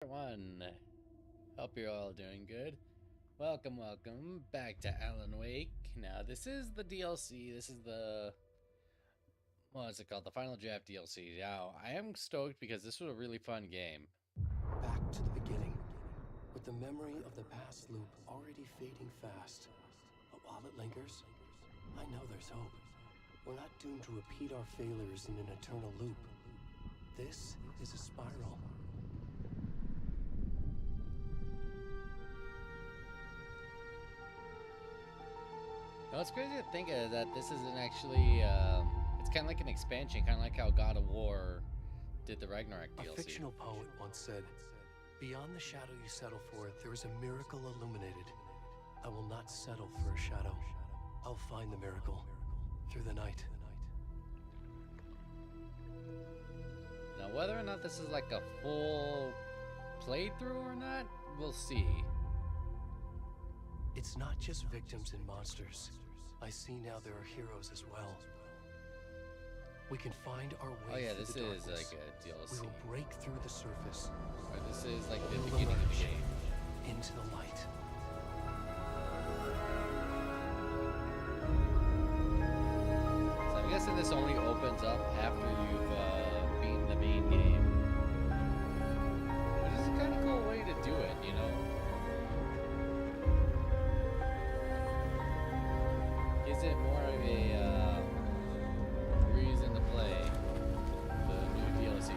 Everyone, hope you're all doing good. Welcome back to Alan Wake. Now, this is the DLC. This is the what's it called? The Final Draft DLC. Now, I am stoked because this was a really fun game. Back to the beginning, with the memory of the past loop already fading fast. But while it lingers, I know there's hope. We're not doomed to repeat our failures in an eternal loop. This is a spiral. Now, what's crazy to think is that this isn't actually. It's kind of like an expansion, kind of like how God of War did the Ragnarok DLC. A fictional poet once said, "Beyond the shadow you settle for, there is a miracle illuminated. I will not settle for a shadow. I'll find the miracle through the night." Now, whether or not this is like a full playthrough or not, we'll see. It's not just victims and monsters. I see now there are heroes as well. We can find our way. Oh yeah, through this the is darkness. like a DLC. We will break through the surface. Or this is like the We will beginning of the emerge game. into the light. So I'm guessing this only opens up after you've beaten the main game. Which is a kind of cool way to do it, you know? Gives it more of a reason to play the new DLC.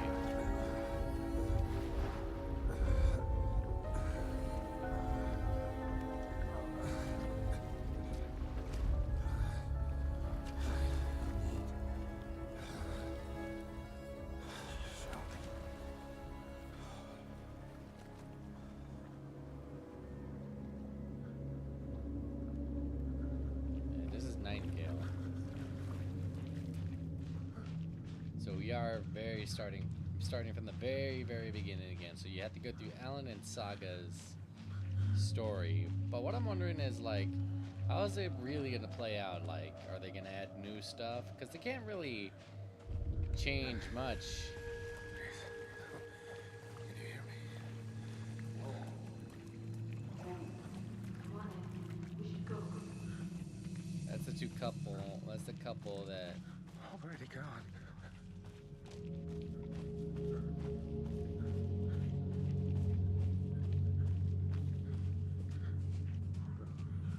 This is Nightingale. So we are starting from the very beginning again. So you have to go through Alan and Saga's story. But what I'm wondering is like, how is it really gonna play out? Like, are they gonna add new stuff? Because they can't really change much. Can you hear me? That's the two couple. That's the couple that. Already gone.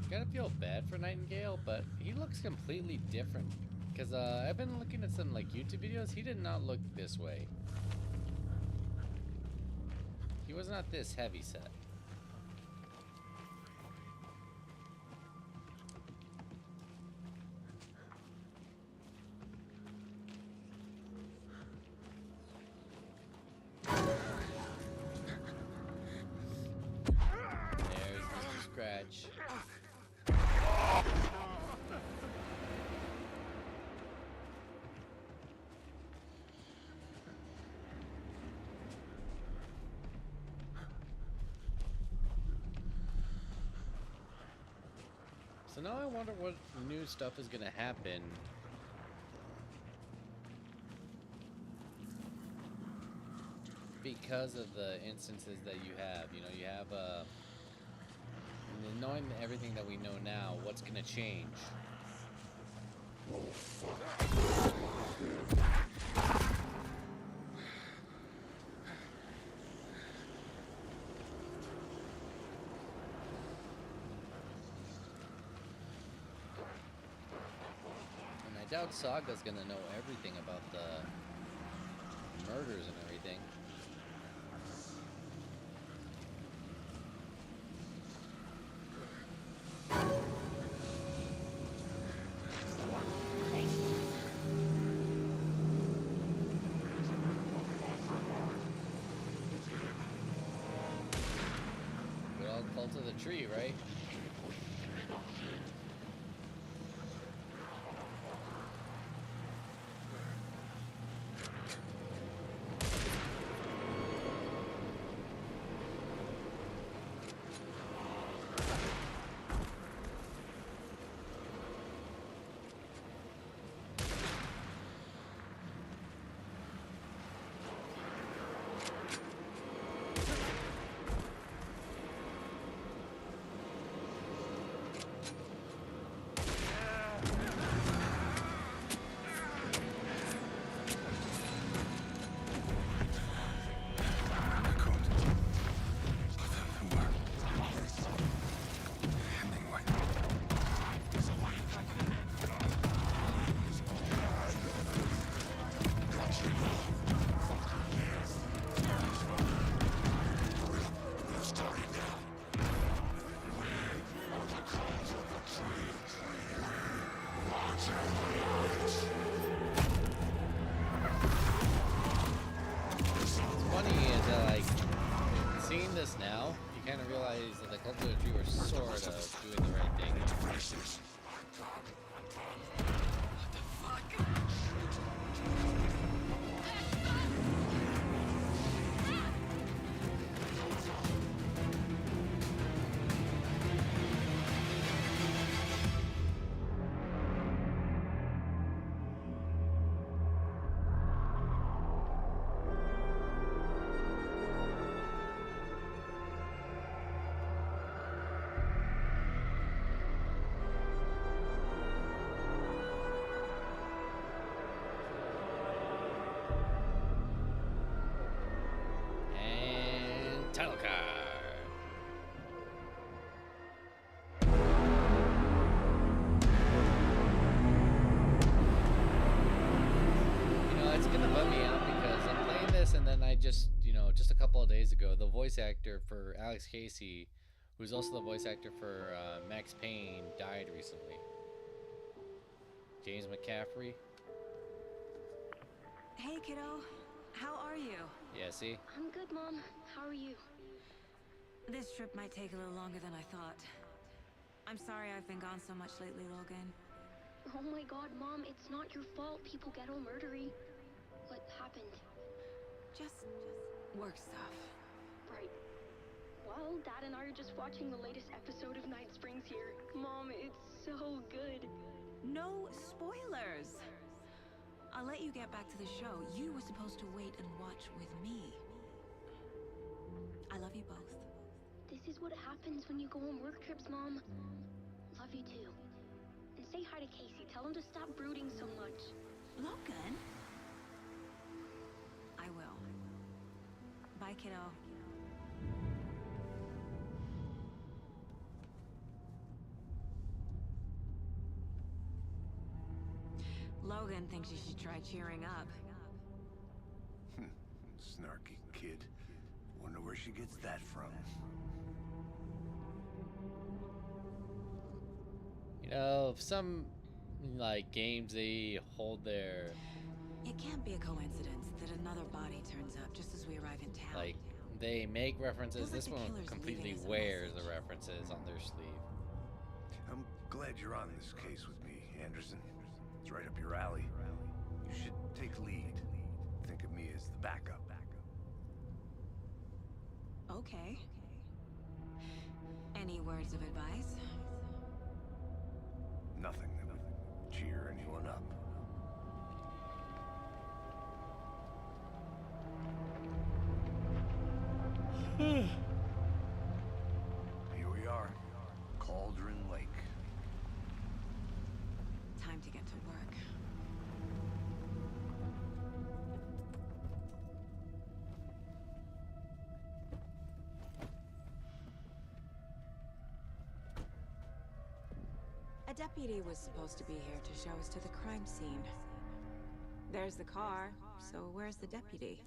Gotta feel bad for Nightingale, but he looks completely different. Because I've been looking at some like YouTube videos. He did not look this way. He was not this heavy set. There's Mr. Scratch. So now I wonder what new stuff is gonna happen. Because of the instances that you have. You know, you have knowing everything that we know now, what's gonna change? And I doubt Saga's gonna know everything about the murders and everything. Good old cult of the tree, right? this now, you kind of realize that the Cult of the Tree were sort of doing the right thing. Title card. It's gonna bum me out because I'm playing this and then I just, just a couple of days ago, the voice actor for Alex Casey, who's also the voice actor for Max Payne, died recently. James McCaffrey. Hey, kiddo. How are you? Yeah, see? I'm good, Mom. How are you? This trip might take a little longer than I thought. I'm sorry I've been gone so much lately, Logan. Oh my god, Mom, it's not your fault people get all murdery. What happened? Just work stuff. Right. Well, Dad and I are just watching the latest episode of Night Springs here. Mom, it's so good. No spoilers! I'll let you get back to the show. You were supposed to wait and watch with me. I love you both. This is what happens when you go on work trips, Mom. Love you too. And say hi to Casey. Tell him to stop brooding so much. Logan? I will. Bye, kiddo. Logan thinks you should try cheering up. Snarky kid. Wonder where she gets that from. Some games, they hold their It can't be a coincidence that another body turns up just as we arrive in town. they make references. Feels like This the one killer's completely leaving us a wears the message. references on their sleeve. I'm glad you're on this case with me, Anderson. It's right up your alley. You should take lead. Think of me as the backup. Okay. Any words of advice? Nothing that would cheer anyone up. Here we are. Cauldron Lake. Time to get to work. A deputy was supposed to be here to show us to the crime scene. There's the car, so where's the deputy?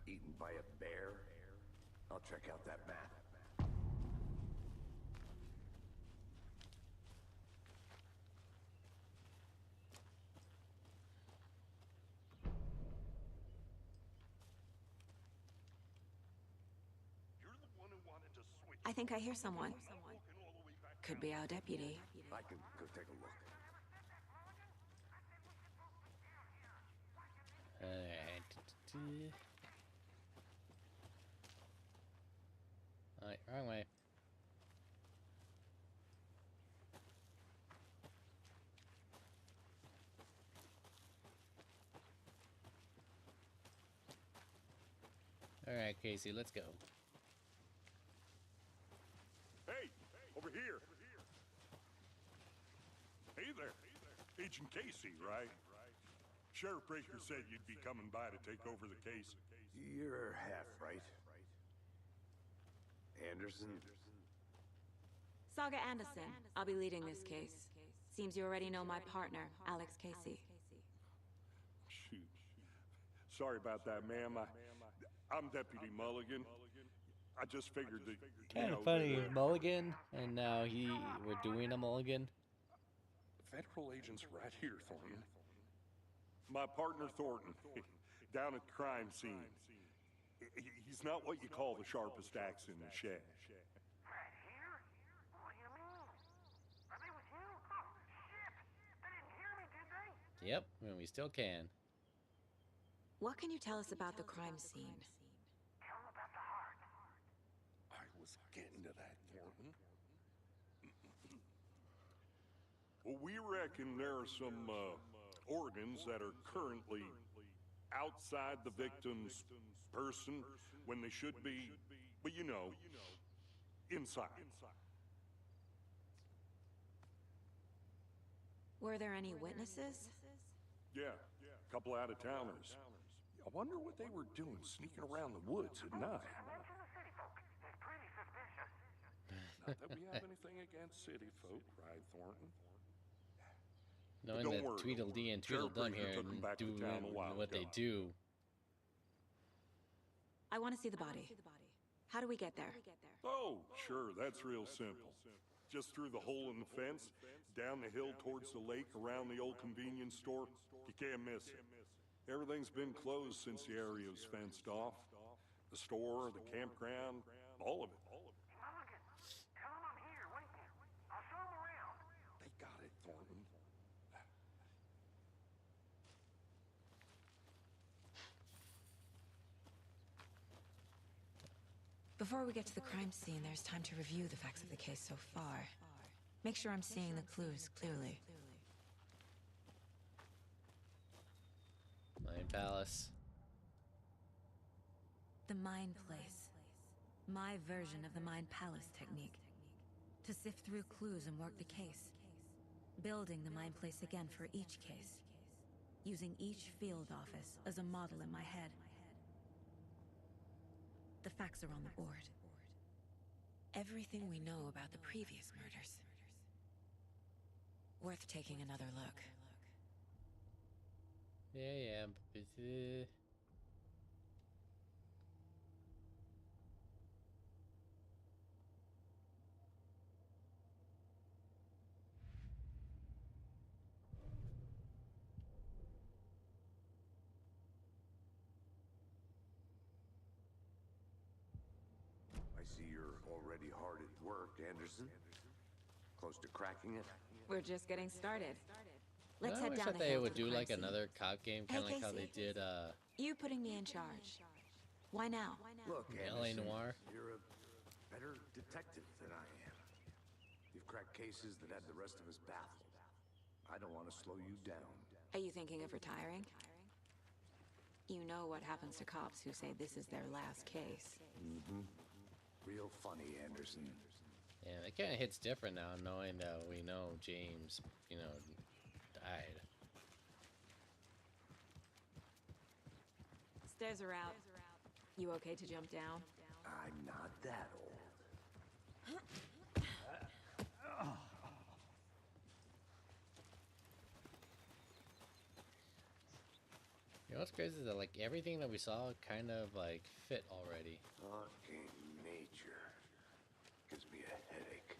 Eaten by a bear? I'll check out that map. I think I hear someone. Could be our deputy. I can go take a look. Alright, wrong way. Alright, Casey, let's go. Hey, over here. Hey there. Agent Casey, right? Sheriff Breaker said you'd be coming by to take over the case. You're half right. Anderson? Saga Anderson. I'll be leading this case. Seems you already know my partner, Alex Casey. Shoot. Sorry about that, ma'am. I'm Deputy Mulligan. I just figured that, Kind of funny, Mulligan, and now we're doing a Mulligan. Federal agents right here, Thornton. My partner Thornton, down at crime scene. He's not what you call the sharpest axe in the shed. Right here? What do you mean? Are they with you? Oh, shit! They didn't hear me, did they? Yep, and we still can. What can you tell us about the crime scene? Tell them about the heart. I was getting to that, Thornton. Well, we reckon there are some organs that are currently outside the victim's person when they should be, but you know, inside. Were there any witnesses? Yeah, a couple out-of-towners. I wonder what they were doing sneaking around the woods at night. Mention the city folk. It's pretty suspicious. Not that we have anything against city folk, right, Thornton? Knowing don't that worry, Tweedledee and Sheriff Tweedledum Fraser here took 'em and back to doing town a while what they ago. do. I want to see the body. How do we get there? Oh, sure, that's real simple. Just through the hole in the fence, down the hill towards the lake, around the old convenience store. You can't miss it. Everything's been closed since the area was fenced off. The store, the campground, all of it. Mulligan, tell them I'm here waiting. I'll show them around. They got it, Thornton. Before we get to the crime scene, there's time to review the facts of the case so far. Make sure I'm seeing the clues clearly. Mind Palace. The Mind Place. My version of the Mind Palace technique. To sift through clues and work the case. Building the Mind Place again for each case. Using each field office as a model in my head. The facts are on the board. Everything we know about the previous murders. Worth taking another look. Yeah, but I see you're already hard at work, Anderson. Close to cracking it? We're just getting started. Let's I head wish down that the they hill would to the do crime like scene. another cop game, kind of Hey, like how they Casey. did You putting me in charge. Why now? Look, L.A. Anderson, Noire. you're a better detective than I am. You've cracked cases that had the rest of us baffled. I don't want to slow you down. Are you thinking of retiring? You know what happens to cops who say this is their last case. Real funny, Anderson. Yeah, it kind of hits different now, knowing that we know James, died. Stairs are out. You okay to jump down? I'm not that old. You know what's crazy is that like everything that we saw kind of like fit already. Fucking nature. Gives me a headache.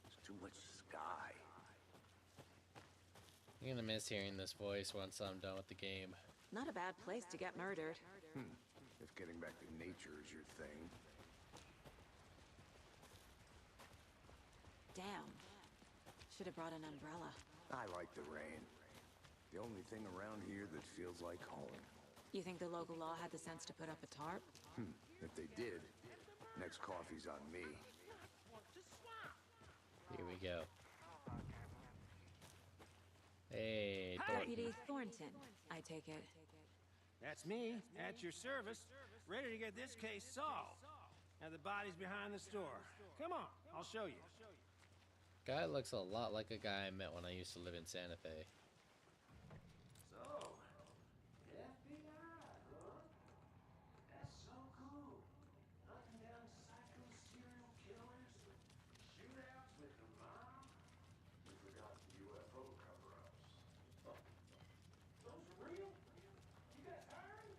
There's too much sky. I'm gonna miss hearing this voice once I'm done with the game. Not a bad place to get murdered. If getting back to nature is your thing. Damn. Should have brought an umbrella. I like the rain. The only thing around here that feels like home. You think the local law had the sense to put up a tarp? If they did, next coffee's on me. Here we go. Hey, Thornton. Deputy Thornton, I take it. That's me, at your service, ready to get this case solved. Now the body's behind the store. Come on, I'll show you. Guy looks a lot like a guy I met when I used to live in Santa Fe. So, FBI, huh? That's so cool. Hunting down psycho serial killers, shootouts with the mob. We forgot the UFO cover-ups. Those are real? You guys hiring?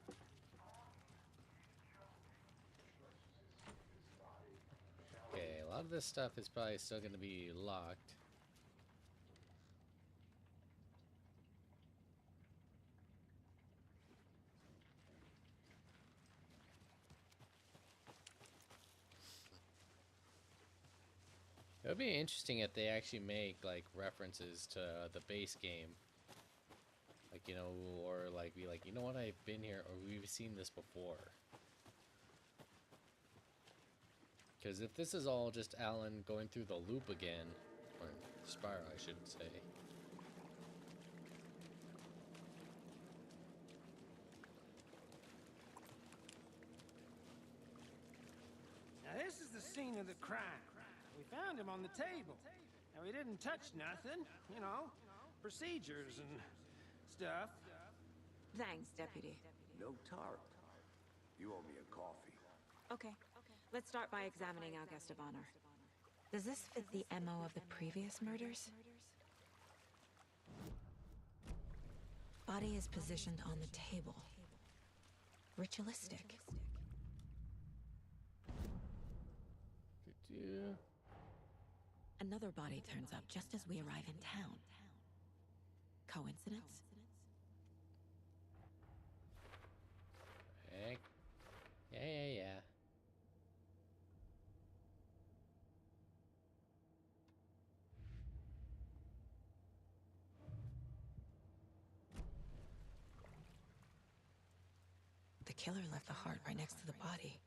Okay, a lot of this stuff is probably still going to be locked. It would be interesting if they actually make like references to the base game. Like, you know, or like be like, you know what, I've been here, or we've seen this before. Because if this is all just Alan going through the loop again, or spiral, I should say. Now this is the scene of the crime. We found him on the table. And we didn't touch nothing, you know, procedures and stuff. Thanks, Deputy. No tarp. You owe me a coffee. Okay. Let's start by examining our guest of honor. Does this fit the MO of the previous murders? Body is positioned on the table. Ritualistic. Another body turns up just as we arrive in town. Coincidence? Heck. Yeah. The killer left the heart right next to the body.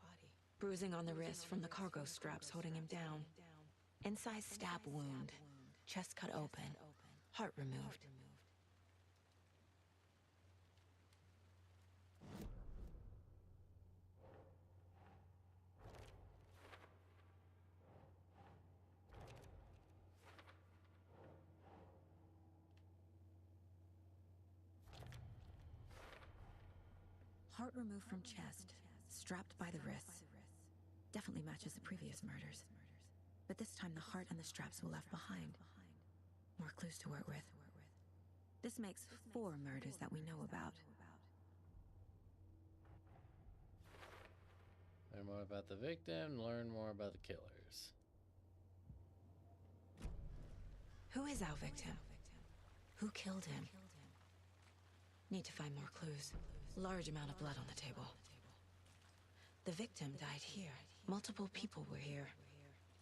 Bruising on the wrist from the cargo straps holding him down. Inside stab wound. Chest cut open. Heart removed. Heart removed from chest, strapped by the wrists. Definitely matches the previous murders. But this time the heart and the straps were left behind. More clues to work with. This makes 4 murders that we know about. Learn more about the victim, learn more about the killers. Who is our victim? Who killed him? Need to find more clues. Large amount of blood on the table. The victim died here. Multiple people were here.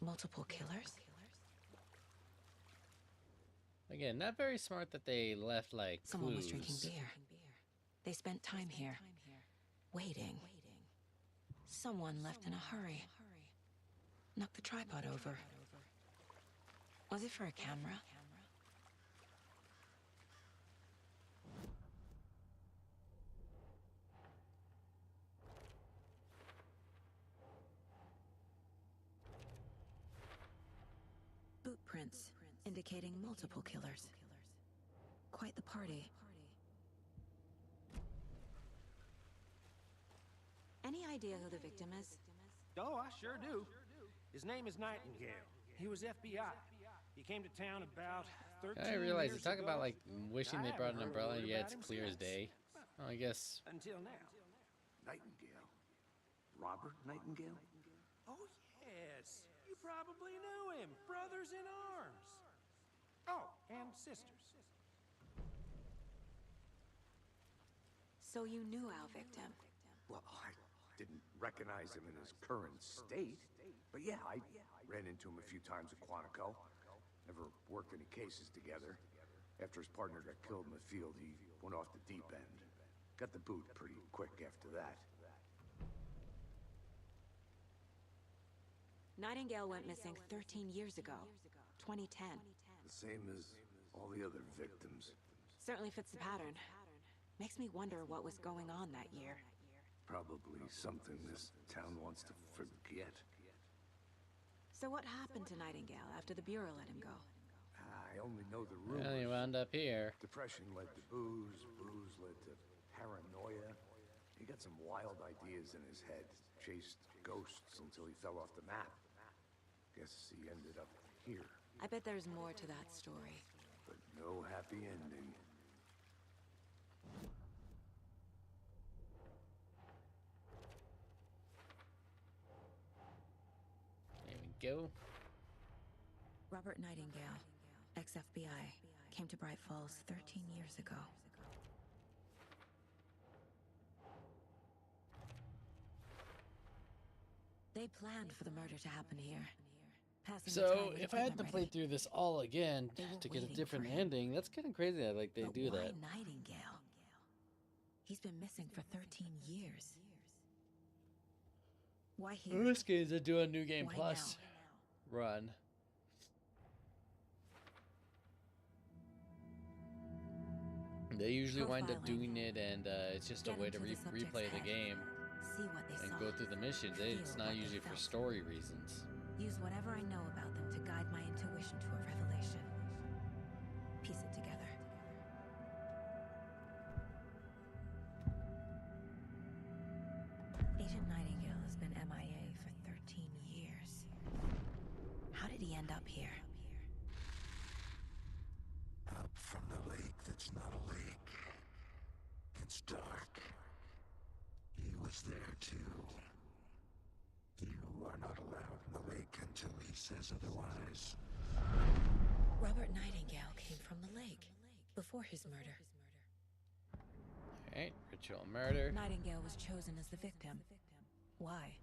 Multiple killers? Again, not very smart that they left like Someone was clues. drinking beer. They spent time here. Waiting. Someone left in a hurry. Knocked the tripod over. Was it for a camera? Boot prints, indicating multiple killers. Quite the party. Any idea who the victim is? Oh, I sure do. His name is Nightingale. He was FBI. He came to town about 13 I realize years they talk ago. about like wishing they I brought an haven't heard a umbrella, word yeah, about it's him clear as since. day. Oh, I guess. Until now. Nightingale? Robert Nightingale? Oh, yes. You probably knew him. Brothers in arms. Oh, and sisters. So you knew our victim. Well, I didn't recognize him in his current state. But yeah, I ran into him a few times at Quantico. Never worked any cases together. After his partner got killed in the field, he went off the deep end. Got the boot pretty quick after that. Nightingale went missing 13 years ago. 2010. The same as all the other victims. Certainly fits the pattern. Makes me wonder what was going on that year. Probably something this town wants to forget. So what happened to Nightingale after the Bureau let him go? I only know the rumors. Well, you wound up here. Depression led to booze, booze led to paranoia. He got some wild ideas in his head. Chased ghosts until he fell off the map. Guess he ended up here. I bet there's more to that story. But no happy ending. There we go. Robert Nightingale, ex-FBI, came to Bright Falls 13 years ago. They planned for the murder to happen here. Passing the So time with if I had to equipment play ready. through this all again They were to get a waiting different for him. ending, that's kind of crazy that like they But do why that. Nightingale? He's been missing for 13 years. Why here? This game's a do a new game Why plus run. They usually wind up Profiling. doing it, and it's just a Get way to into the subject's replay the head. game See what they and saw. go through the missions. It's Feel not what they usually for felt. story reasons. Use whatever I know about them to guide my intuition to a revelation. Piece it together. Agent Nightingale has been MIA for 13 years. How did he end up here? Up from the lake that's not a lake. It's dark. He was there too. You are not allowed in the lake until he says otherwise. Robert Nightingale came from the lake before his murder. Alright, ritual murder. Nightingale was chosen as the victim. Why?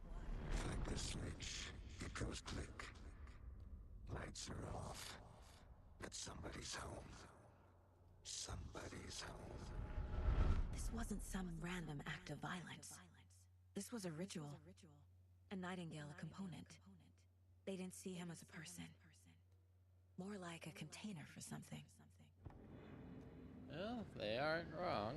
Flick the switch. It goes click. Lights are off. But somebody's home. Somebody's home. This wasn't some random act of violence. This was a ritual. And Nightingale a component. They didn't see him as a person. More like a container for something. Well, they aren't wrong.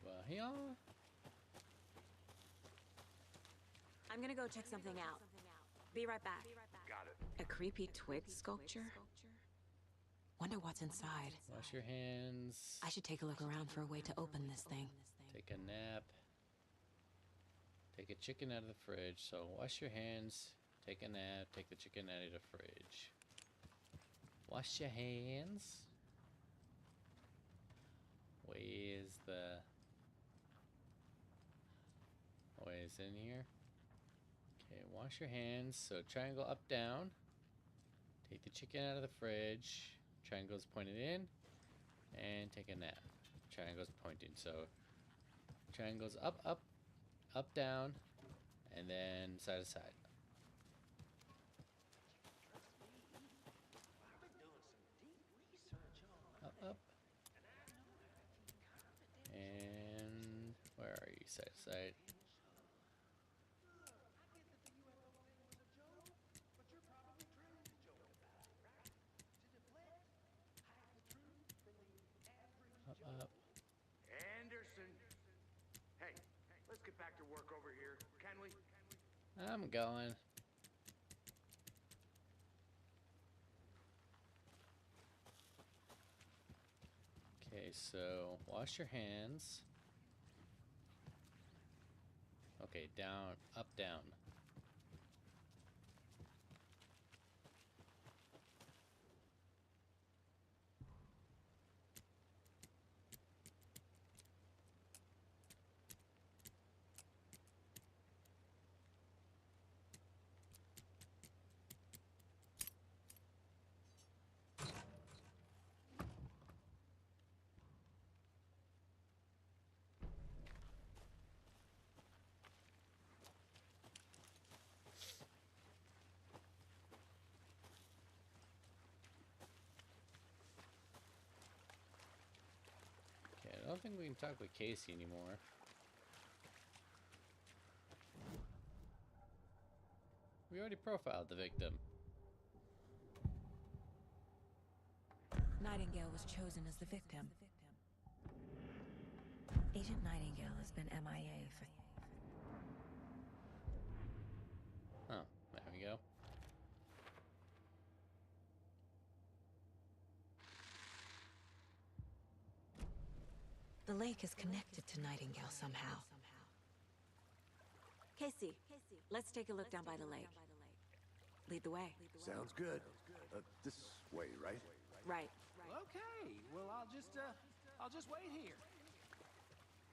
Over here. I'm gonna go check something out. Be right back. Got it. A creepy twig sculpture? Wonder what's inside. Wash your hands. I should take a look around for a way to open this thing. Take a nap. Take a chicken out of the fridge. So wash your hands. Take a nap. Take the chicken out of the fridge. Wash your hands. Where's the... Oh, wait, is it in here? Okay, wash your hands. So triangle up, down. Take the chicken out of the fridge. Triangle's pointed in. And take a nap. Triangle's pointing. So triangles up, up, up, down, and then side to side. Up, up. And where are you? Side to side. Up, up. Anderson. Hey, let's get back to work over here, can we? I'm going. Okay, so wash your hands. Okay, down, up, down. Okay, I don't think we can talk with Casey anymore. We already profiled the victim. Nightingale was chosen as the victim. Agent Nightingale has been MIA for... Oh, there we go. The lake is connected to Nightingale somehow. Casey, let's take a look down by the lake. Lead the way. Sounds good. This way, right? Right. Okay, well, I'll just wait here.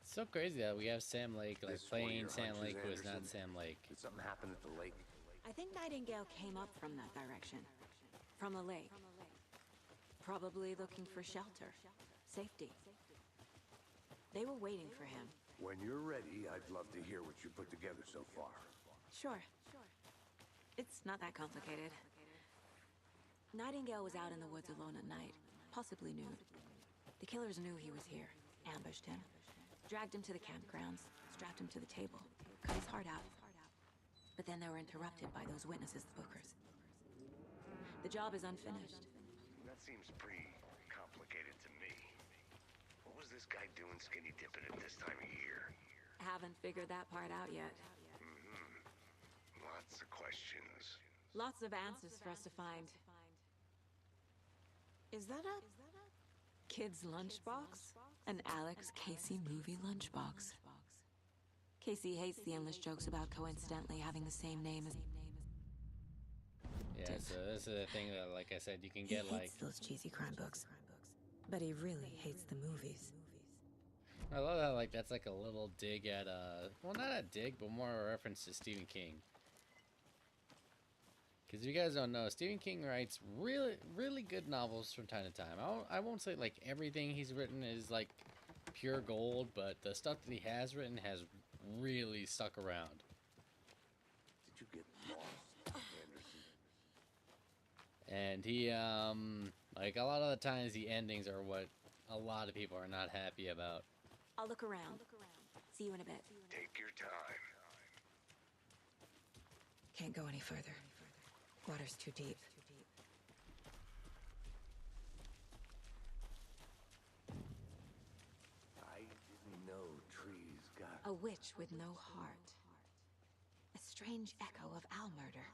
It's so crazy that we have Sam Lake, like This one of playing your Sam hunches, Lake was not Anderson? Sam Lake. Did something happen at the lake? I think Nightingale came up from that direction. From the lake. Probably looking for shelter. Safety. They were waiting for him. When you're ready, I'd love to hear what you put together so far. Sure. It's not that complicated. Nightingale was out in the woods alone at night, possibly nude. The killers knew he was here, ambushed him, dragged him to the campgrounds, strapped him to the table, cut his heart out. But then they were interrupted by those witnesses, the Bookers. The job is unfinished. That seems pretty complicated to me. What was this guy doing skinny dipping at this time of year? Haven't figured that part out yet. Lots of questions. Lots of answers for us to find. Is that a kid's lunchbox? An Alex Casey movie lunchbox. Casey hates the endless jokes about coincidentally having the same name as... Yeah, so this is the thing that, like I said, you can get He hates those cheesy crime books, but he really hates the movies. I love that, like, that's like a little dig at, well, not a dig, but more a reference to Stephen King. Because if you guys don't know, Stephen King writes really, really good novels from time to time. I won't say, like, everything he's written is, like, pure gold, but the stuff that he has written has really stuck around. Did you get lost, Anderson? And he, like, a lot of the times the endings are what a lot of people are not happy about. I'll look around. See you in a bit. Take your time. Can't go any further. Water's too deep. I didn't know trees got... A witch with no heart. A strange echo of owl murder.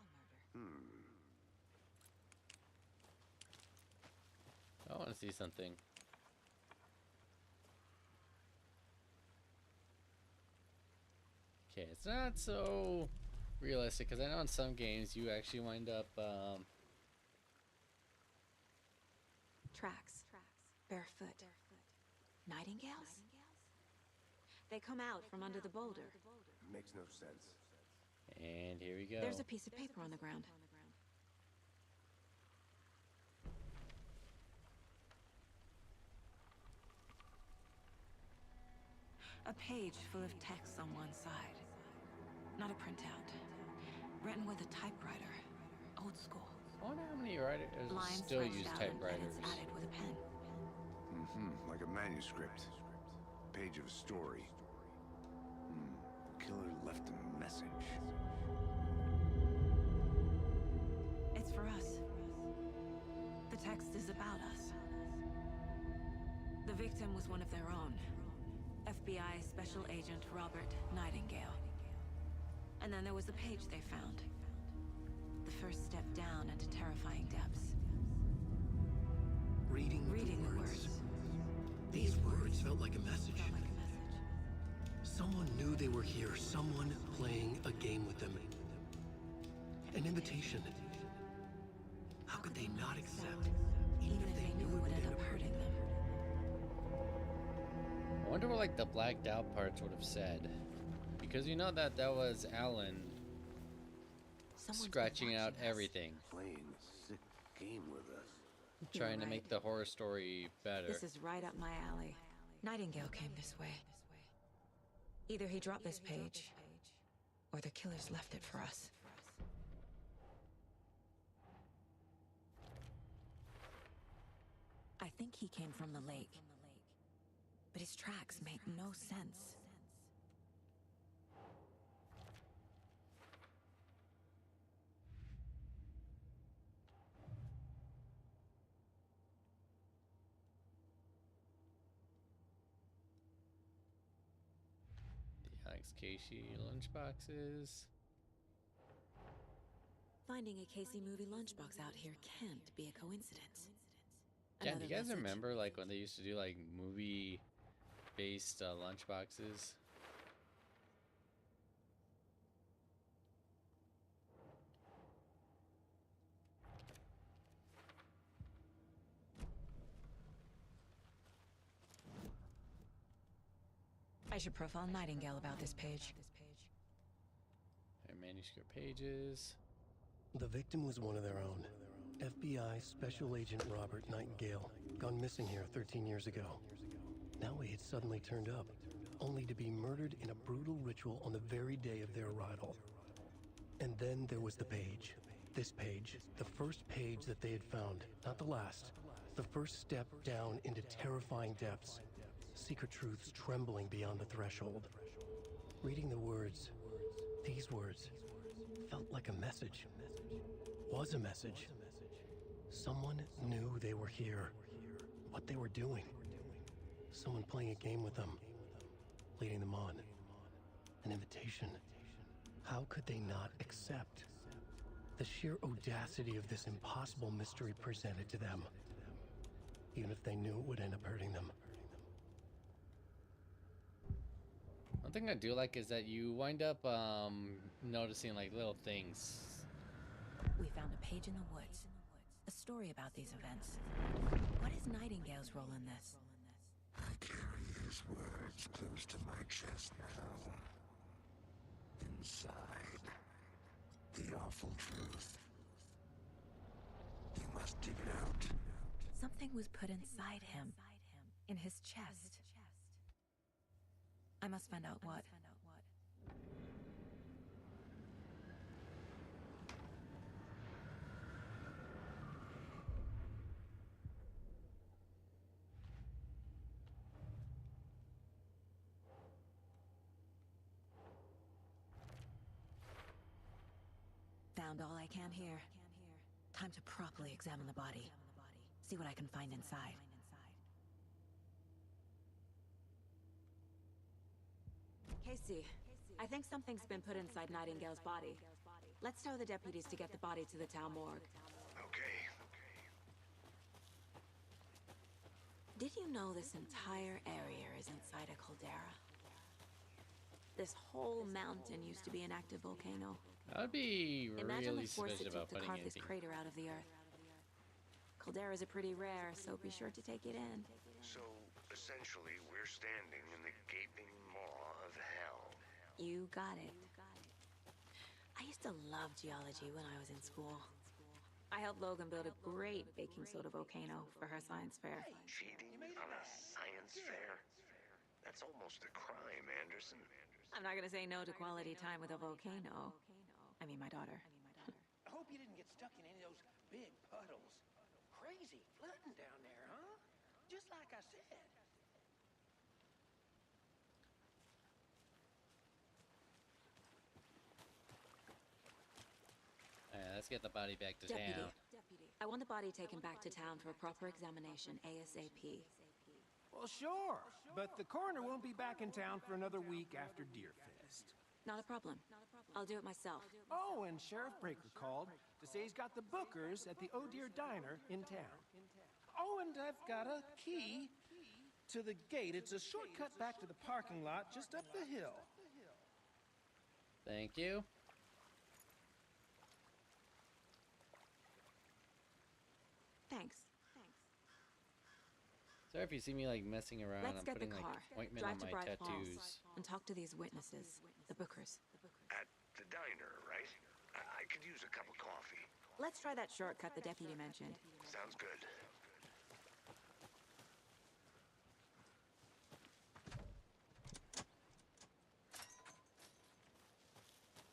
I want to see something. Okay, it's not so realistic, because I know in some games you actually wind up, Tracks. Barefoot. Nightingales? They come out from under the boulder. Makes no sense. and here we go. There's a piece of paper on the ground. A page full of text on one side. Not a printout. Written with a typewriter. Old school. I wonder how many writers Lines still scratched use out typewriters. and edits added with a pen. Like a manuscript. Page of a story. Killer left a message. It's for us. The text is about us. The victim was one of their own. FBI Special Agent Robert Nightingale. And then there was the page they found. The first step down into terrifying depths. Reading the words. These words felt like a message. Someone knew they were here, someone playing a game with them. An invitation. How could they not accept, even if they knew it would end up hurting them? I wonder what like the blacked out parts would have said, because you know that was Alan scratching out everything, Playing a sick game with us. trying to make the horror story better. This is right up my alley. Nightingale came this way. Either he dropped this page, or the killers left it for us. I think he came from the lake. But his tracks make no sense. The Alex Casey lunchboxes. Finding a Casey movie lunchbox out here can't be a coincidence. Yeah, do Another you guys message. remember like when they used to do like movie-based lunchboxes? I should profile Nightingale about this page. And manuscript pages. The victim was one of their own. FBI Special Agent Robert Nightingale, gone missing here 13 years ago. Now he had suddenly turned up, only to be murdered in a brutal ritual on the very day of their arrival. And then there was the page. This page, the first page that they had found, not the last. The first step down into terrifying depths. Secret truths trembling beyond the threshold. Reading the words, these words, felt like a message. Was a message. Someone knew they were here. What they were doing. Someone playing a game with them. Leading them on. An invitation. How could they not accept? The sheer audacity of this impossible mystery presented to them. Even if they knew it would end up hurting them. One thing I do like is that you wind up noticing like little things. We found a page in the woods. A story about these events. What is Nightingale's role in this? I carry his words close to my chest now. Inside, the awful truth. You must dig it out. Something was put inside him. In his chest. I must find out what. Found all I can here. Time to properly examine the body. See what I can find inside. Casey, I think something's been put inside Nightingale's body. Let's tell the deputies to get the body to the town morgue. Okay. Did you know this entire area is inside a caldera? This whole mountain used to be an active volcano. I'd be Imagine really the force suspicious it took about to putting carve this anything. crater out of the earth. Calderas are pretty rare, so be sure to take it in. So, essentially, we're standing in the gaping maw of hell. You got it. I used to love geology when I was in school. I helped Logan build a great baking soda volcano for her science fair. Cheating on a science fair? That's almost a crime, Anderson. I'm not gonna say no to quality time with a volcano. I mean, my daughter. I hope you didn't get stuck in any of those big puddles. Crazy flooding down there, huh? Just like I said. Let's get the body back to Deputy, town. I want the body taken back to town for a proper examination ASAP. Well, sure. But the coroner won't be back in town for another week after Deerfest. Not a problem. I'll do it myself. Oh, and Sheriff Breaker called to say he's got the bookers at the Oh Dear Diner in town. Oh, and I've got a key to the gate. It's a shortcut back to the parking lot just up the hill. Thank you. Thanks. Sorry if you see me like messing around. Let's I'm get the putting car. like ointment Drive on to my Bright tattoos. Falls and talk to these witnesses, the bookers. At the diner, right? I could use a cup of coffee. Let's try that shortcut the deputy mentioned. Sounds good.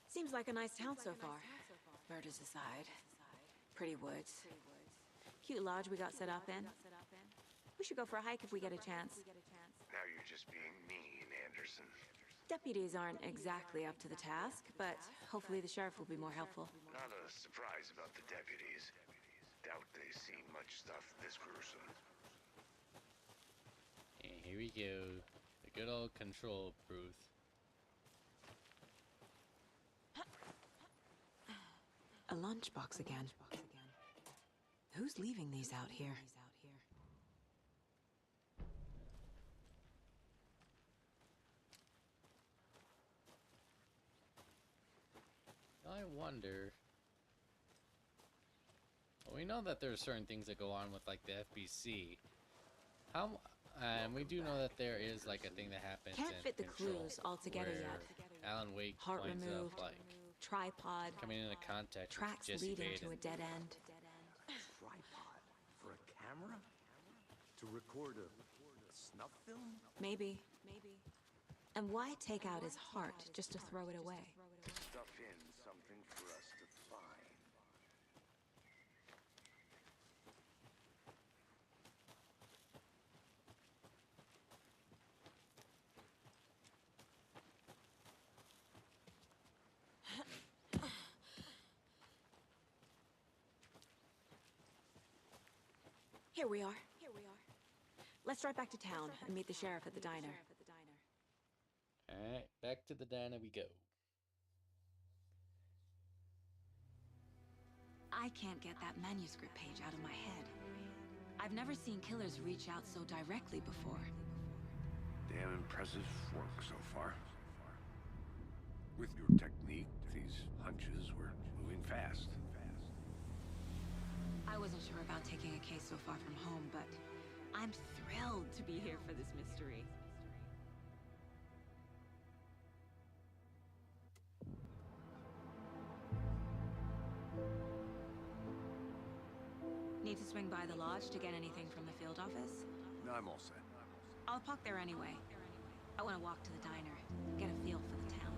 Seems like a nice town so far. Murders aside. Pretty woods. Cute lodge we got set up in. We should go for a hike if we get a chance. Now you're just being mean, Anderson. Deputies aren't exactly up to the task, but hopefully the sheriff will be more helpful. Not a surprise about the deputies. Doubt they see much stuff this gruesome. And here we go. The good old control booth. A lunchbox again. Who's leaving these out here? I wonder. Well, we know that there are certain things that go on with like the FBC. How? And we do know that there is like a thing that happens. Can't in fit the Control clues all together where yet. Alan Wake Heart winds removed. up like tripod, Coming into contact with tracks Jesse leading Faden. to a dead end. Tripod for a camera? To record a snuff film? Maybe. And why take out his heart just to throw it away? Stuff in something for us to find. Here we are. Let's drive back to town and meet the sheriff at the diner. Alright, back to the diner we go. I can't get that manuscript page out of my head. I've never seen killers reach out so directly before. Damn impressive work so far. With your technique, these hunches were moving fast. I wasn't sure about taking a case so far from home, but I'm thrilled to be here for this mystery. Need to swing by the lodge to get anything from the field office? No, I'm all set. I'll park there anyway. I want to walk to the diner, get a feel for the town.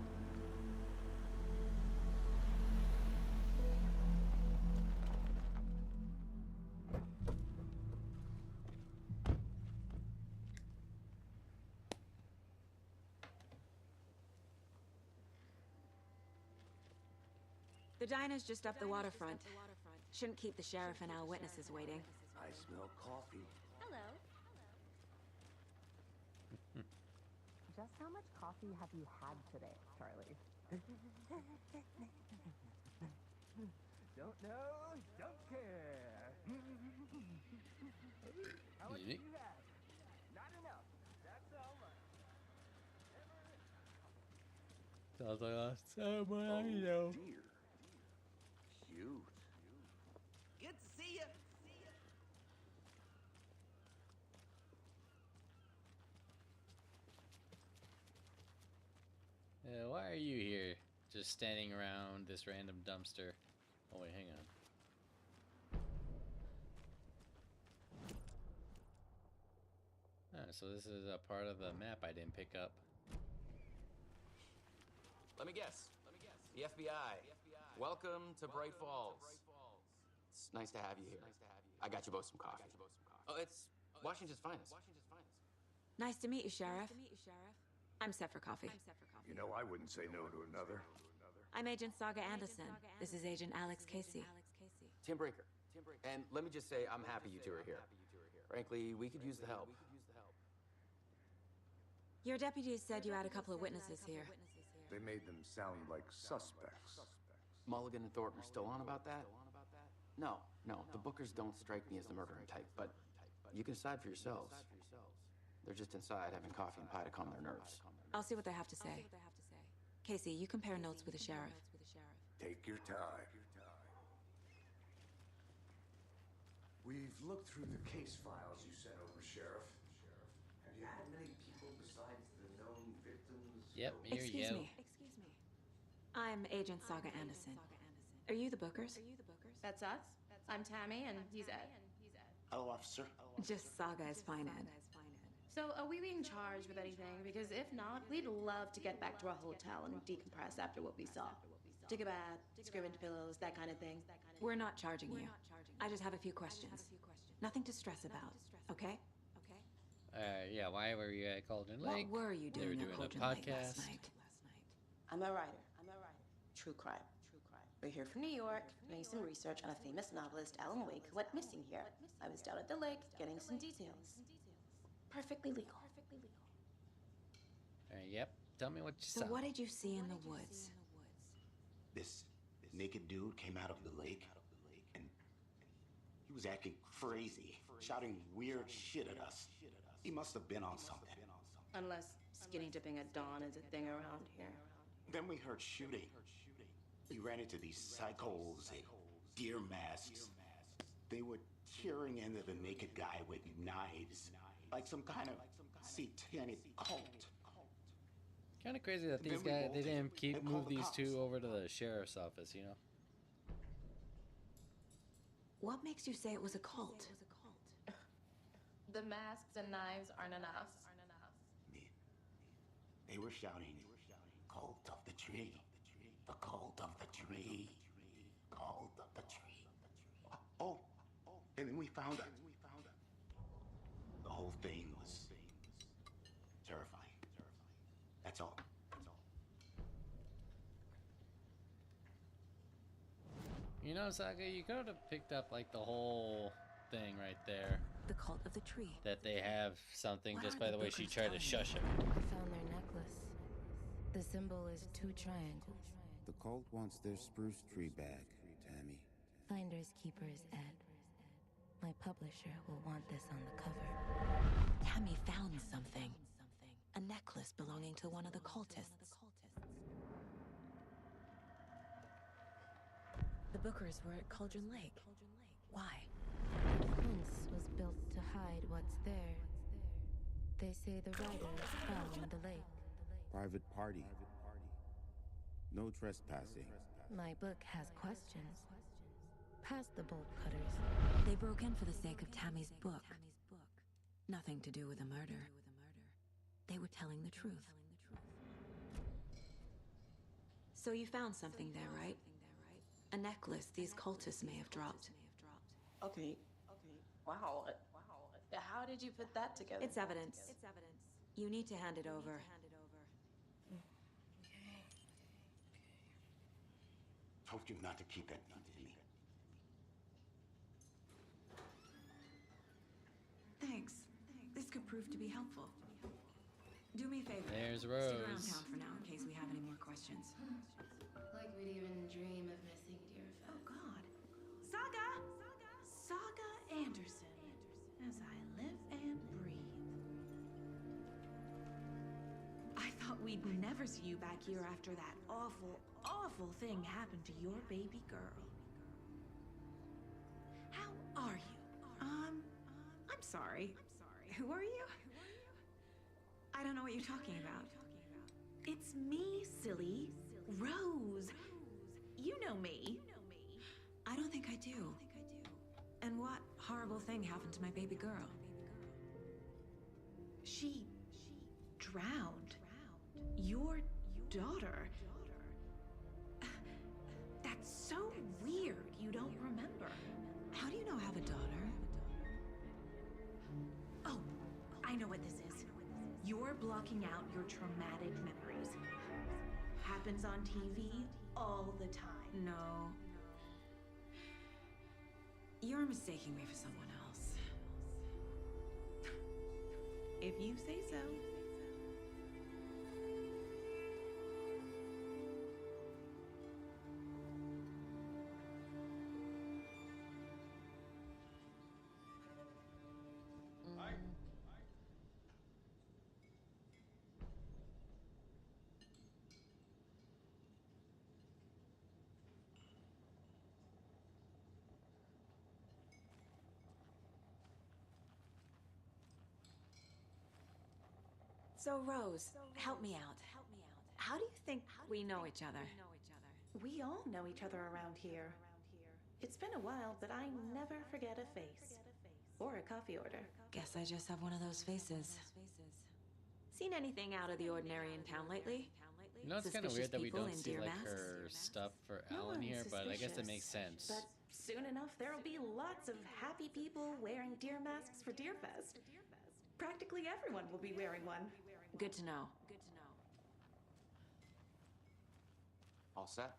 The diner's just up the waterfront. Shouldn't keep the sheriff and our witnesses waiting. I smell coffee. Hello. Just how much coffee have you had today, Charlie? Don't know, don't care. How much do you have? Not enough. That's all right. Sounds like someone I know. Dear. Cute. Good to see you. Why are you here? Just standing around this random dumpster. Oh wait, hang on. Ah, so this is a part of the map I didn't pick up. Let me guess. The FBI. Welcome to Bright Falls. It's nice to have you here. I got you both some coffee. Oh, it's Washington's finest. Nice to meet you, Sheriff. I'm set for coffee. You know, I wouldn't say no to another. I'm Agent Saga Anderson. This is Agent Alex Casey. Tim Breaker. And let me just say, I'm happy you two are here. Frankly, we could use the help. Your deputies said you had a couple of witnesses here. They made them sound like suspects. Mulligan and Thornton are still on about that? No. The Bookers don't strike me as the murdering type, but you can decide for yourselves. They're just inside having coffee and pie to calm their nerves. I'll see what they have to say. Casey, you compare notes with the sheriff. Take your time. We've looked through the case files you sent over, Sheriff. Have you had many people besides the known victims? Yep, here you go. Excuse me. I'm Agent Saga Anderson. Are you the Bookers? That's us. I'm Tammy, and he's Ed. Hello, officer. Just Saga is fine, Ed. So, are we being charged with anything? Because if not, we'd love to get back to our hotel and decompress after what we saw. Take a bath, scream into pillows, that kind of thing. We're not charging you. I just have a few questions. Nothing to stress about, okay? Yeah, why were you at Cauldron Lake? What were you They were doing doing at a Cauldron Lake podcast. last night? I'm a writer. True crime. We're here from New York, doing some research on a famous novelist, Alan Wake, who went missing here. I was down at the lake, getting some details. Perfectly legal. Yep. Tell me what you So saw. what did you see in the woods? This naked dude came out of the lake, and he was acting crazy, shouting weird shit at us. He must have been on something. Unless skinny dipping at dawn is a thing around here. Then we heard shooting. We ran into these psychos in deer masks. They were tearing into the naked guy with knives, like some kind of satanic cult. Kind of crazy that And these then we guys, bolted they didn't keep and called move the these cops. two over to the sheriff's office, you know? What makes you say it was a cult? The masks and knives aren't enough. They were shouting, "Cult of the tree, the cult of the tree, cult of the tree." Oh, and then we found out. The whole thing was terrifying. That's all. You know, Saga, you could have picked up like the whole thing right there. The cult of the tree. That they have something What just are by the the way she Bookers tried to telling shush him. I found their necklace. The symbol is 2 triangles. The cult wants their spruce tree back, Tammy. Finders keepers, Ed. My publisher will want this on the cover. Tammy found something. A necklace belonging to one of the cultists. The Bookers were at Cauldron Lake. Why? The fence was built to hide what's there. They say the riders fell in the lake. Private party. No trespassing. My book has questions. Past the bolt cutters. They broke in for the sake of Tammy's book. Nothing to do with the murder. They were telling the truth. So you found something there, right? A necklace these cultists may have dropped. Okay. Wow. How did you put that together? It's evidence. You need to hand it over. Told you not to keep that from me. Thanks. This could prove to be helpful. Do me a favor. There's Stick around Rose. town for now in case we have any more questions. Like we'd even dream of missing Deerfest. Oh, God. Saga! Saga Anderson. As I live and breathe. I thought we'd never see you back here after that awful, awful thing happened to your baby girl. How are you? I'm sorry. Who are you? I don't know what you're talking about. It's me, silly. Rose. You know me. I don't think I do. And what horrible thing happened to my baby girl? She drowned. Your daughter. That's so weird you don't remember. How do you know I have a daughter? Oh, I know what this is. You're blocking out your traumatic memories. Happens on TV all the time. No. You're mistaking me for someone else. If you say so. So, Rose, help me out. How do you think we know each other? We all know each other around here. It's been a while, but I never forget a face. Or a coffee order. Guess I just have one of those faces. Seen anything out of the ordinary in town lately? You know, it's kind of Suspicious weird that we people don't in see deer like masks? her stuff for No Alan one's here, but I guess it suspicious. makes sense. But soon enough, there'll be lots of happy people wearing deer masks for Deerfest. Practically everyone will be wearing one. Good to know. All set?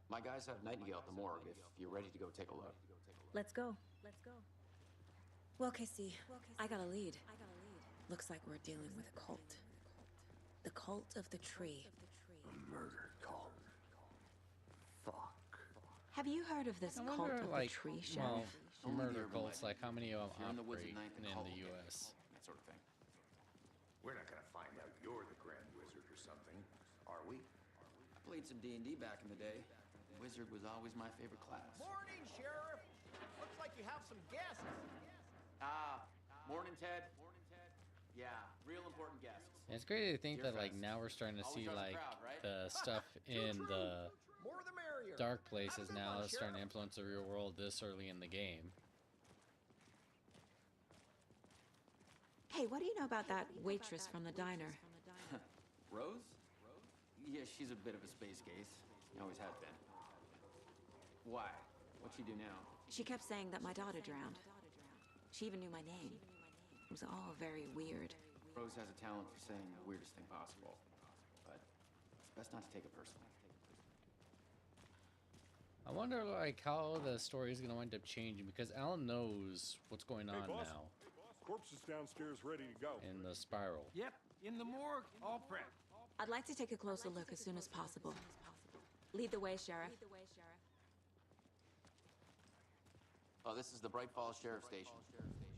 My guys have Nightingale at the morgue if you're ready to go take a look. Let's go. Well, Casey, I got a lead. Looks like we're dealing with a cult. The cult of the tree. A murder cult. Fuck. Have you heard of this I cult wonder, of like, the tree, well, Sheriff? murder cults, like how many of If them you're in the woods operate at night, in then call the them. U.S.? That sort of thing. We're not gonna find out you're the Grand Wizard or something, are we? I played some D&D back in the day. Wizard was always my favorite class. Morning, Sheriff. Looks like you have some guests. Morning, Ted. Yeah, real important guests. And it's crazy to think that like now we're starting to see like the stuff in the dark places now is starting to influence the real world this early in the game. Hey, what do you know about that waitress from the diner? Rose? Yeah, she's a bit of a space case. Always has been. Why? What'd she do now? She kept saying that my daughter drowned. She even knew my name. It was all very weird. Rose has a talent for saying the weirdest thing possible. But it's best not to take it personally. I wonder like how the story is gonna wind up changing because Alan knows what's going on boss. now. Corpse is downstairs ready to go. In the spiral. Yep, in the morgue, all prepped. I'd like to take a closer look as soon as possible. Lead the way, Sheriff. Oh, this is the Bright Falls Sheriff Station.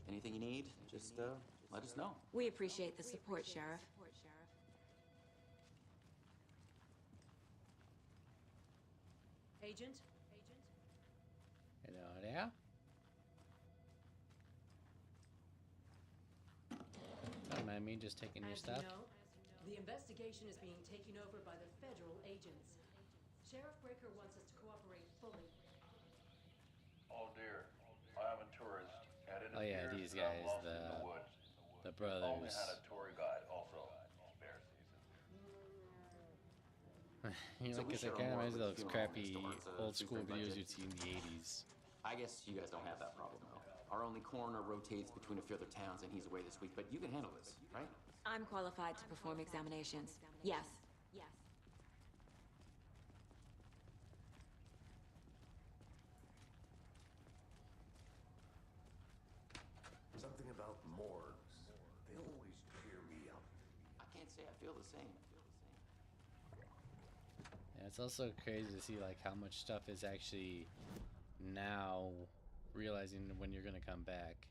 Anything you need, just let us know. We appreciate the support, Sheriff. Agent? Hello there. Don't mind me just taking your stuff. As you know, the investigation is being taken over by the federal agents. Sheriff Breaker wants us to cooperate fully. Oh dear, I am a tourist, and it Oh yeah, appears these that I'm guys, lost in the woods. the Only brothers. had a tour guide, also spare season. You know, So we because I share a can't morgue imagine with those funeral crappy home next door. It's a old school two-frame videos budget. you'd see in the 80s. I guess you guys don't have that problem, though. Our only coroner rotates between a few other towns, and he's away this week, but you can handle this, right? I'm qualified to perform examinations. Yes. Something about morgues. They always cheer me up. I can't say I feel the same. Yeah, it's also crazy to see like how much stuff is actually now realizing when you're gonna come back.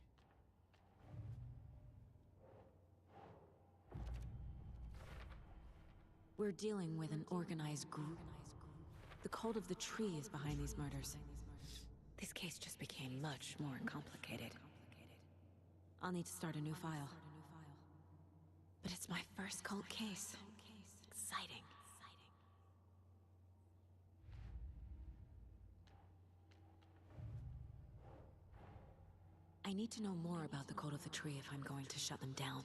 We're dealing with an organized group. The cult of the tree is behind these murders. This case just became much more complicated. I'll need to start a new file. But it's my first cult case. Exciting. I need to know more about the cult of the tree if I'm going to shut them down.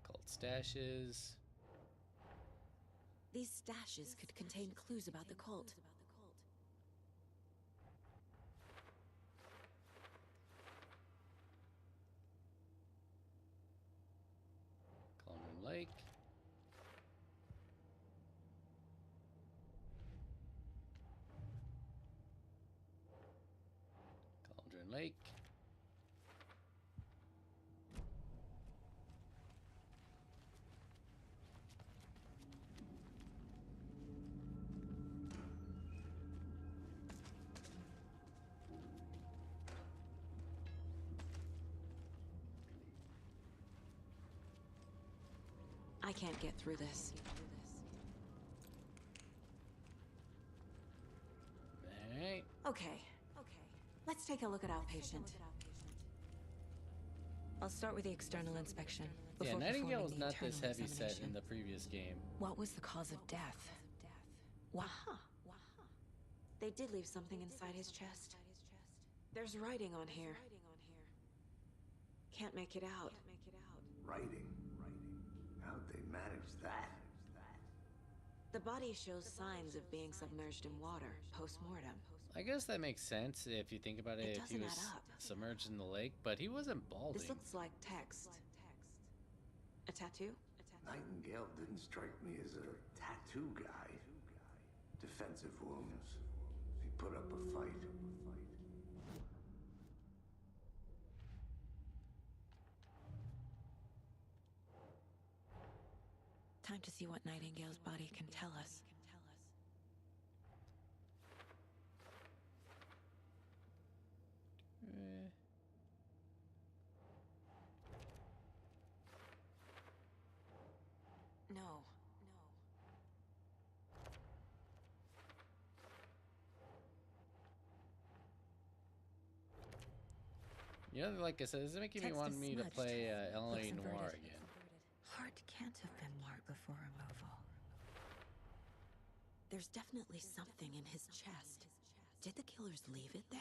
Cult stashes. These stashes could contain clues about the cult. Cauldron Lake. Cauldron Lake. I can't get through this. Alright. Okay. Let's take a look at outpatient. I'll start with the external inspection. Yeah, before Nightingale performing was the not this internal heavy set examination. in the previous game. What was the cause of death? Waha. They did leave something inside his chest. There's writing on here. Can't make it out. Writing. How'd they manage that? The body shows signs of being submerged in water post-mortem. I guess that makes sense if you think about it, It if he doesn't was add up. submerged in the lake, but he wasn't balding. This looks like text. A tattoo? Nightingale didn't strike me as a tattoo guy. Defensive wounds. He put up a fight. Time to see what Nightingale's body can tell us. No. You know, like I said, this is making me Text want is me to smudged. play LA Looks Noire inverted. again. Heart can't have been marked before removal. There's definitely something in his chest. Did the killers leave it there?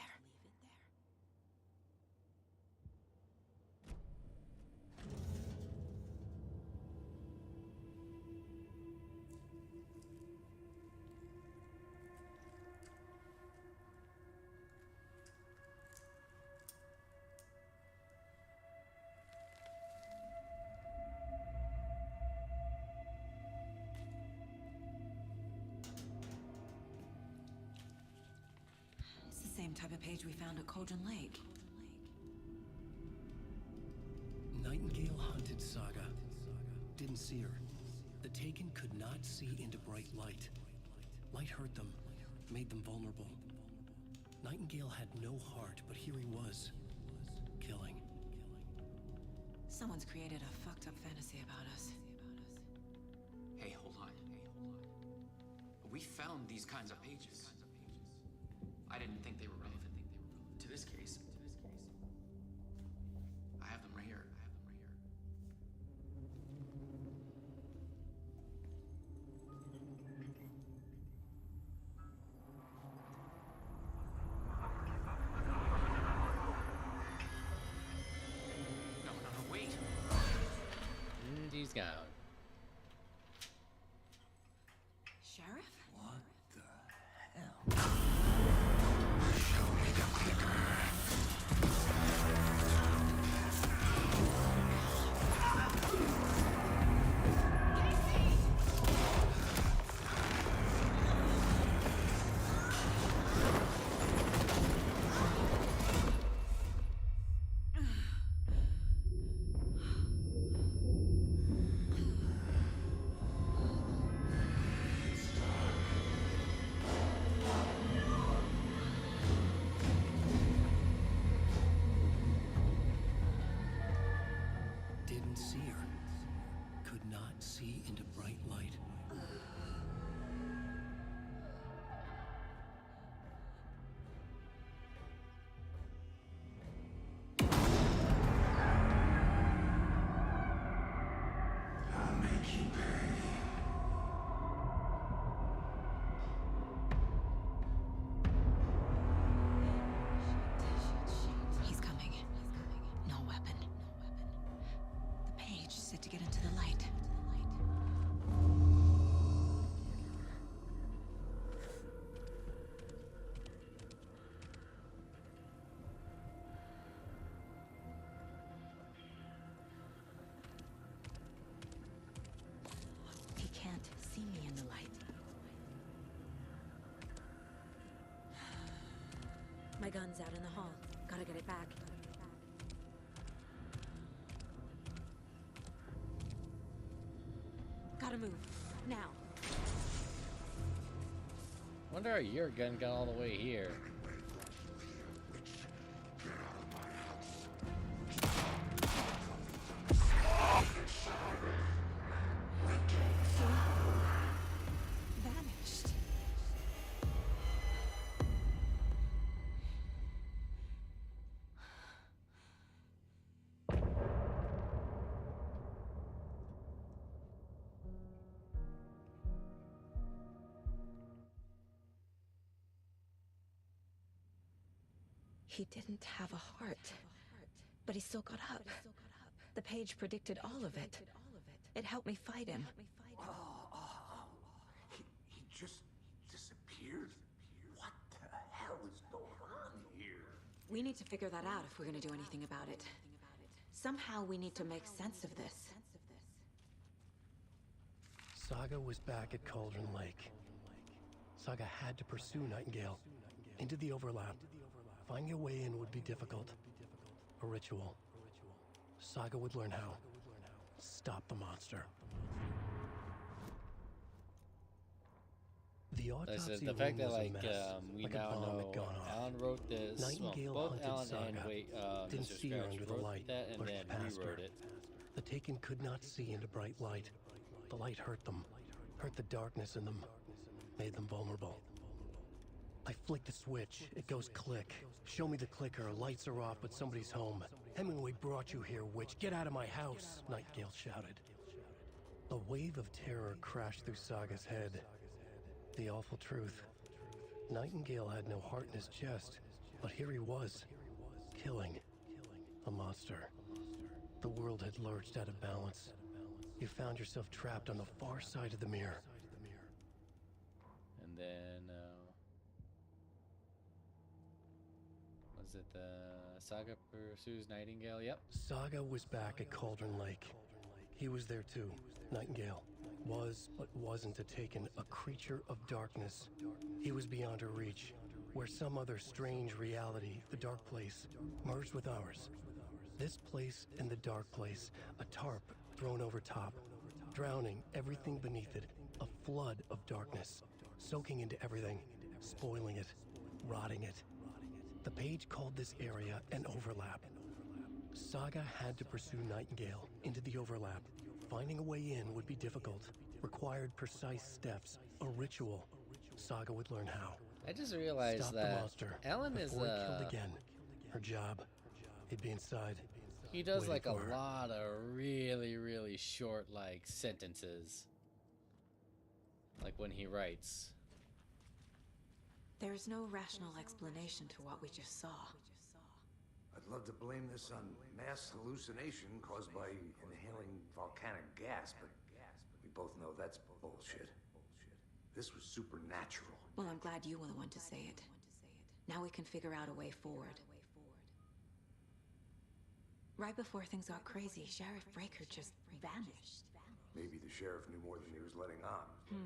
It's the same type of page we found at Cauldron Lake. Nightingale hunted Saga. Didn't see her. The Taken could not see into bright light. Light hurt them, made them vulnerable. Nightingale had no heart, but here he was, killing. Someone's created a fucked up fantasy about us. Hey, hold on. We found these kinds of pages. I didn't think they were relevant to this case. I have them right here. No, wait. And he's gone. Sheriff? What the hell? Show me the clicker. Didn't see her. Could not see into bright light. I'll make you pay. He's coming. No weapon. The page set to get into the light. He can't see me in the light. My gun's out in the hall. Gotta get it back. Gotta move. Now. Wonder how your gun got all the way here. Vanished. He didn't have a heart, but he still got up. The page predicted all of it. It helped me fight him. He just disappeared? What the hell is going on here? We need to figure that out if we're gonna do anything about it. Somehow we need to make sense of this. Saga was back at Cauldron Lake. Saga had to pursue Nightingale into the overlap. Finding a way in would be difficult. A ritual. Saga would learn how. Stop the monster. autopsy the fact room that was a like mess, we like a now bomb know had gone off. Alan wrote this. Nightingale Well, both hunted Alan Saga. and Didn't Mr. see her Scratch under the wrote light, that and lurched then past her. rewrote it. The Taken could not see into bright light. The light hurt them, hurt the darkness in them, made them vulnerable. I flick the switch, it goes click. Show me the clicker, lights are off, but somebody's home. Hemingway brought you here, witch. Get out of my house, Nightingale shouted. A wave of terror crashed through Saga's head. The awful truth. Nightingale had no heart in his chest, but here he was, killing a monster. The world had lurched out of balance. You found yourself trapped on the far side of the mirror. And then was it the Saga pursues Nightingale? Yep. Saga was back at Cauldron Lake. He was there too. Nightingale was, but wasn't a Taken, a creature of darkness. He was beyond her reach, where some other strange reality, the dark place, merged with ours. This place and the dark place, a tarp thrown over top, drowning everything beneath it, a flood of darkness, soaking into everything, spoiling it, rotting it. The page called this area an overlap. Saga had to pursue Nightingale into the overlap. Finding a way in would be difficult, required precise steps, a ritual. Saga would learn how. I just realized Stop that the monster Alan is before he killed again. Her job, he'd be inside. He does waiting like a for her. lot of really, really short like sentences. Like when he writes. There's no rational explanation to what we just saw. I'd love to blame this on mass hallucination caused by inhaling volcanic gas, but we both know that's bullshit. This was supernatural. Well, I'm glad you were the one to say it. Now we can figure out a way forward. Right before things got crazy, Sheriff Breaker just vanished. Maybe the sheriff knew more than he was letting on.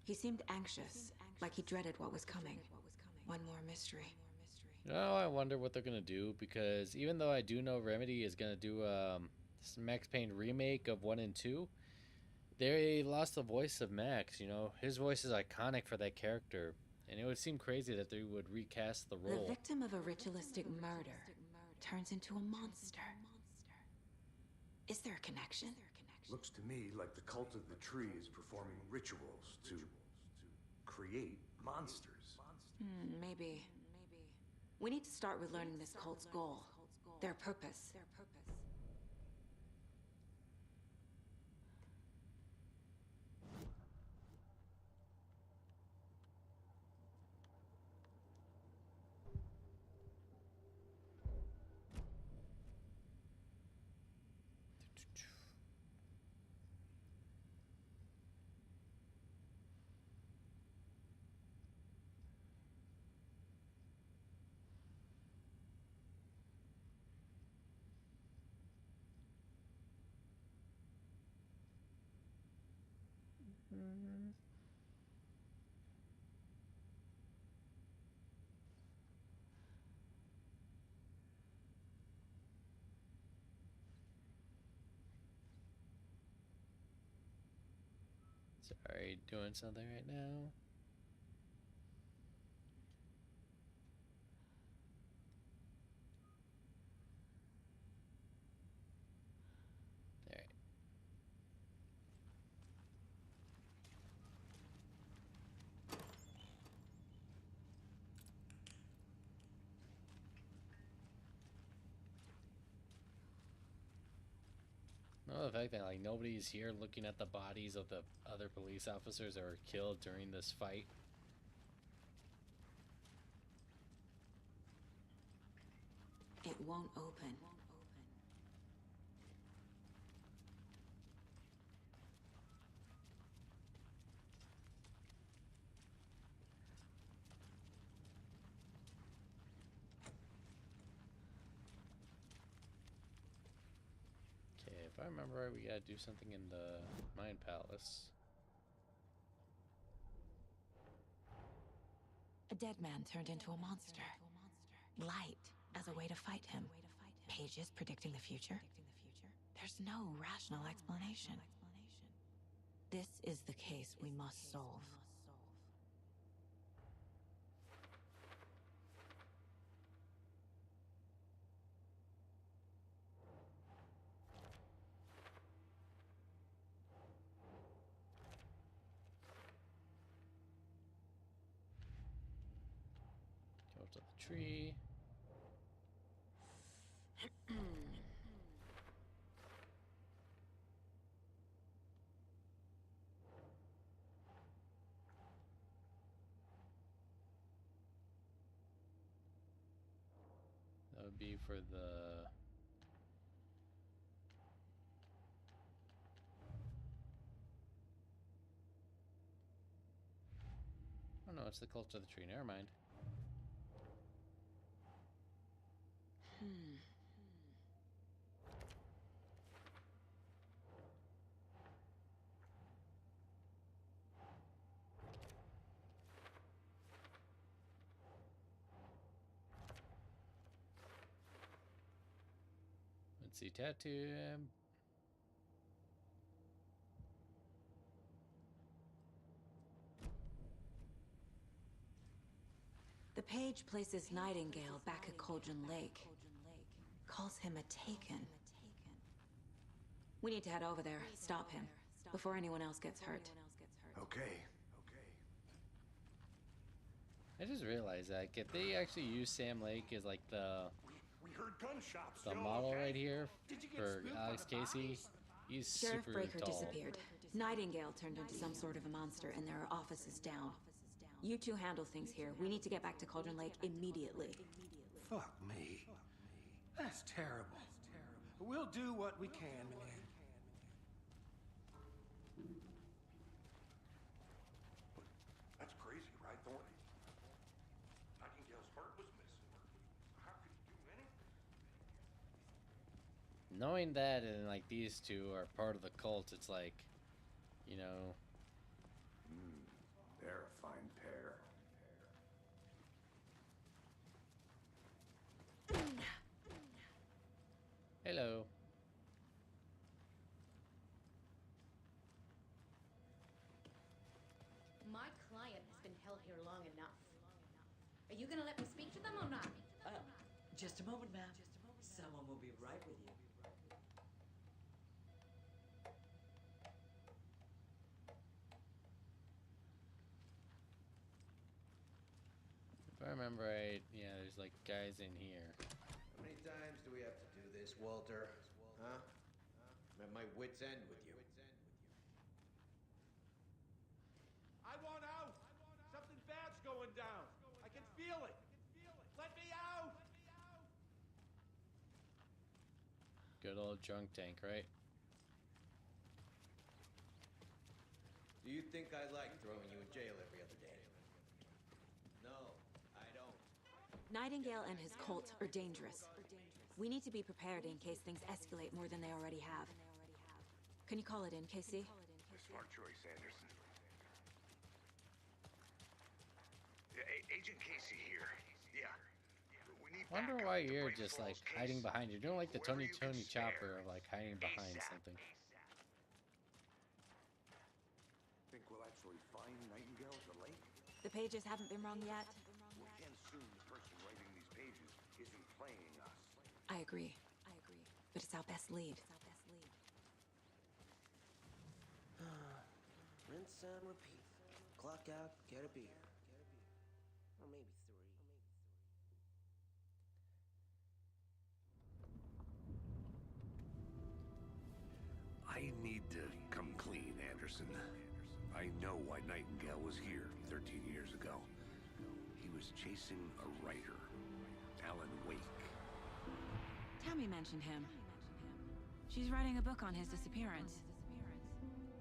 He seemed anxious, like he dreaded what was coming. One more mystery. Oh, I wonder what they're gonna do, because even though I do know Remedy is gonna do this Max Payne remake of 1 and 2, they lost the voice of Max. You know, his voice is iconic for that character, and it would seem crazy that they would recast the The role. victim of a ritualistic murder turns into a monster. Is there a connection? Looks to me like the cult of the tree is performing rituals to create monsters. Maybe. We need to start with learning this cult's goal, their purpose. Sorry, doing something right now. Alright. No, the fact that like nobody's here looking at the bodies of the other police officers that were killed during this fight. It won't open. Okay, if I remember right, we gotta do something in the Mind Palace. A dead man turned into a monster. Light as a way to fight him. Pages predicting the future. There's no rational explanation. This is the case we must solve. Cult of the Tree. That would be for the... Oh no, it's the Cult of the Tree. Never mind. Let's see, tattoo. The page places Nightingale back at Cauldron Lake. Calls him a Taken. We need to head over there, stop him, before anyone else gets hurt. Okay. I just realized that if they actually use Sam Lake as like the model right here for Alex Casey, he's Sheriff super Breaker tall. disappeared. Nightingale turned into some sort of a monster, and there are offices down. You two handle things here. We need to get back to Cauldron Lake immediately. Fuck me. That's terrible. We'll do what we can, man. That's crazy, right, Thornton? Nightingale's heart was missing. How could he do anything? Knowing that and like these two are part of the cult, it's like, you know. They're a fine pair. Hello. My client has been held here long enough. Are you gonna let me speak to them or not? Just a moment, ma'am. Someone will be right with you. If I remember right, yeah, there's like guys in here. How many times do we have to do this, Walter? Huh? I'm at my wit's end with you. I want out! Something bad's going down! I can feel it! Let me out! Good old drunk tank, right? Do you think I like throwing you in jail every other day? No, I don't. Nightingale and his cult are dangerous. We need to be prepared in case things escalate more than they already have. Can you call it in, Casey? Smart choice, Anderson. Yeah, Agent Casey here. Yeah. We need Wonder backup why to you're Brain just like Falls hiding case. behind. You're doing like the Tony Whoever you can Chopper spare. of like hiding behind ASAP. something. Think we'll actually find Nightingale at the lake? The pages haven't been wrong yet. We can't assume the person writing these pages isn't playing us. I agree. But it's our best lead. Rinse and repeat. Clock out, get a beer. Or maybe 3. I need to come clean, Anderson. I know why Nightingale was here 13 years ago. He was chasing a writer, Alan Wake. Tammy mentioned him. She's writing a book on his disappearance.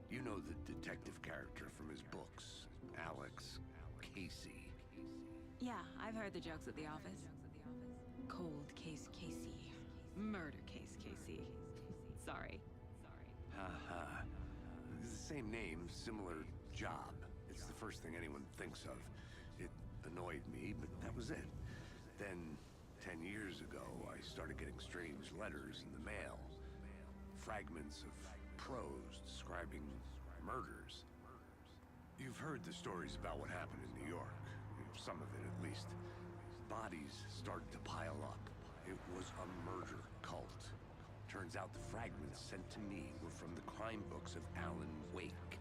You know the detective character from his books, Alex Casey. Yeah, I've heard the jokes at the office. Cold case Casey. Murder case Casey. Sorry. Haha. It's the same name, similar job. It's the first thing anyone thinks of. It annoyed me, but that was it. Then, 10 years ago, I started getting strange letters in the mail. Fragments of prose describing murders. You've heard the stories about what happened in New York. Some of it, at least. Bodies started to pile up. It was a murder cult. Turns out the fragments sent to me were from the crime books of Alan Wake.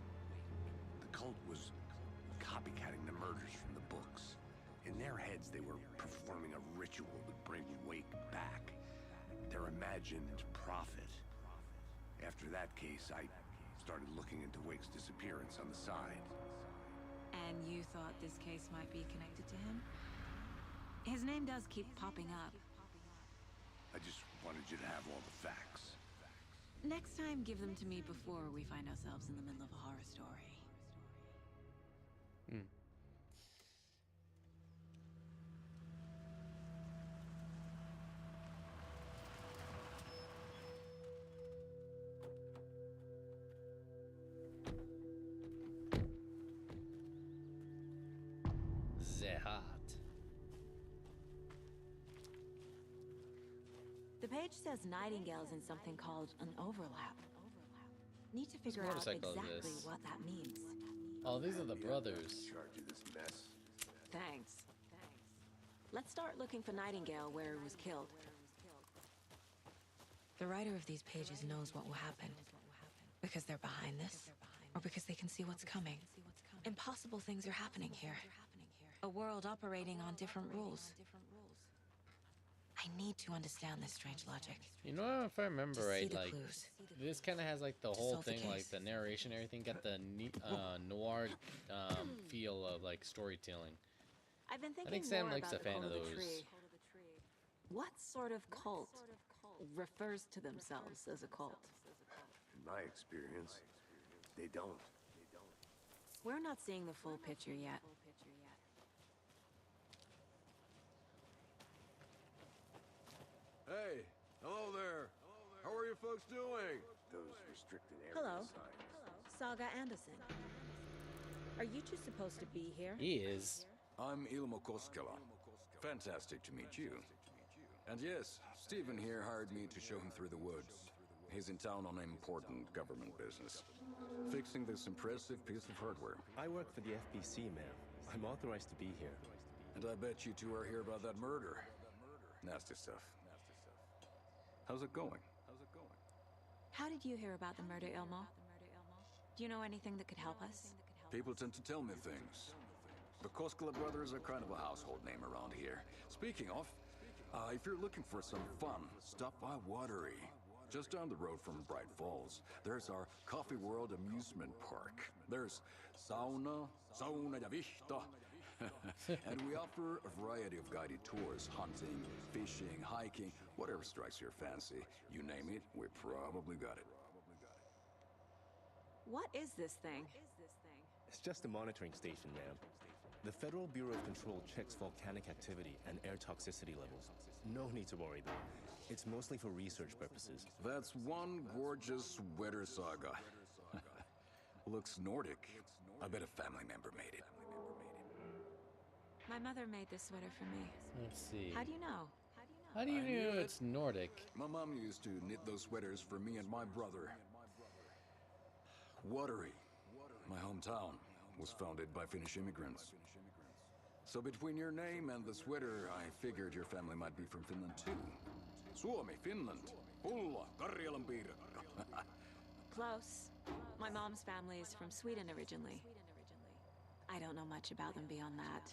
The cult was copycatting the murders from the books. In their heads, they were performing a ritual to bring Wake back. Their imagined prophet. After that case, I started looking into Wake's disappearance on the side. And you thought this case might be connected to him? His name does keep popping up. I just wanted you to have all the facts. Next time, give them to me before we find ourselves in the middle of a horror story. Zehat. The page says Nightingale's in something called an overlap. Need to figure out motorcycle exactly is this? what that means. Oh, these are the brothers. Charge of this mess. Thanks. Let's start looking for Nightingale where he was killed. The writer of these pages knows what will happen. Because they're behind this, or because they can see what's coming. Impossible things are happening here. A world operating on different rules. I need to understand this strange logic. You know, if I remember To see right, the like clues. this kind of has like the whole solve the thing, like case. the narration, everything got the noir feel of like storytelling. I've been thinking think Sam more likes about a the fan Cult of the those. Tree. What sort of cult refers to themselves as a cult? In my experience, they don't. We're not seeing the full picture yet. Hey, hello there. How are you folks doing? Those restricted area Hello. signs. Saga Anderson. Are you two supposed to be here? He is. I'm Ilmo Koskela. Fantastic to meet you. And yes, Stephen here hired me to show him through the woods. He's in town on important government business. Fixing this impressive piece of hardware. I work for the FBC, ma'am. I'm authorized to be here. And I bet you two are here about that murder. Nasty stuff. How's it going? How did you hear about the murder, Ilmo? Do you know anything that could help us? People tend to tell me things. The Koskela brothers are kind of a household name around here. Speaking of, if you're looking for some fun, stop by Watery. Just down the road from Bright Falls, there's our Coffee World amusement park. There's sauna ja vihta. And we offer a variety of guided tours, hunting, fishing, hiking, whatever strikes your fancy. You name it, we probably got it. What is this thing? It's just a monitoring station, ma'am. The Federal Bureau of Control checks volcanic activity and air toxicity levels. No need to worry, though. It's mostly for research purposes. That's one gorgeous sweater, Saga. Looks Nordic. I bet a family member made it. My mother made this sweater for me. Let's see. How do you know? How do you I knew know it. it's Nordic? My mom used to knit those sweaters for me and my brother. Watery, my hometown, was founded by Finnish immigrants. So between your name and the sweater, I figured your family might be from Finland too. Suomi, Finland, Pulla, Karjalanpiirakka. Close. My mom's family is from Sweden originally. I don't know much about them beyond that.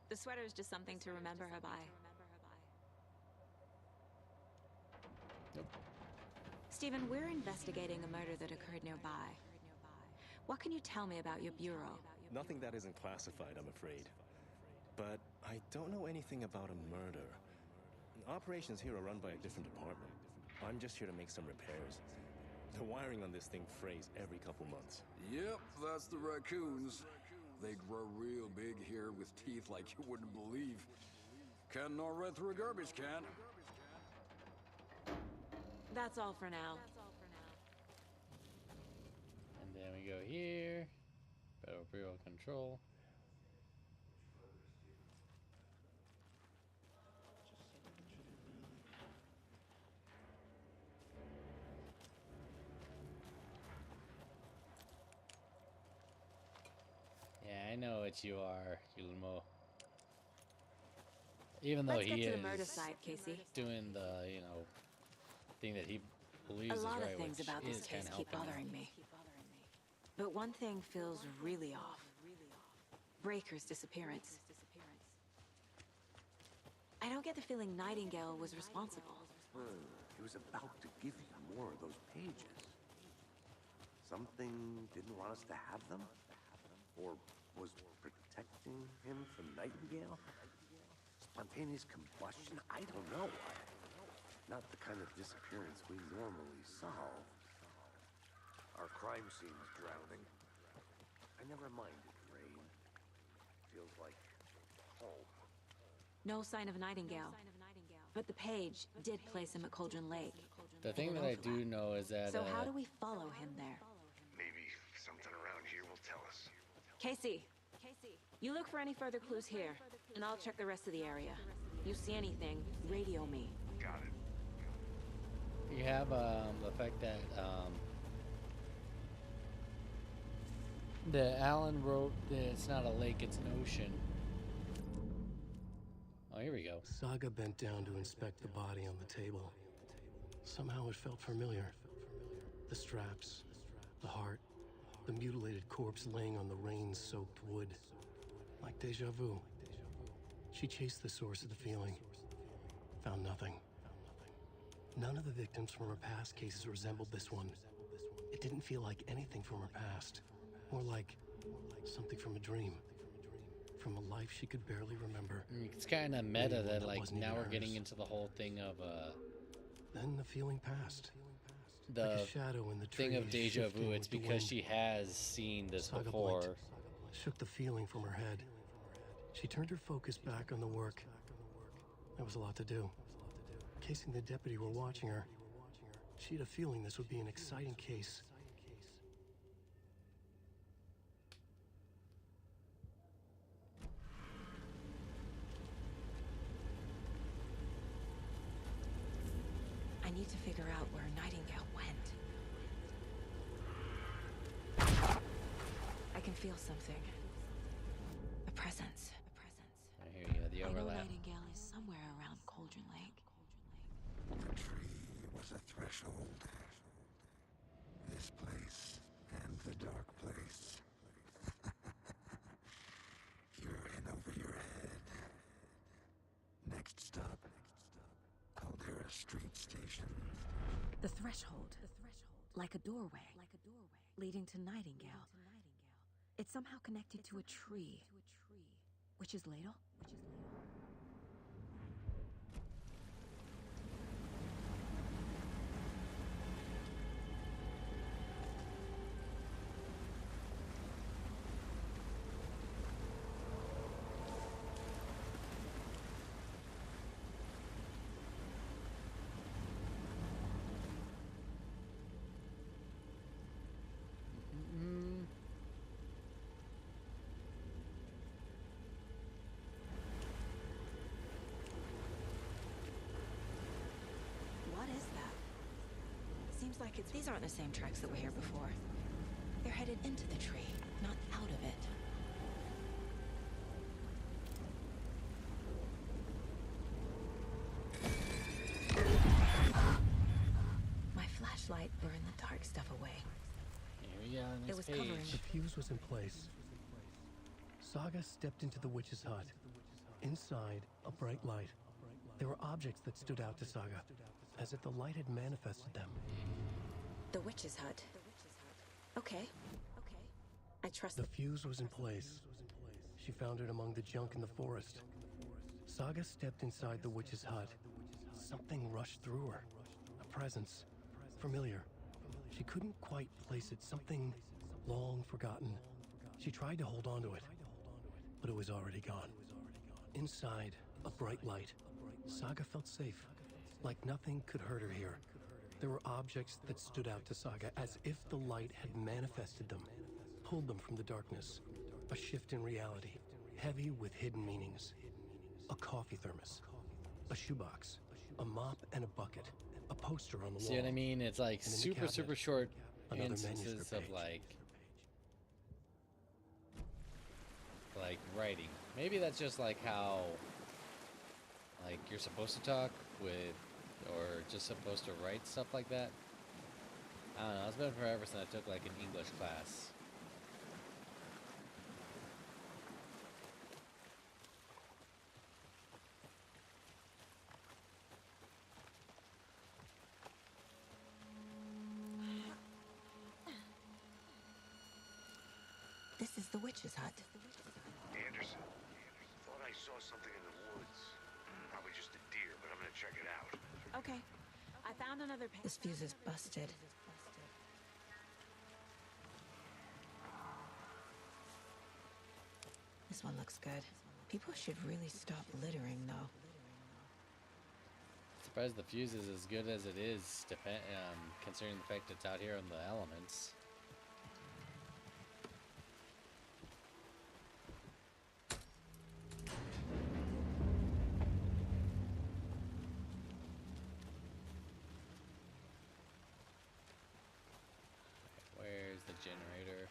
The sweater is just something to remember her by. Nope. Stephen, we're investigating a murder that occurred nearby. What can you tell me about your bureau? Nothing that isn't classified, I'm afraid. But I don't know anything about a murder. Operations here are run by a different department. I'm just here to make some repairs. The wiring on this thing frays every couple months. Yep, that's the raccoons. They grow real big here with teeth like you wouldn't believe. Can't gnaw right through a garbage can. That's all for now. And then we go here. Federal Bureau of Control. Yeah, I know what you are, Ilmo. Even though Let's he get to is the murder site, Casey. doing the, thing that he believes A is lot right, of things which about this is case kind of keep helping bothering me. But one thing feels really off. Breaker's disappearance. I don't get the feeling Nightingale was responsible. He was about to give you more of those pages. Something didn't want us to have them? Or was protecting him from Nightingale? Spontaneous combustion? I don't know. Not the kind of disappearance we normally solve. Our crime scene's drowning. I never minded rain. Feels like home. No sign of Nightingale. But the page did place him at Cauldron Lake. The thing that I do know is that. So how do we follow him there? Maybe something around here will tell us. Casey, you look for any further clues here, and I'll check the rest of the area. You see anything, radio me. Got it. You have the fact that Alan wrote that it's not a lake, it's an ocean. Oh, here we go. Saga bent down to inspect the body on the table. Somehow it felt familiar. The straps, the heart, the mutilated corpse laying on the rain-soaked wood. Like deja vu. She chased the source of the feeling. Found nothing. None of the victims from her past cases resembled this one. It didn't feel like anything from her past. More like something from a dream. From a life she could barely remember. It's kind of meta that, like, wasn't now even we're getting hers. into the whole thing of Then the feeling passed. the Like a shadow in the thing of trees deja shifting vu. It's with the because wind. she has seen this Saga before. blinked, shook the feeling from her head. She turned her focus back on the work. There was a lot to do. Casey and the deputy were watching her. She had a feeling this would be an exciting case. I need to figure out where Nightingale went. I can feel something. A presence. I hear you. The I know overlap. Nightingale is somewhere around Cauldron Lake. The tree was a threshold. This place and the dark place. You're in over your head. Next stop, Caldera Street Station. The threshold. Like a doorway. Leading to Nightingale. It's somehow connected to a tree. Witch's Ladle? What is that? Seems like it's... These aren't the same tracks that were here before. They're headed into the tree, not out of it. My flashlight burned the dark stuff away. Here we go. It Next was page. covering The fuse was in place. Saga stepped into the witch's hut. Inside, a bright light. There were objects that stood out to Saga, as if the light had manifested them. The witch's hut. Okay. I trust The fuse was in place. She found it among the junk in the forest. Saga stepped inside the witch's hut. Something rushed through her. A presence. Familiar. She couldn't quite place it. Something long forgotten. She tried to hold on to it, but it was already gone. Inside, a bright light. Saga felt safe. Like nothing could hurt her here. There were objects that stood out to Saga as if the light had manifested them, pulled them from the darkness. A shift in reality, heavy with hidden meanings. A coffee thermos, a shoebox, a mop and a bucket, a poster on the wall. See what I mean? It's like And in the super, cabinet, super short another instances manuscript of page. like writing. Maybe that's just like how like you're supposed to talk with, or just supposed to write stuff like that. I don't know. It's been forever since I took like an English class. This is the witch's hut. Anderson, thought I saw something in the woods. Probably just a deer, but I'm gonna check it out. Okay. I found another This fuse is busted. This one looks good. People should really stop littering, though. Surprised the fuse is as good as it is, considering the fact it's out here in the elements. Where's the generator?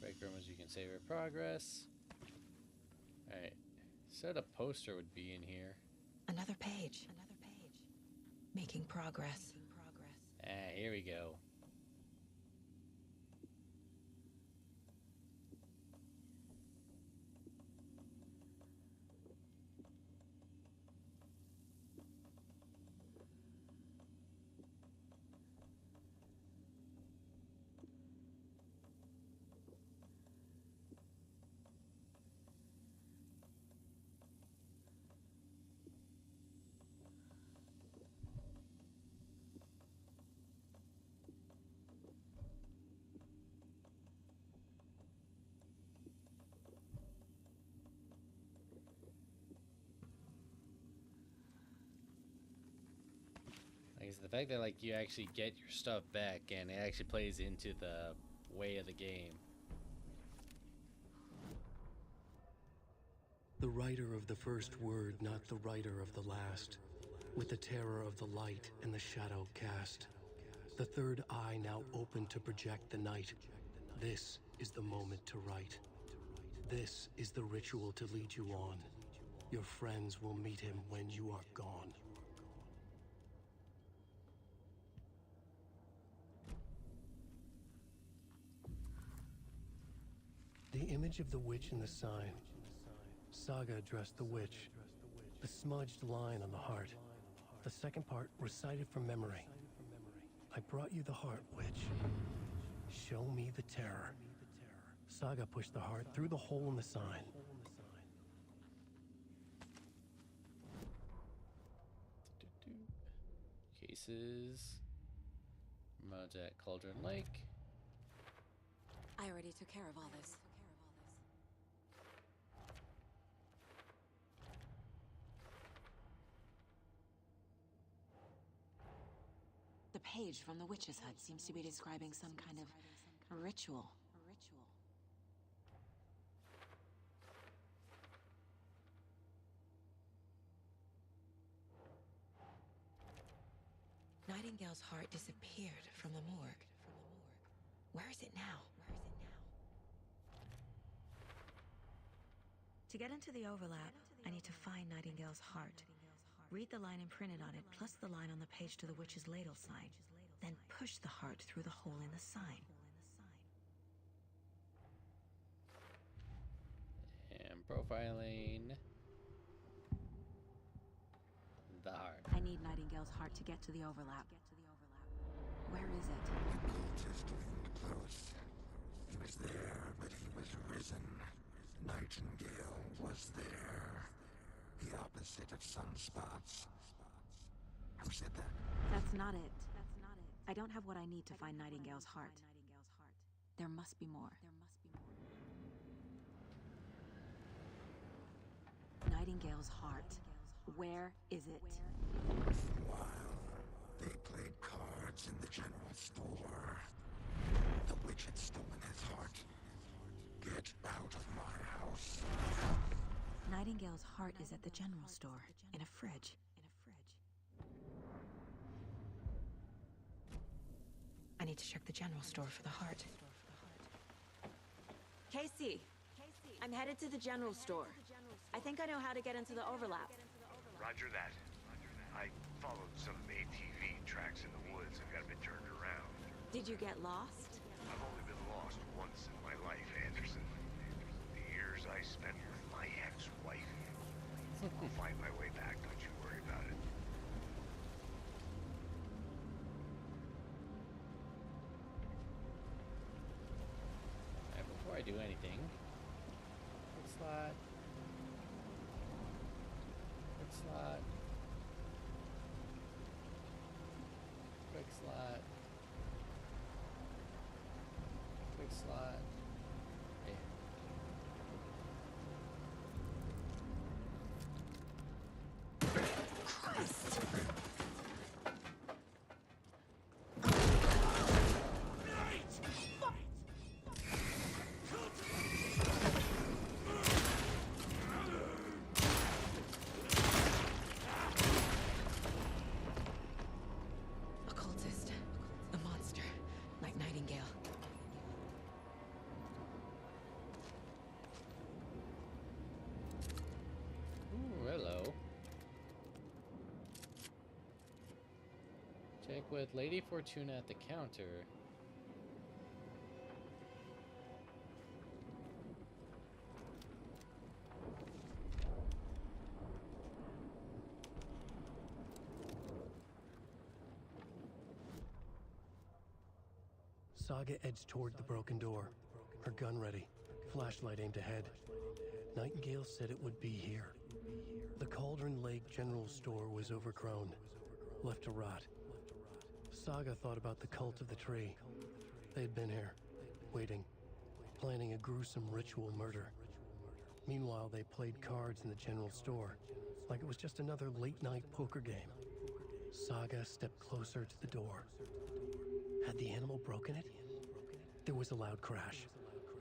Break room as you can save your progress. Alright. Said a poster would be in here. Another page. Making progress. Ah, here we go. The fact that you actually get your stuff back and it actually plays into the way of the game. The writer of the first word, not the writer of the last. With the terror of the light and the shadow cast. The third eye now open to project the night. This is the moment to write. This is the ritual to lead you on. Your friends will meet him when you are gone. The image of the witch in the sign. Saga addressed the witch. The smudged line on the heart. The second part recited from memory. I brought you the heart, witch. Show me the terror. Saga pushed the heart through the hole in the sign. Cases. Mods at Cauldron Lake. I already took care of all this. The page from the witch's hut seems to be describing some kind of ritual. Nightingale's heart disappeared from the morgue. Where is it now? To get into the overlap, I need to find Nightingale's heart. Read the line imprinted on it, plus the line on the page to the witch's ladle sign. Then push the heart through the hole in the sign. And profiling the heart. I need Nightingale's heart to get to the overlap. Where is it? Just getting close. He was there, but he was risen. Nightingale was there. The opposite of sunspots. Who said that? That's not it. I don't have what I need to find Nightingale's heart. There must be more. Nightingale's heart. Where is it? While they played cards in the general store, the witch had stolen his heart. Get out of my house. Nightingale's heart is at the general store, in a fridge. I need to check the general store for the heart. Casey, I'm headed to the general store. I think I know how to get into the overlap. Roger that. I followed some ATV tracks in the woods and got a bit turned around. Did you get lost? I've only been lost I do anything, quick slot, quick slot, quick slot, quick slot. Hey. Occultist. The monster. Like Nightingale. Ooh, hello. Check with Lady Fortuna at the counter. Saga edged toward the broken door, her gun ready, flashlight aimed ahead. Nightingale said it would be here. The Cauldron Lake General Store was overgrown, left to rot. Saga thought about the cult of the tree. They'd been here, waiting, planning a gruesome ritual murder. Meanwhile, they played cards in the general store, like it was just another late-night poker game. Saga stepped closer to the door. Had the animal broken it? There was a loud crash.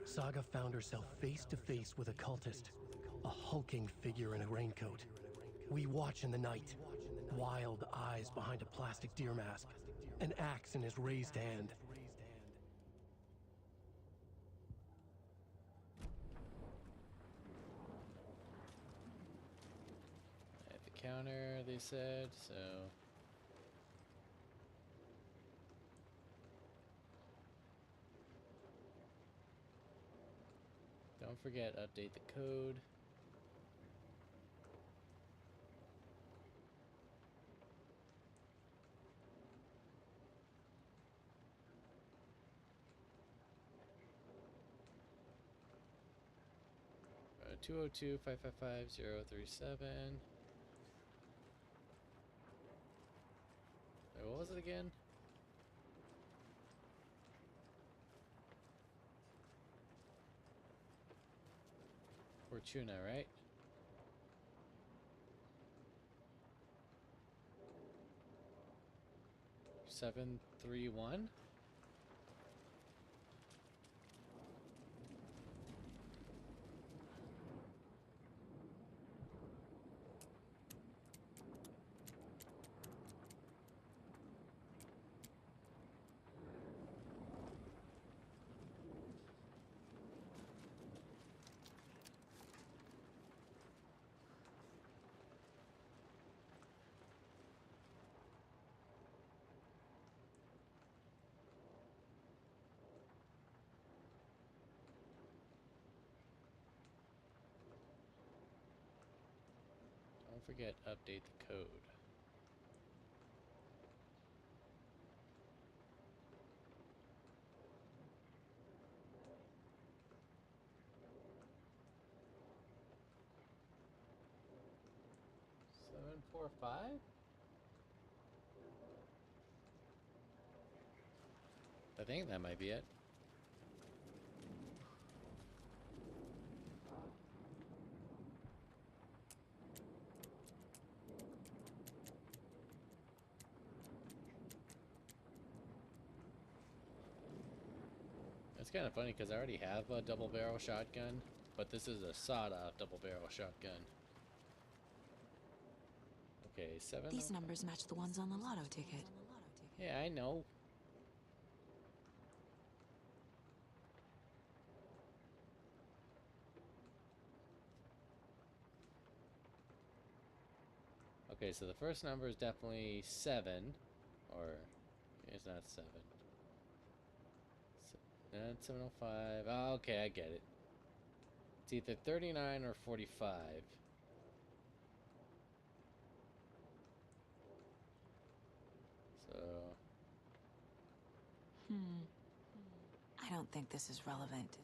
Saga found herself face to face with a cultist, a hulking figure in a raincoat. We watch in the night, wild eyes behind a plastic deer mask, an axe in his raised hand. At the counter, they said, so... Don't forget, update the code. Uh, 202-555-037. Wait, what was it again? Fortuna, right? Seven, 3, 1. Don't forget, update the code. Seven, 4, 5? I think that might be it. It's kind of funny because I already have a double barrel shotgun, but this is a sawed-off double barrel shotgun. Okay, 7. These numbers match the ones on the lotto ticket. Yeah, I know. Okay, so the first number is definitely 7, or it's not 7. That's 705. Oh, okay, I get it. It's either 39 or 45. So. I don't think this is relevant.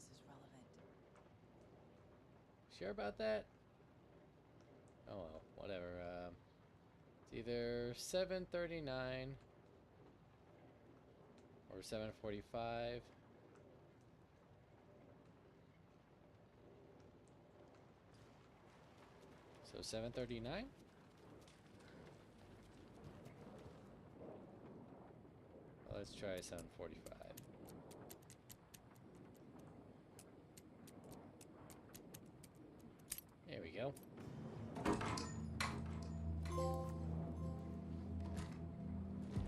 Sure about that? Oh well, whatever. It's either 7:39 or 7:45. So 7:39? Well, let's try 7:45. There we go.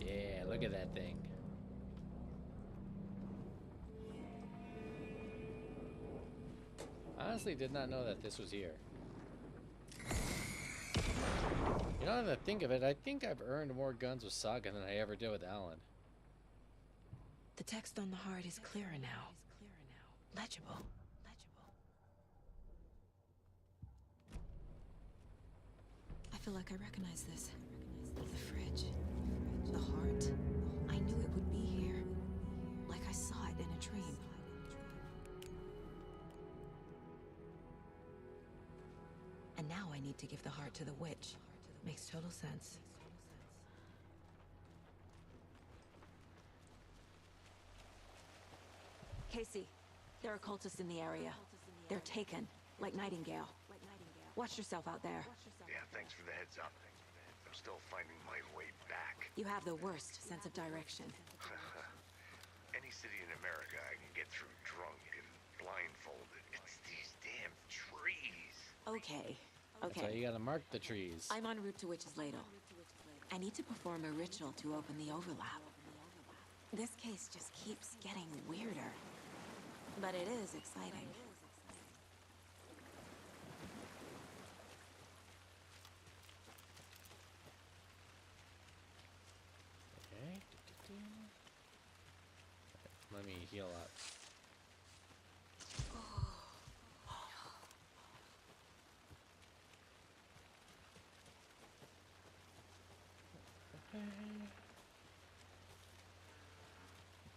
Yeah, look at that thing. I honestly did not know that this was here. You know, now that I think of it, I think I've earned more guns with Saga than I ever did with Alan. The text on the heart is clearer now. Legible. I feel like I recognize this. The fridge. The heart. I knew it would be here. Like I saw it in a dream. And now I need to give the heart to the witch. Makes total sense. Casey, there are cultists in the area. They're taken, like Nightingale. Watch yourself out there. Yeah, thanks for the heads up. I'm still finding my way back. You have the worst sense of direction. Any city in America I can get through drunk and blindfolded. It's these damn trees. Okay. That's why you gotta mark the trees. I'm en route to Witch's Ladle. I need to perform a ritual to open the overlap. This case just keeps getting weirder. But it is exciting. Okay. Let me heal up.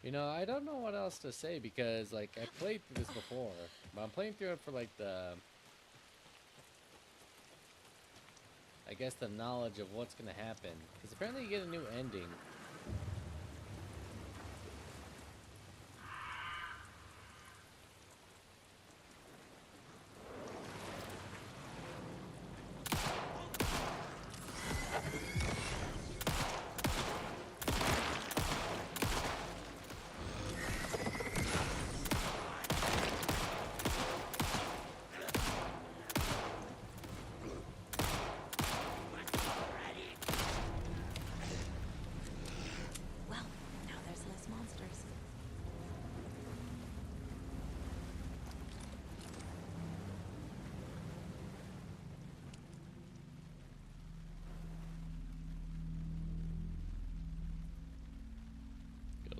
You know, I don't know what else to say because, like, I played through this before, but I'm playing through it for, like, I guess the knowledge of what's gonna happen. Because apparently you get a new ending.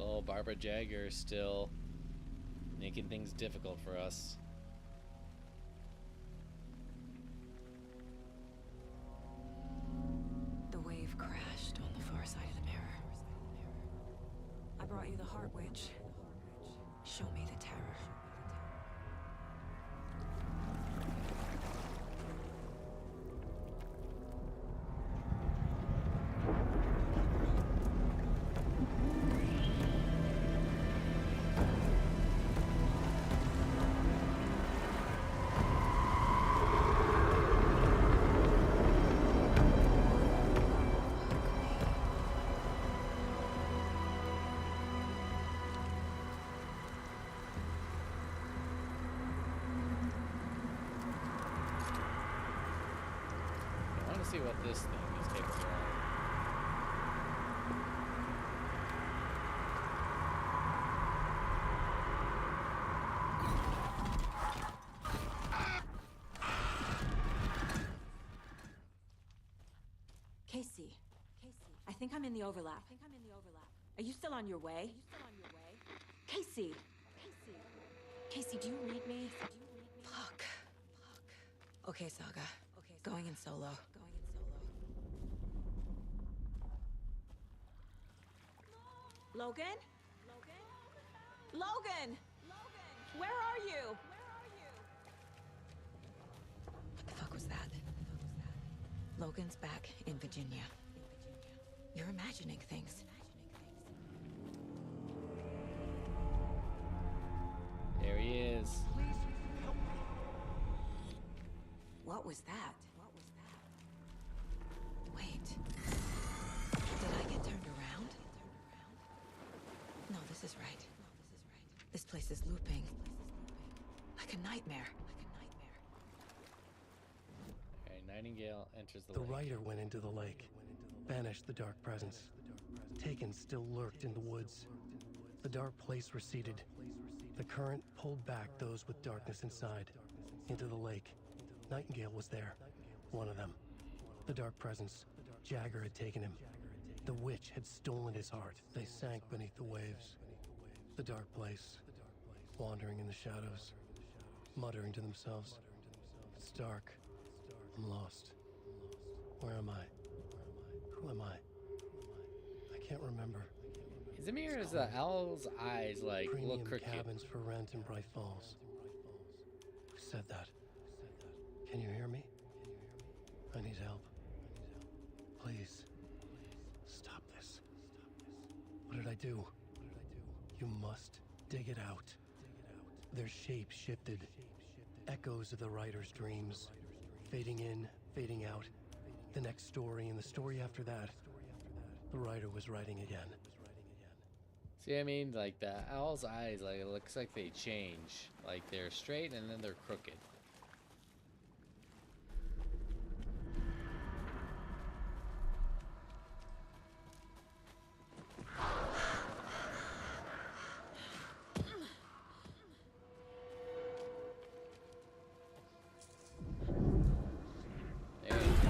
Old Barbara Jagger is still making things difficult for us. The wave crashed on the far side of the mirror. I brought you the Heart Witch. Show me the terror. See what this thing is capable of. Casey, I think I'm in the overlap. Are you still on your way? Casey! Casey, do you read me? Fuck. Okay, Saga. Going in solo. Logan? Logan! Where are you? Logan's back in Virginia. You're imagining things. There he is. What was that? Wait. Did I get turned around? No, this is right. This place is looping. Like a nightmare. Alright, Nightingale enters the The lake. rider went into the lake, banished the dark presence. Taken still lurked in the woods. The dark place receded. The current pulled back those with darkness inside, into the lake. Nightingale was there, one of them. The dark presence. Jagger had taken him. The witch had stolen his heart. They sank beneath the waves. The dark place, wandering in the shadows, muttering to themselves. It's dark. I'm lost. Where am I? Who am I? I can't remember. Is it me or is the owl's eyes like Premium look crooked? cabins for rent in Bright Falls. Who said that? Can you hear me? I need help. Please. Stop this. What did I do? You must dig it out. Their shape shifted. Echoes of the writer's dreams. Fading in, fading out. The next story and the story after that. The writer was writing again. See, I mean, like the owl's eyes, like it looks like they change. Like they're straight and then they're crooked. There you go.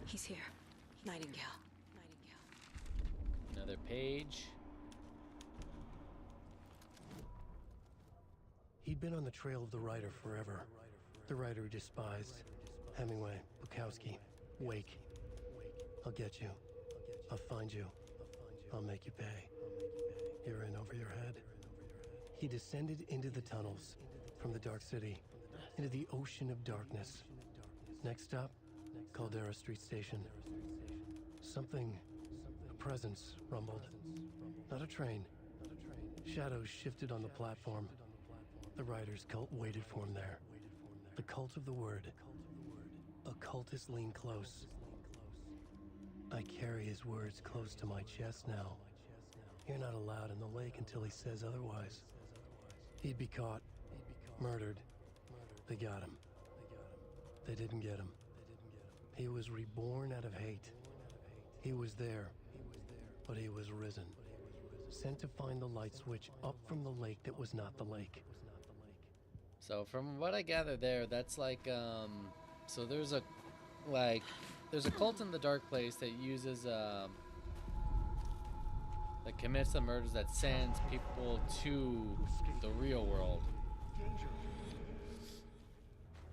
He's here. Nightingale. Another page. He'd been on the trail of the writer forever. The writer he despised. Hemingway, Bukowski, Wake. I'll get you. I'll find you. I'll make you pay. You're in over your head. He descended into the tunnels, from the Dark City, into the ocean of darkness. Next stop, Caldera Street Station. Something, a presence, rumbled. Not a train. Shadows shifted on the platform. The writer's cult waited for him there. The cult of the word. Occultists lean close. I carry his words close to my chest now. You're not allowed in the lake until he says otherwise. He'd be caught, murdered. They got him. They didn't get him. He was reborn out of hate. He was there, but he was risen. Sent to find the light switch up from the lake that was not the lake. So from what I gather there, that's like, so there's a cult in the dark place that uses, that commits the murders that sends people to the real world.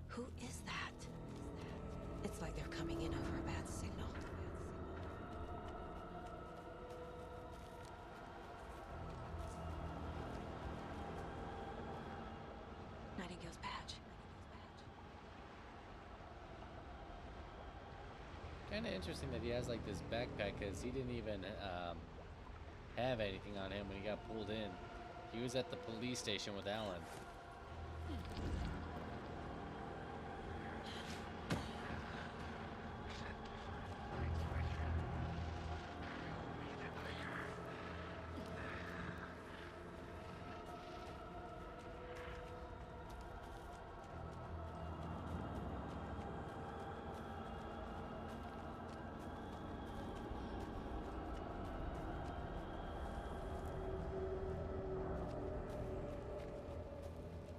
Who is that? It's like they're coming in over a bad signal. Nightingale's badge. Kind of interesting that he has like this backpack because he didn't even have anything on him when he got pulled in. He was at the police station with Alan.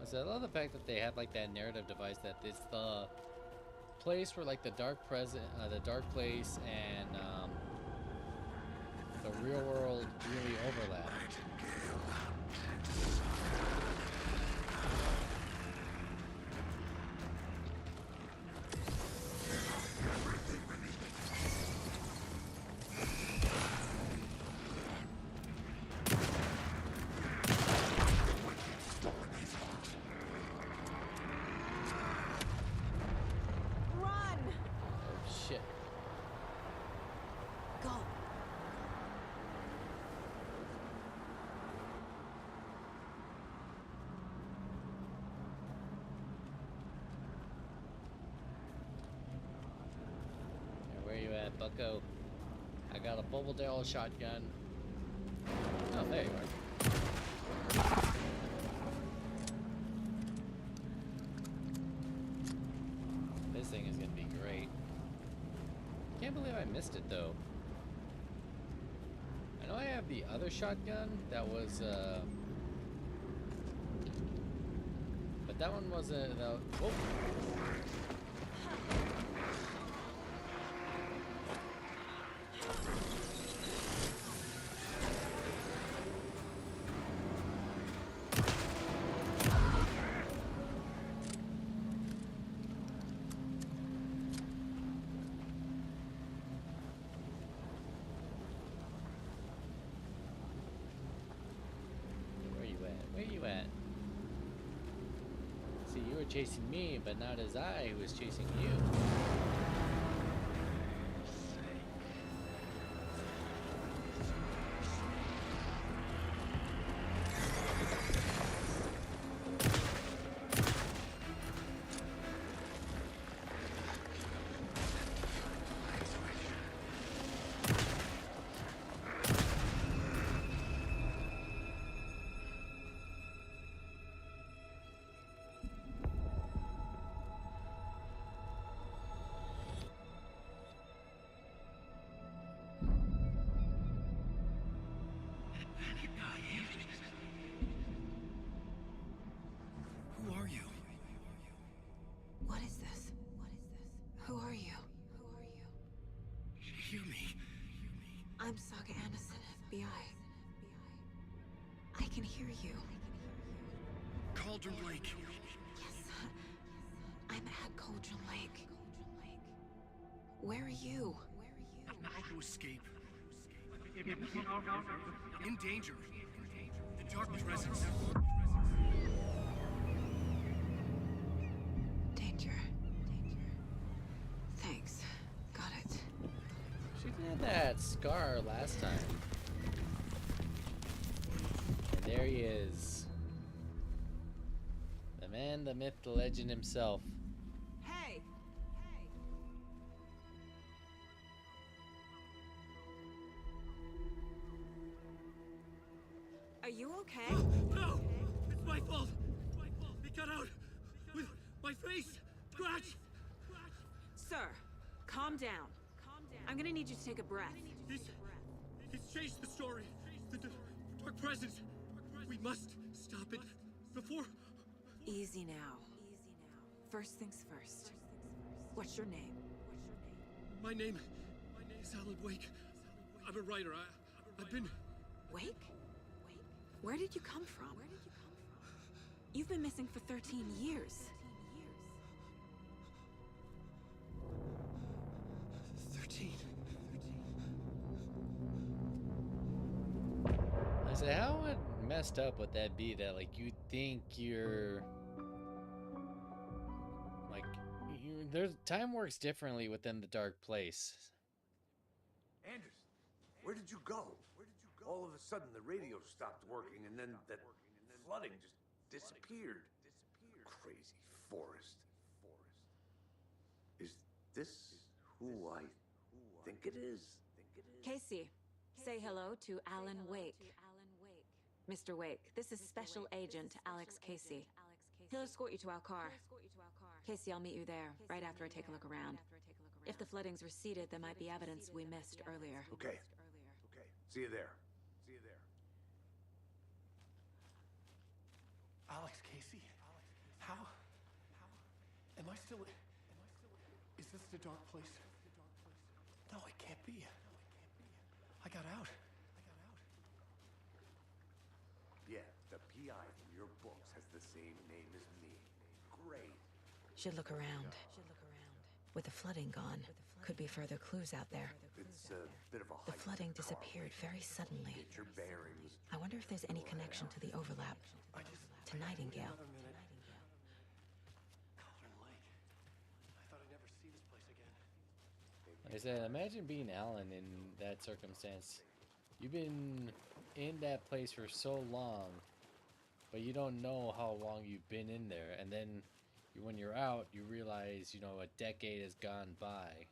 So I love the fact that they have like that narrative device that it's the place where like the dark place and the real world really overlap. bucko. I got a bubble barrel shotgun. Oh, there you are. This thing is gonna be great. Can't believe I missed it though. I know I have the other shotgun that was but that one wasn't oh. Where you at? See, you were chasing me, but not as I who was chasing you. Who are you? What is this? Who are you? Hear me. I'm Saga Anderson, FBI. I can hear you. Cauldron Lake. Yes, I'm at Cauldron Lake. Where are you? I'm not to escape. In danger. The dark presence. Danger. Thanks. Got it. She did that scar last time. And there he is. The man, the myth, the legend himself. Hey! Are you okay? No! It's my fault! It got out! With my face! Scratch! Sir, calm down. I'm gonna need you to take a breath. He's changed the story. The dark presence. We must stop it before... Easy now. First things first. What's your name? My name is Alan Wake. I'm a writer. I've been... Wake? Where did you come from? You've been missing for 13 years. 13. I say, how messed up would that be that, like, you think you're... Like, there's... Time works differently within the dark place. Anderson, where did you go? All of a sudden, the radio stopped working, and then that flooding just disappeared. Crazy forest. Is this who I think it is? Casey, say hello to Alan Wake. Mr. Wake, this is Special Agent Alex Casey. He'll escort you to our car. Casey, I'll meet you there, right after I take a look around. If the flooding's receded, there might be evidence we missed earlier. Okay. See you there. Alex Casey? How? Am I still... Is this the dark place? No, it can't be. I got out. Yeah, the PI from your books has the same name as me. Great. Should look around. With the flooding gone, could be further clues out there. It's a bit of a The flooding disappeared very suddenly. Get your bearings. I wonder if there's any connection to the overlap. To Nightingale. Cauldron Lake. I thought I'd never see this place again. Like I said, imagine being Alan in that circumstance. You've been in that place for so long, but you don't know how long you've been in there. And then when you're out, you realize, you know, a decade has gone by.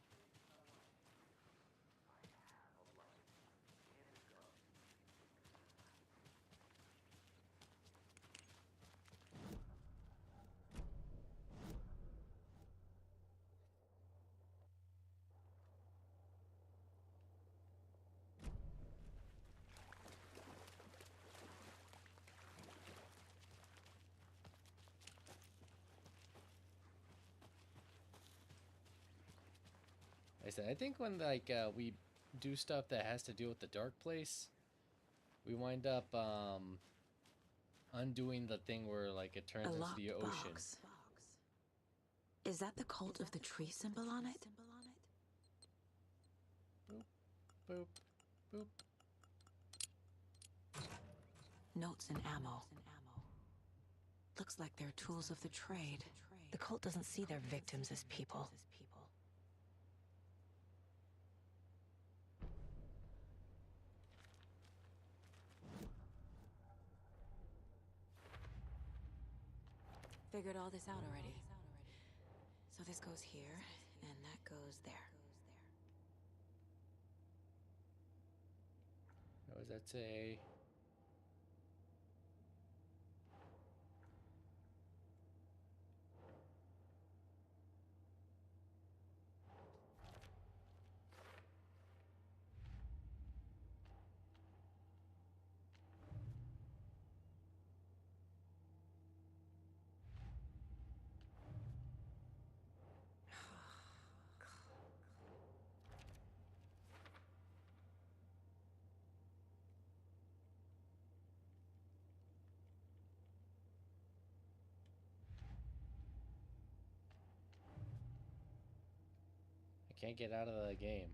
I said, I think when like we do stuff that has to deal with the dark place, we wind up undoing the thing where like it turns into the ocean. Is that the cult of the tree symbol on it? Boop, boop, boop. Notes and ammo. Looks like they're tools of the trade. The cult doesn't see their victims as people. Figured all this out already. So this goes here, and that goes there. What does that say? Can't get out of the game.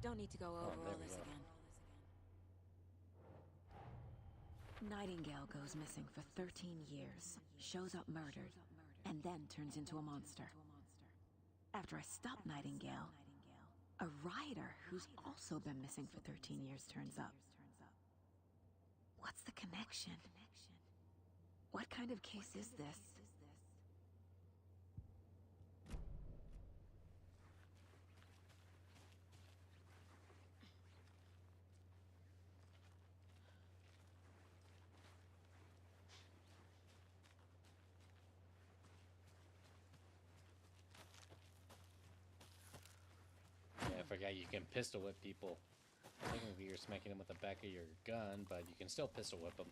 Don't need to go over all this again. Nightingale goes missing for 13 years, shows up murdered, and then turns into a monster. After I stop Nightingale, a rider who's also been missing for 13 years turns up. What's the connection? What kind of case is this? I forgot you can pistol whip people. Technically, you're smacking them with the back of your gun, but you can still pistol whip them.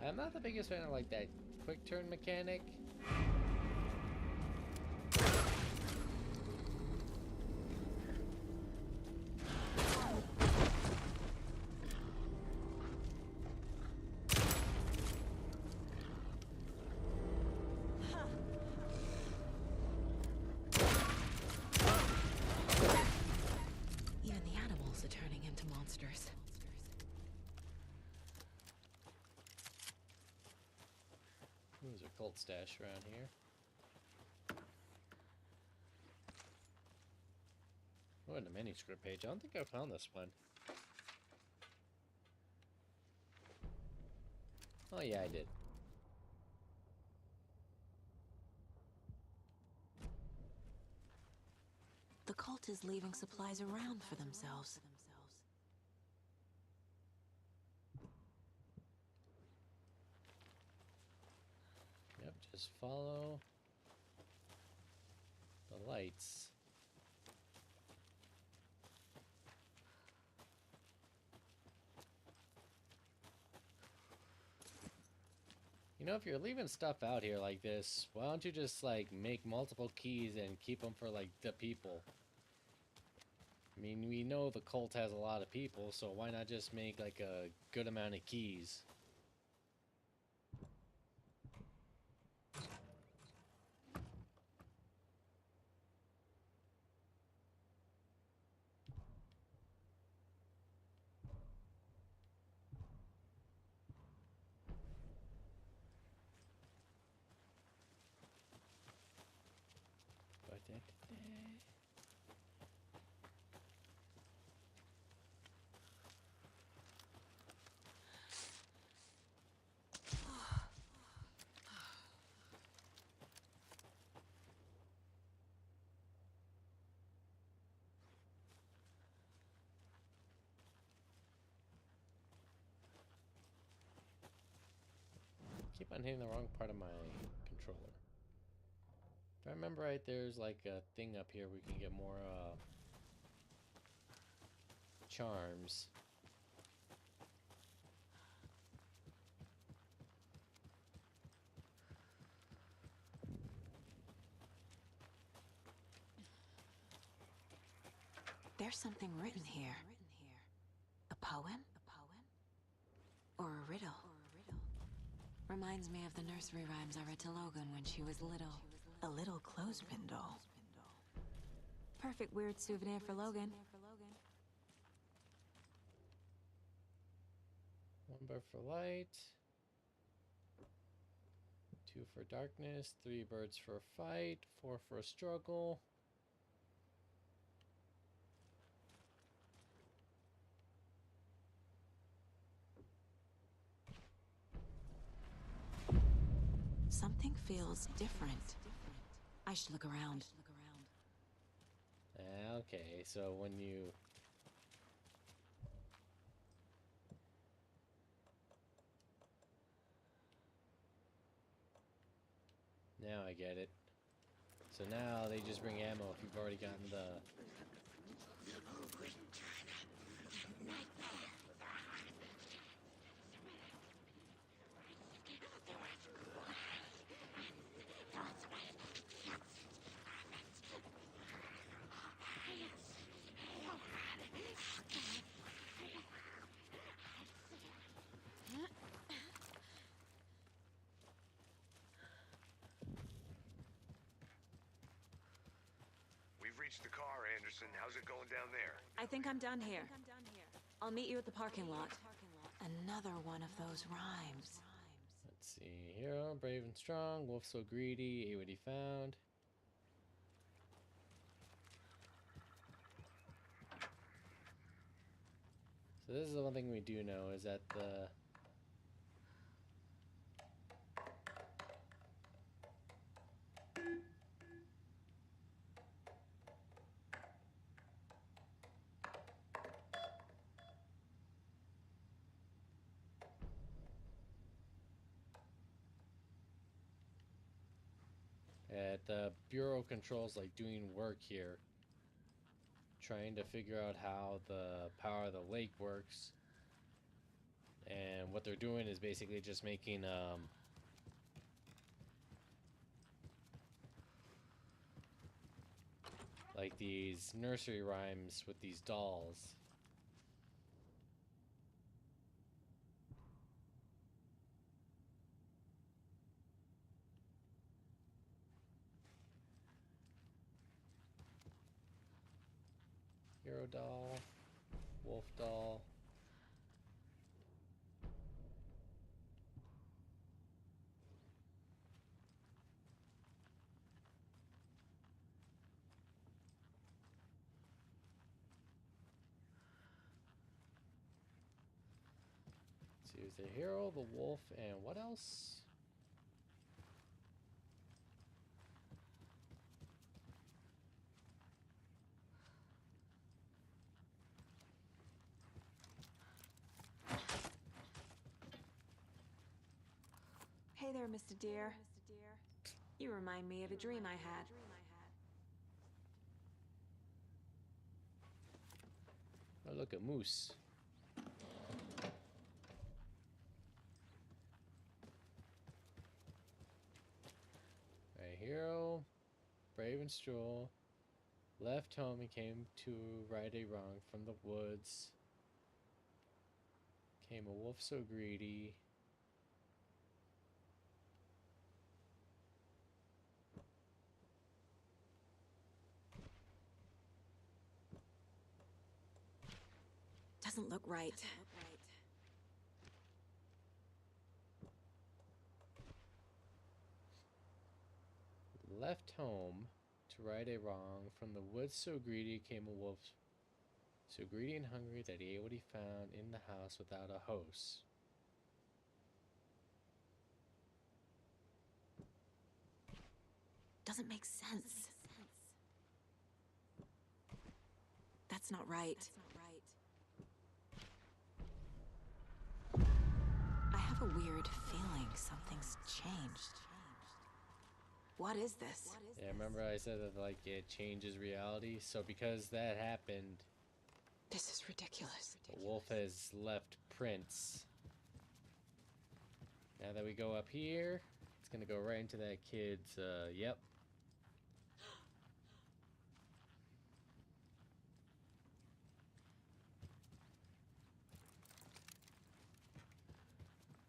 I'm not the biggest fan of like that quick turn mechanic. Even the animals are turning into monsters. There's a cult stash around here. Oh, and a manuscript page. I don't think I found this one. Oh yeah, I did. The cult is leaving supplies around for themselves. Yep, just follow the lights. You know, if you're leaving stuff out here like this, why don't you just like make multiple keys and keep them for like the people? I mean, we know the cult has a lot of people, so why not just make like a good amount of keys? keep on hitting the wrong part of my controller. If I remember right, there's like a thing up here we can get more charms. There's something written here. A poem? Or a riddle? Reminds me of the nursery rhymes I read to Logan when she was little. A little clothespin doll. Perfect weird souvenir for Logan. 1 bird for light. 2 for darkness. 3 birds for a fight. 4 for a struggle. Something feels different. I should look around. Okay, so when you... Now I get it. So now they just bring ammo if you've already gotten the... We've reached the car, Anderson. How's it going down there? I think I'm done here. I'll meet you at the parking lot. Another one of those rhymes. Let's see. Hero, brave and strong. Wolf so greedy. Ate what he found. So this is the one thing we do know is that the... the Bureau controls like doing work here, trying to figure out how the power of the lake works, and what they're doing is basically just making like these nursery rhymes with these dolls. Hero doll, wolf doll. Let's see, there's the hero, the wolf, and what else? Hey there, Mr. Deer. You remind me of a dream I had. Oh, look, a moose. A hero, brave and strong, left home he came to right a wrong from the woods. Came a wolf so greedy. Doesn't look right. Left home to right a wrong. From the woods so greedy came a wolf, so greedy and hungry that he ate what he found in the house without a host. Doesn't make sense. That's not right. I have a weird feeling something's changed. What is this? Yeah, remember I said that like it changes reality. So because that happened, This is ridiculous. the wolf has left prints. Now that we go up here, it's gonna go right into that kid's. Yep.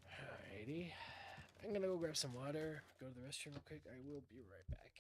Alrighty. I'm gonna go grab some water, go to the restroom real quick. I will be right back.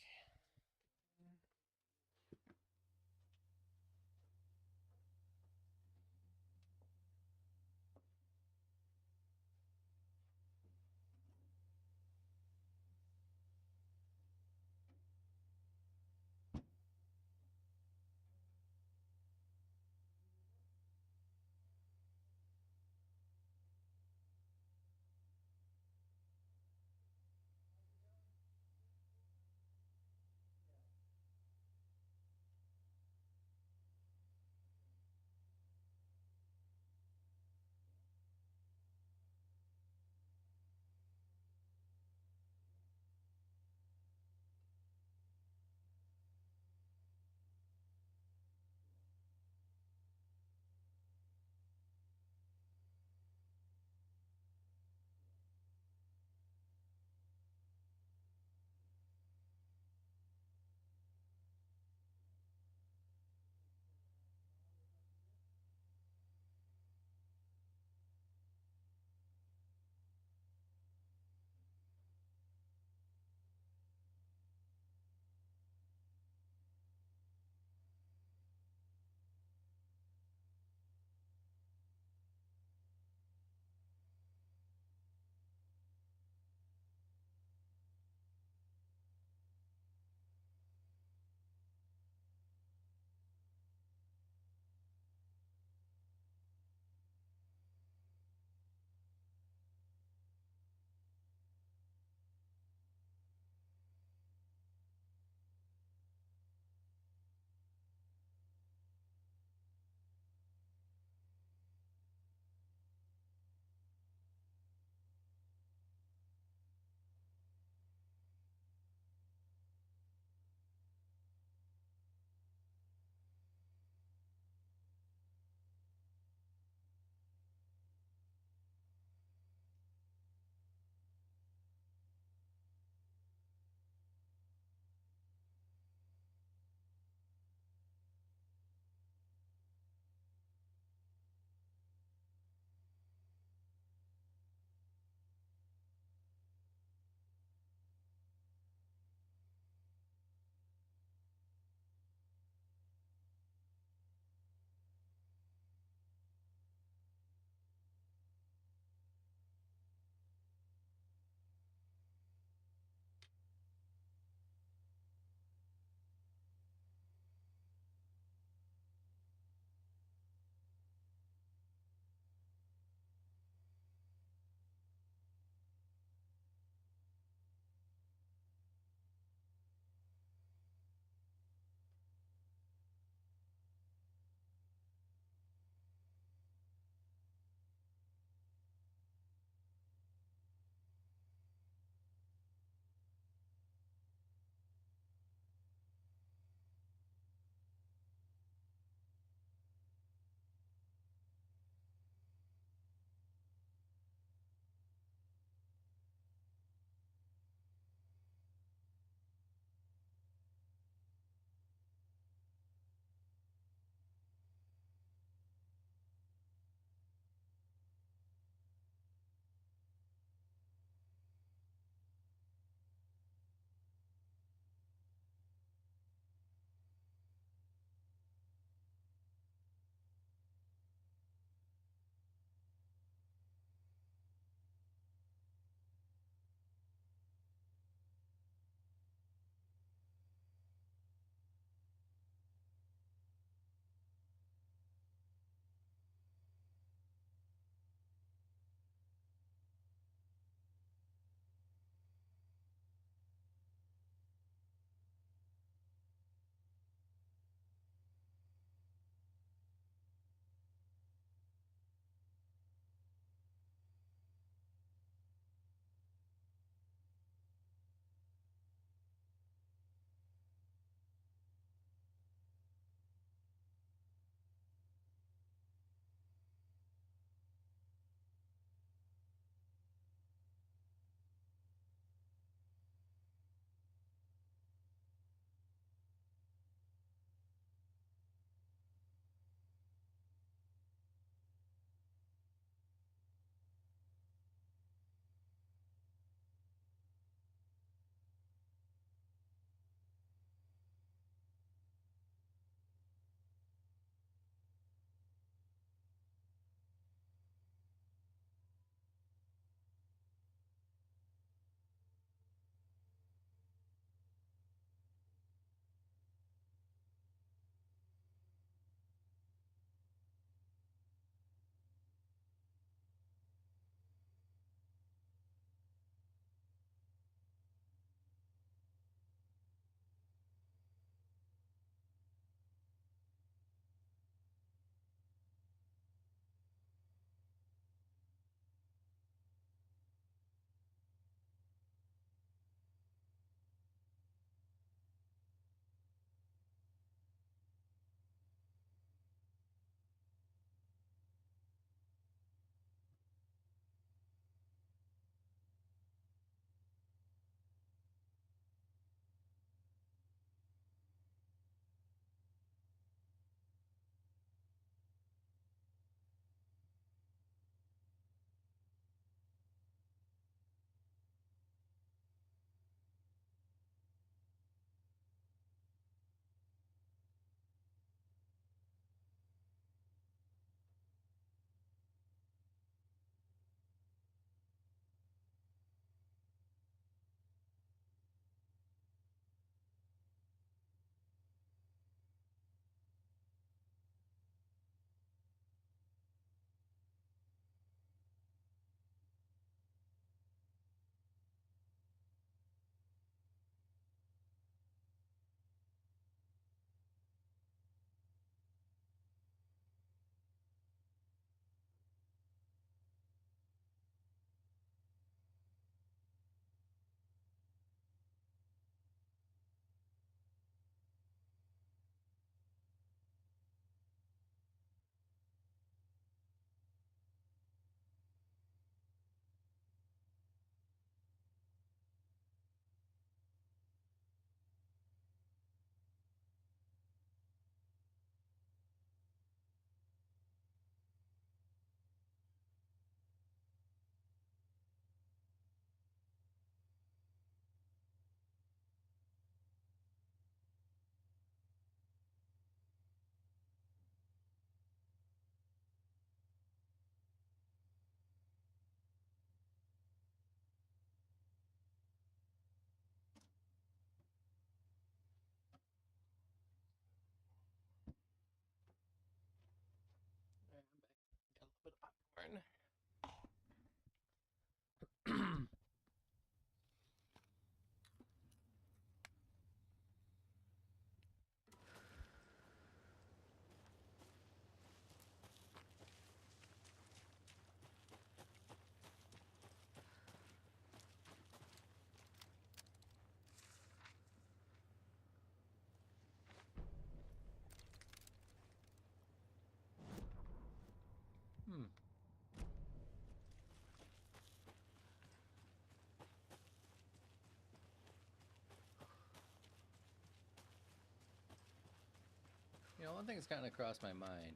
know, one thing that's kind of crossed my mind.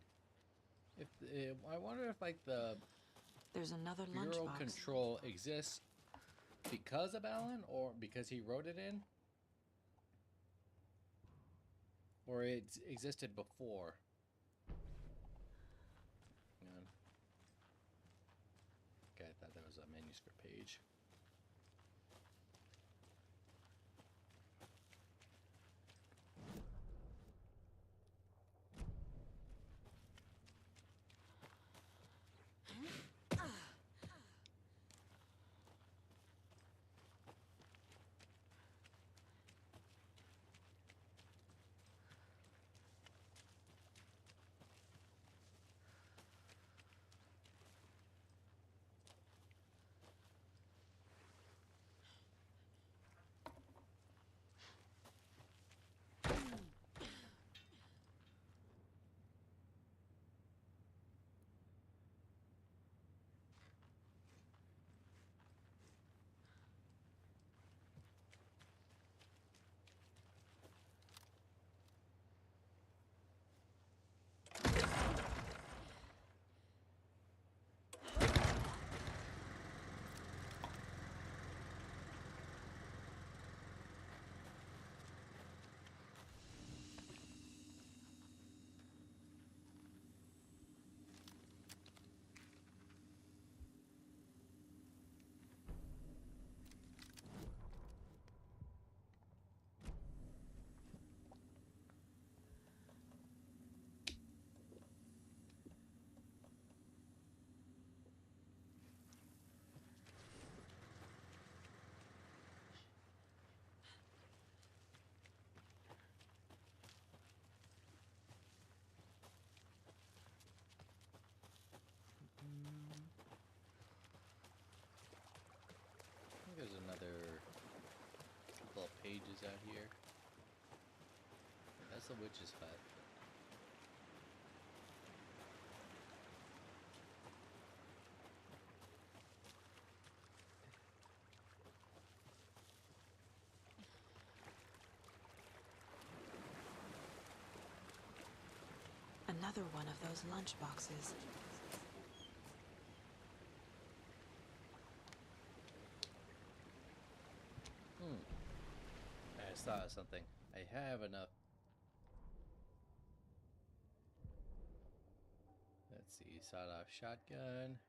If I wonder if like the There's another Bureau lunchbox. control exists because of Alan or because he wrote it in, or it existed before. Hang on. Okay, I thought that was a manuscript page. I think there's another couple of pages out here. That's the witch's hut. Another one of those lunchboxes. I just thought of something. I have enough. Let's see, sawed-off shotgun.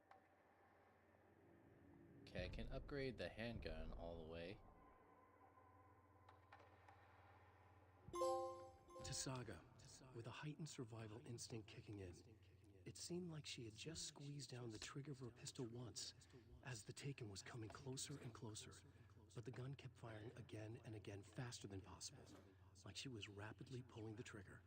Okay, I can upgrade the handgun all the way. To Saga, with a heightened survival instinct kicking in, it seemed like she had just squeezed down the trigger of her pistol once, as the Taken was coming closer and closer. But the gun kept firing again and again faster than possible, like she was rapidly pulling the trigger.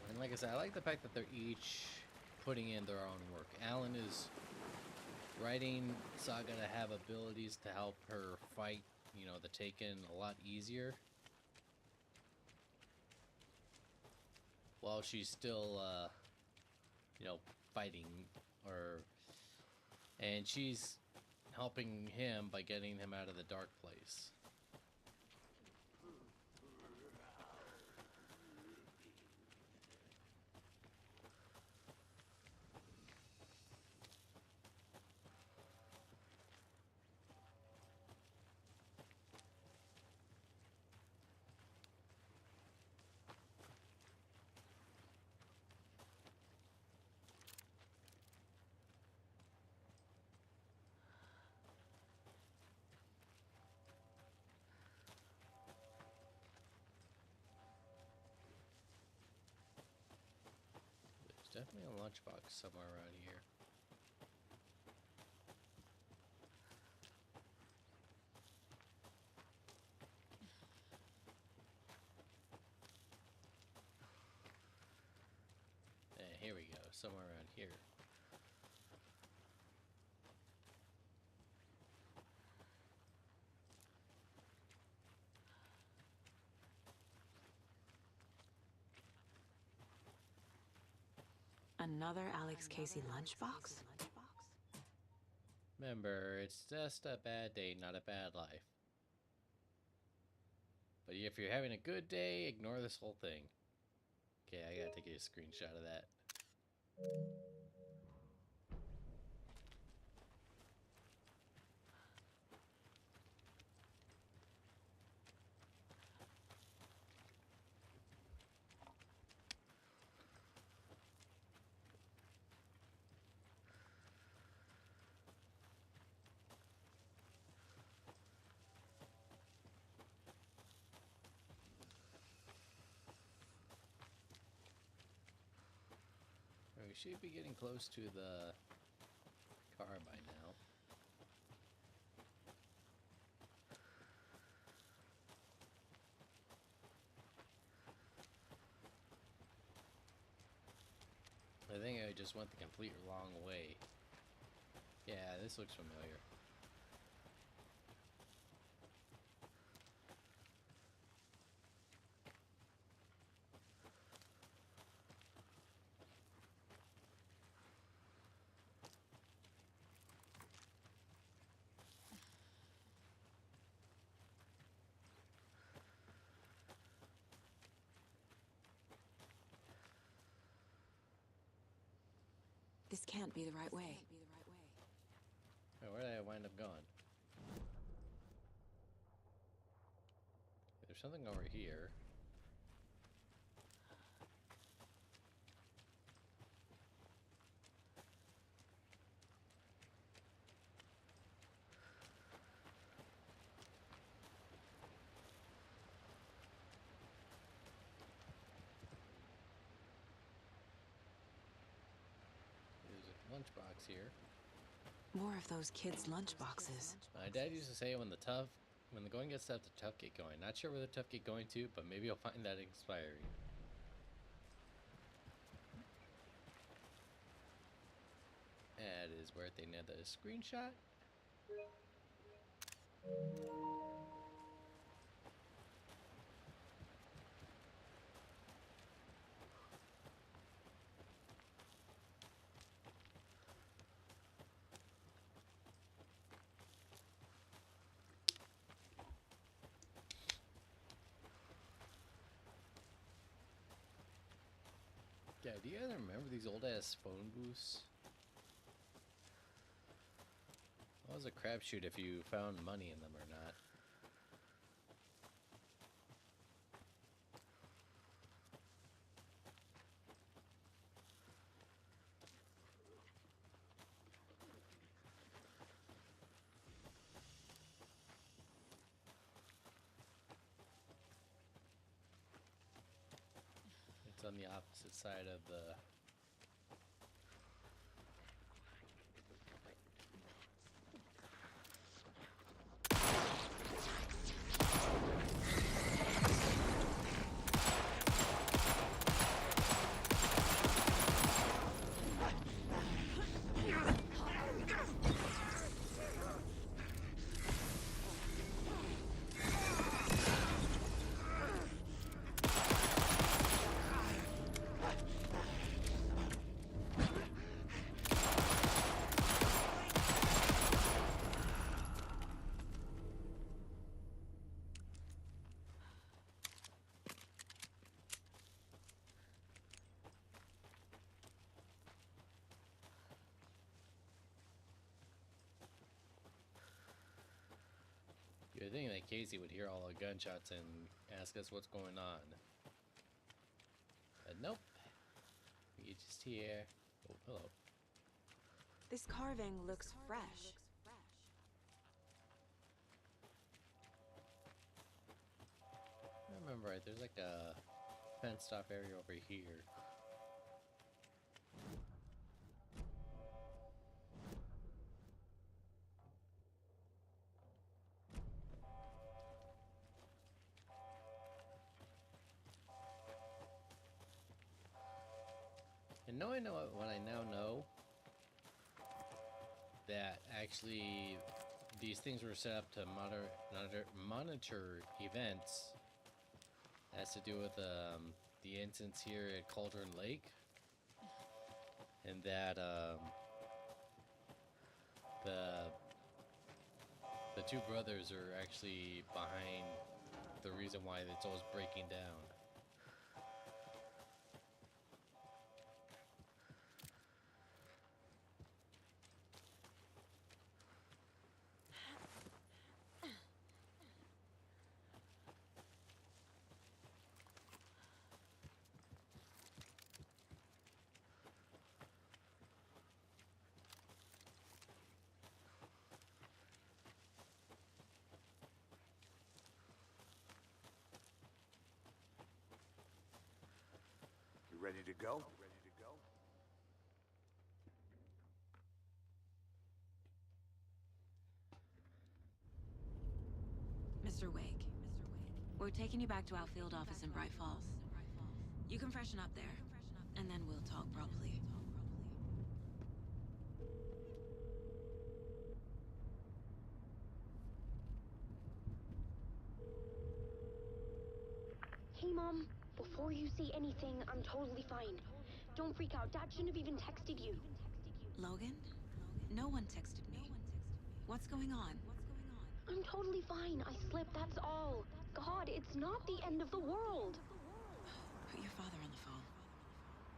And like I said, I like the fact that they're each putting in their own work. Alan is writing Saga to have abilities to help her fight, you know, the Taken a lot easier, while she's still, you know, fighting, and she's helping him by getting him out of the dark place. There's definitely a lunchbox somewhere around here. Here we go, somewhere around here. Another Alex Casey lunchbox? Remember, it's just a bad day, not a bad life. But if you're having a good day, ignore this whole thing. Okay, I gotta take a screenshot of that. We should be getting close to the car by now. I think I just went the complete wrong way. Yeah, this looks familiar. This can't be the right way. Wait, where did I wind up going? There's something over here. Lunchbox here. More of those kids' lunchboxes. My dad used to say when the going gets tough, the tough get going. Not sure where the tough get going to, but maybe you'll find that inspiring. That is worth another screenshot. Yeah, do you guys remember these old ass phone booths? It was a crapshoot if you found money in them or not. It's on the opposite side of the... You would think that Casey would hear all the gunshots and ask us what's going on. But nope. You just hear... Oh, hello. This carving looks fresh. I remember right, there's like a fenced off area over here. And knowing what I now know, that actually these things were set up to monitor events, has to do with the incidents here at Cauldron Lake, and that the two brothers are actually behind the reason why it's always breaking down. You ready to go? Mr. Wake, we're taking you back to our field office in Bright Falls. You can freshen up there, and then we'll talk properly. Hey, Mom. Before you say anything, I'm totally fine. Don't freak out. Dad shouldn't have even texted you. Logan? No one texted me. What's going on? I'm totally fine. I slipped, that's all. God, it's not the end of the world. Put your father on the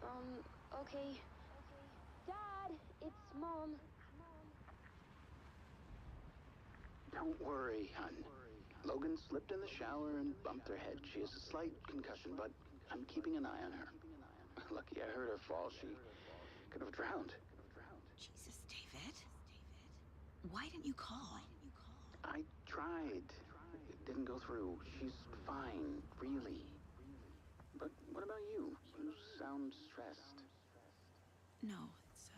phone. Okay. Dad, it's Mom. Don't worry, hon. Logan slipped in the shower and bumped her head. She has a slight concussion, but I'm keeping an eye on her. Lucky I heard her fall. She could have drowned. Jesus, David. Why didn't you call? I tried. It didn't go through. She's fine, really. But what about you? You sound stressed. No, it's,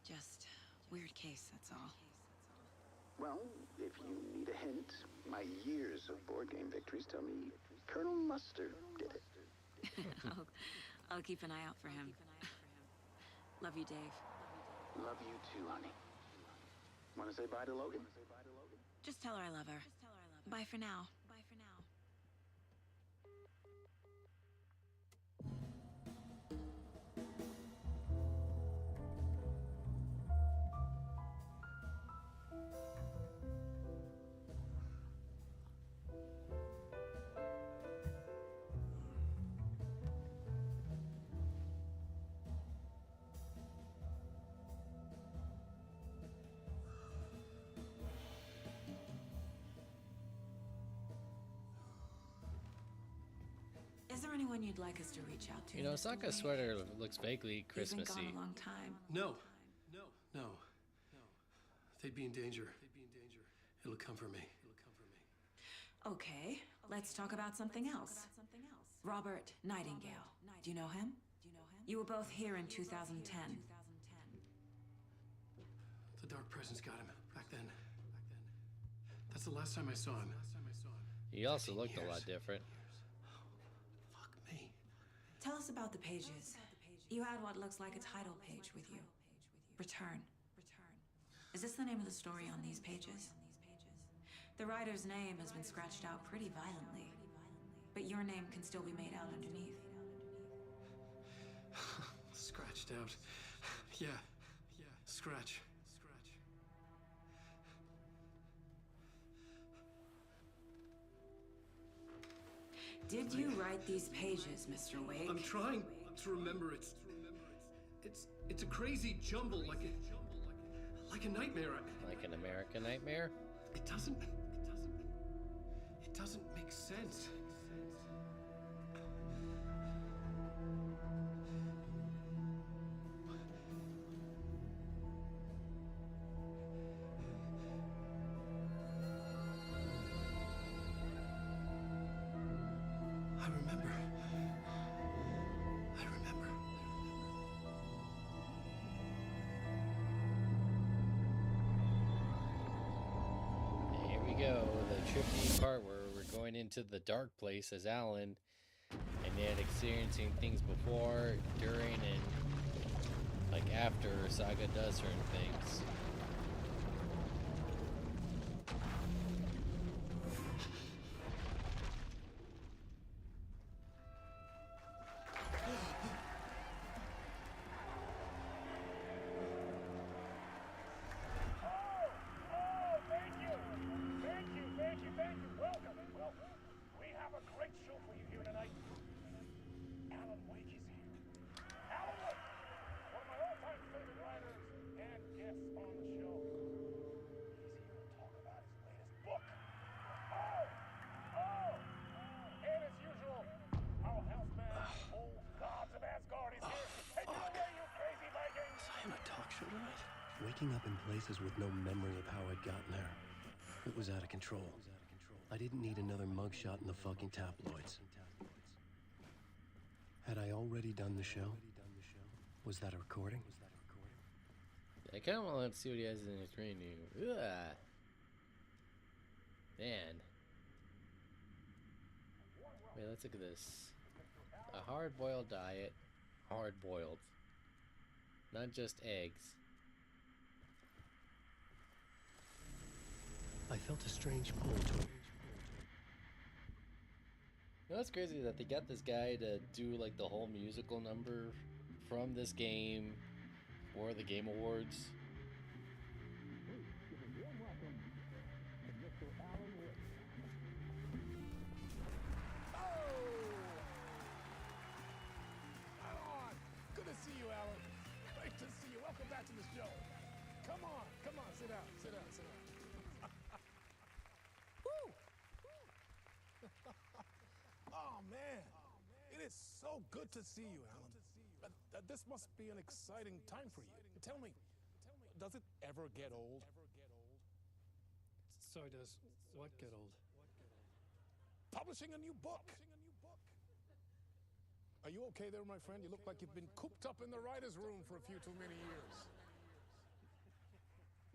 just weird case, that's all. Well, if you need a hint, my years of board game victories tell me Colonel Mustard did it. I'll keep an eye out for him. Love you, Dave. Love you too, honey. Want to say bye to Logan? Just tell her I love her. Bye for now. Is there anyone you'd like us to reach out to? You know, Sokka's sweater looks vaguely Christmassy. You've been gone a long time. No. They'd be in danger. It'll come for me. Okay, let's talk about something else. Robert Nightingale. Do you know him? You were both here in 2010. The Dark Presence got him back then. That's the last time I saw him. He also looked a lot different. Tell us about the pages. You had what looks like a title page with you. Return. Is this the name of the story on these pages? The writer's name has been scratched out pretty violently, but your name can still be made out underneath. Scratched out. Yeah. Scratch. Did you write these pages, Mr. Wake? I'm trying to remember. It's a crazy jumble, like a nightmare. Like an American nightmare? It doesn't make sense. I remember. Here we go, the trippy part where we're going into the dark place as Alan, and yet experiencing things before, during, and like after Saga does certain things. Thank you. Welcome. Waking up in places with no memory of how I'd gotten there. It was out of control. I didn't need another mugshot in the fucking tabloids. Had I already done the show? Was that a recording? I kind of want to see what he has in his menu. Ugh. Man. Wait, let's look at this. A hard-boiled diet. Hard-boiled. Not just eggs. I felt a strange pull to it. You know what's crazy that they got this guy to do like the whole musical number from this game for the Game Awards. Good to see you, Alan. Great to see you. Welcome back to the show. Come on, sit down, sit down, sit down. Woo! Oh, man. It is so good to see you, Alan. This must be an exciting time for you. Tell me, does it ever get old? Sorry, does what get old? Publishing a new book. Are you okay there, my friend? You look like you've been cooped up in the writer's room for a few too many years.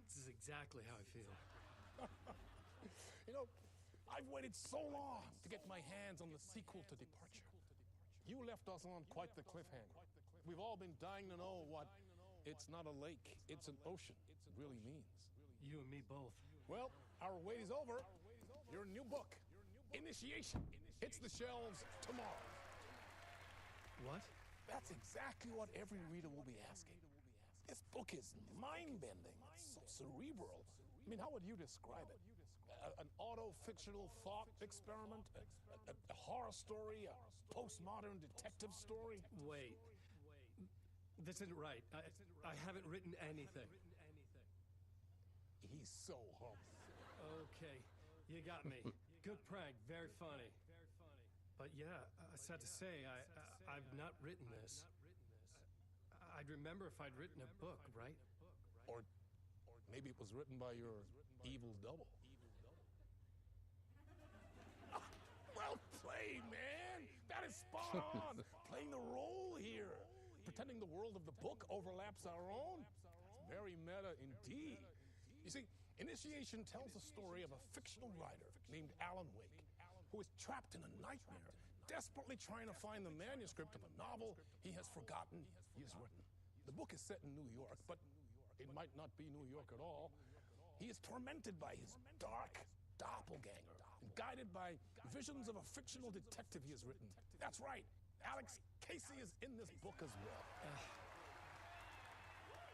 This is exactly how I feel. You know, I've waited so long to get my hands on the sequel to Departure. You left us on quite the cliffhanger. We've all been dying to know what "it's not a lake, it's an ocean" really means. You and me both. Well, our wait is over. Your new book, Initiation, hits the shelves tomorrow. What? That's exactly what every reader will be asking. This book is mind-bending, so cerebral. I mean, how would you describe it? An auto-fictional thought experiment? A horror story? A postmodern detective story? Wait. This isn't right. I haven't written anything. He's so humble. Okay, you got me. Good prank, very funny. But yeah, sad to say, I've not written this. I'd remember if I'd written a book, right? Or maybe it was written by your evil double. Well played, man! That is spot on! Playing the role here. Pretending the world of the book overlaps our own. It's very meta indeed. You see, Initiation tells the story of a fictional writer named Alan Wake, who is trapped in a nightmare, desperately trying to find the manuscript of a novel he has forgotten he has written. The book is set in New York, but it might not be New York at all. He is tormented by his dark doppelganger, and guided by visions of a fictional detective he has written. That's right, Alex Casey is in this book as well.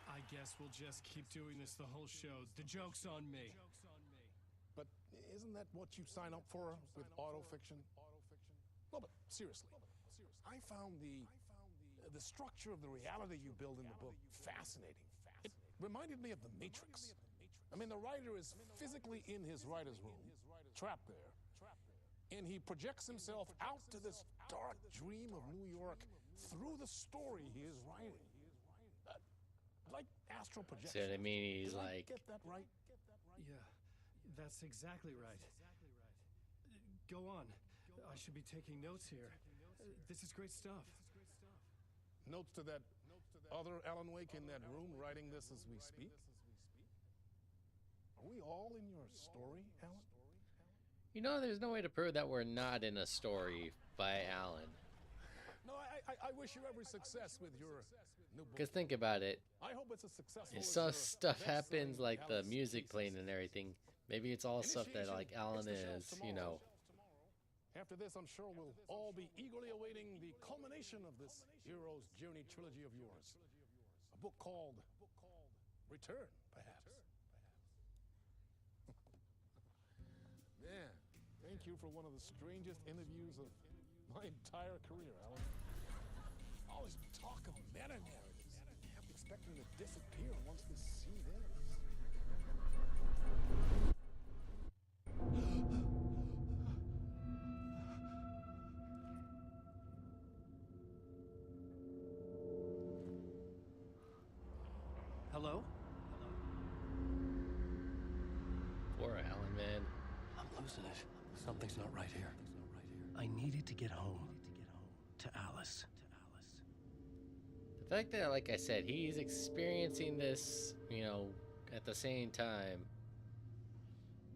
I guess we'll just keep doing this the whole show. The joke's on me. But isn't that what you sign up for with autofiction? No, but seriously, I found the structure of the reality you build in the book fascinating. It reminded me of The Matrix. I mean, the writer is physically in his writer's room, trapped there, and he projects himself out to this dark dream of New York through the story he is writing. Like astral projection. See what I mean? He's Did I like, get that right? Yeah, that's exactly right. Go on. I should be taking notes here. This is great stuff. Notes to that other Alan Wake in that room writing this as we speak? Are we all in your story, Alan? you know, there's no way to prove that we're not in a story by Alan. No, I wish you every success with your new book. Because think about it. I hope it's as successful If as some your stuff best-selling happens, like the Alex music Casey playing and everything, maybe it's all stuff that like Alan is, you know. After this, I'm sure we'll all be eagerly awaiting the culmination of this hero's journey trilogy of yours. A book called Return, perhaps. Man, thank you for one of the strangest interviews of my entire career, Alan. All this talk of meta-narratives. I'm expecting to disappear once this scene ends. Hello? Something's not right here. I needed to get home. To Alice. The fact that, like I said, he's experiencing this, you know, at the same time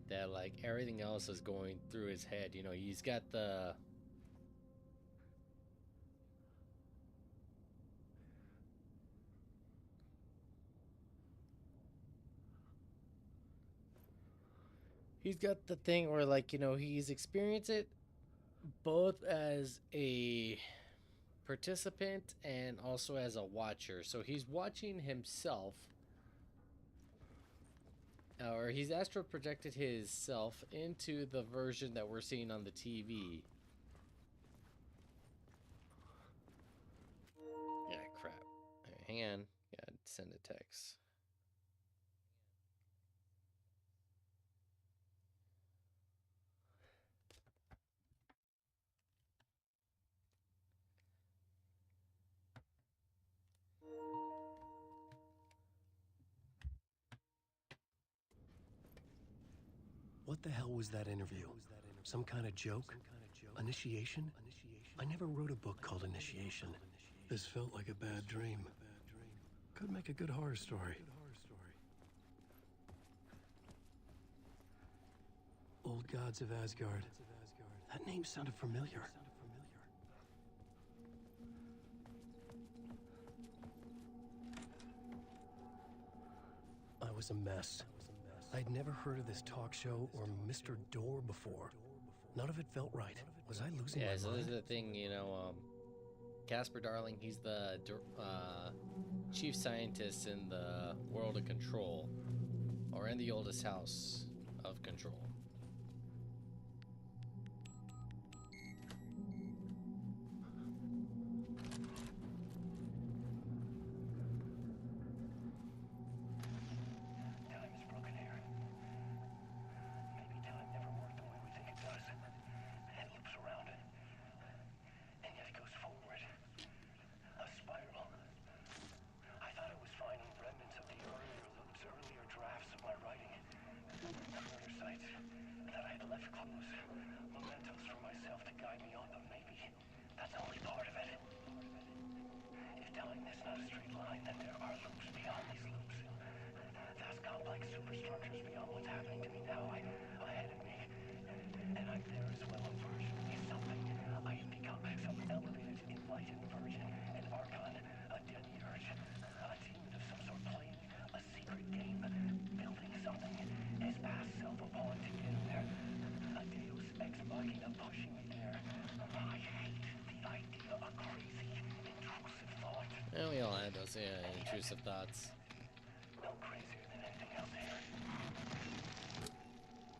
that, like, everything else is going through his head. You know, he's got the... He's got the thing where, like, you know, he's experienced it both as a participant and also as a watcher. So he's watching himself, or he's astral projected his self into the version that we're seeing on the TV. Yeah, crap. All right, hang on. Yeah, send a text. What the hell was that interview? Some kind of joke? Initiation? I never wrote a book called Initiation. This felt like a bad dream. Could make a good horror story. Old Gods of Asgard. That name sounded familiar. I was a mess. I'd never heard of this talk show or Mr. Door before. None of it felt right. Was I losing my mind? Yeah, so this is the thing, you know, Casper Darling, he's the chief scientist in the world of Control, or in the oldest house of Control. And we all had those intrusive thoughts.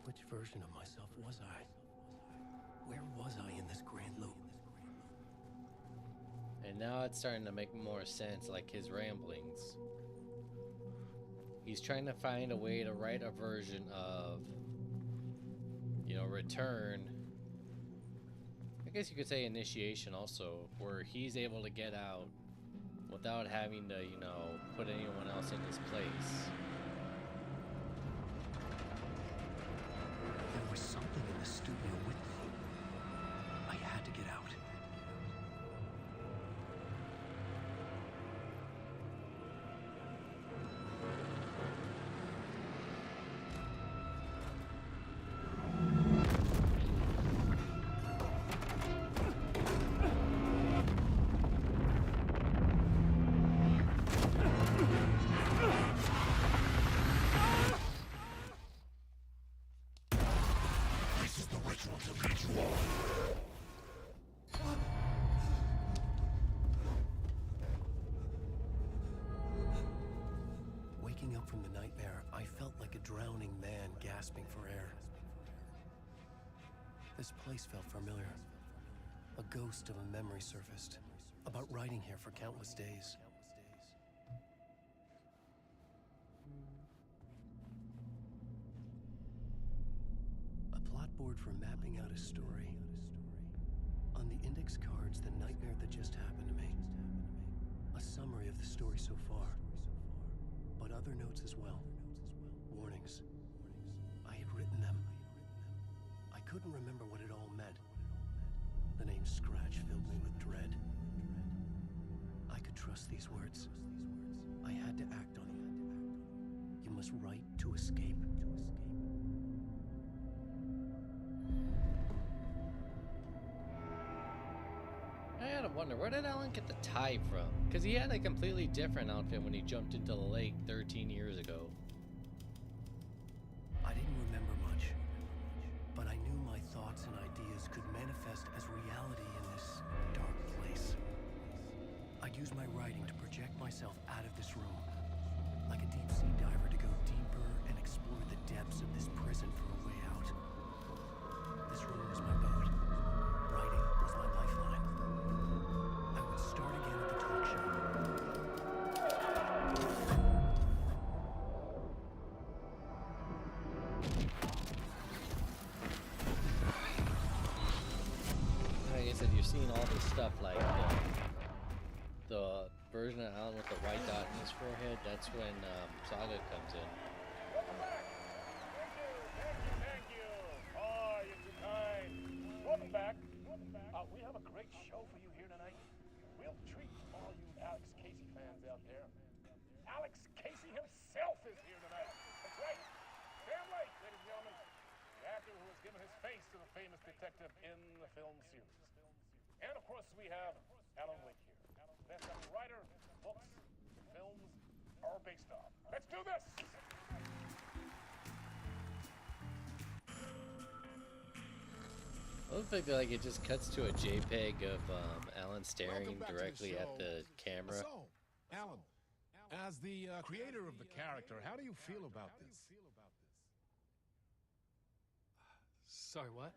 Which version of myself was I? Where was I in this grand loop? And now it's starting to make more sense, like his ramblings. He's trying to find a way to write a version of, you know, Return. I guess you could say Initiation also, where he's able to get out without having to, you know, put anyone else in his place. There was something in the studio with me. I had to get out. Waking up from the nightmare, I felt like a drowning man gasping for air. This place felt familiar. A ghost of a memory surfaced, about riding here for countless days. A plot board for mapping out a story. On the index cards, the nightmare that just happened to me. A summary of the story so far. But other notes as well. Warnings. I had written them. I couldn't remember what it all meant. The name Scratch filled me with dread. I could trust these words. I had to act on them. You must write to escape. I gotta wonder, where did Alan get the tie from? Because he had a completely different outfit when he jumped into the lake 13 years ago. I didn't remember much, but I knew my thoughts and ideas could manifest as reality in this dark place. I'd use my writing to project myself out of this room, like a deep-sea diver to go deeper and explore the depths of this prison for a way out. This room was my boat. Writing was my lifeline. I would start again at the talk show. Like I said, you're seeing all this stuff like the version of Alan with the white dot in his forehead. That's when Saga comes in. Thank you. Oh, you're too kind. Welcome back. We have a great show for you here tonight. Real treat for all you Alex Casey fans out there. Alex Casey himself is here tonight. That's right. Sam Lake, ladies and gentlemen. The actor who has given his face to the famous detective in the film series. And of course, we have Alan Wake here. Best-selling writer, books, films are based on. Let's do this! I look like it just cuts to a JPEG of Alan staring directly at the camera. So, Alan, as the creator of the character, how do you feel about this? Sorry, what?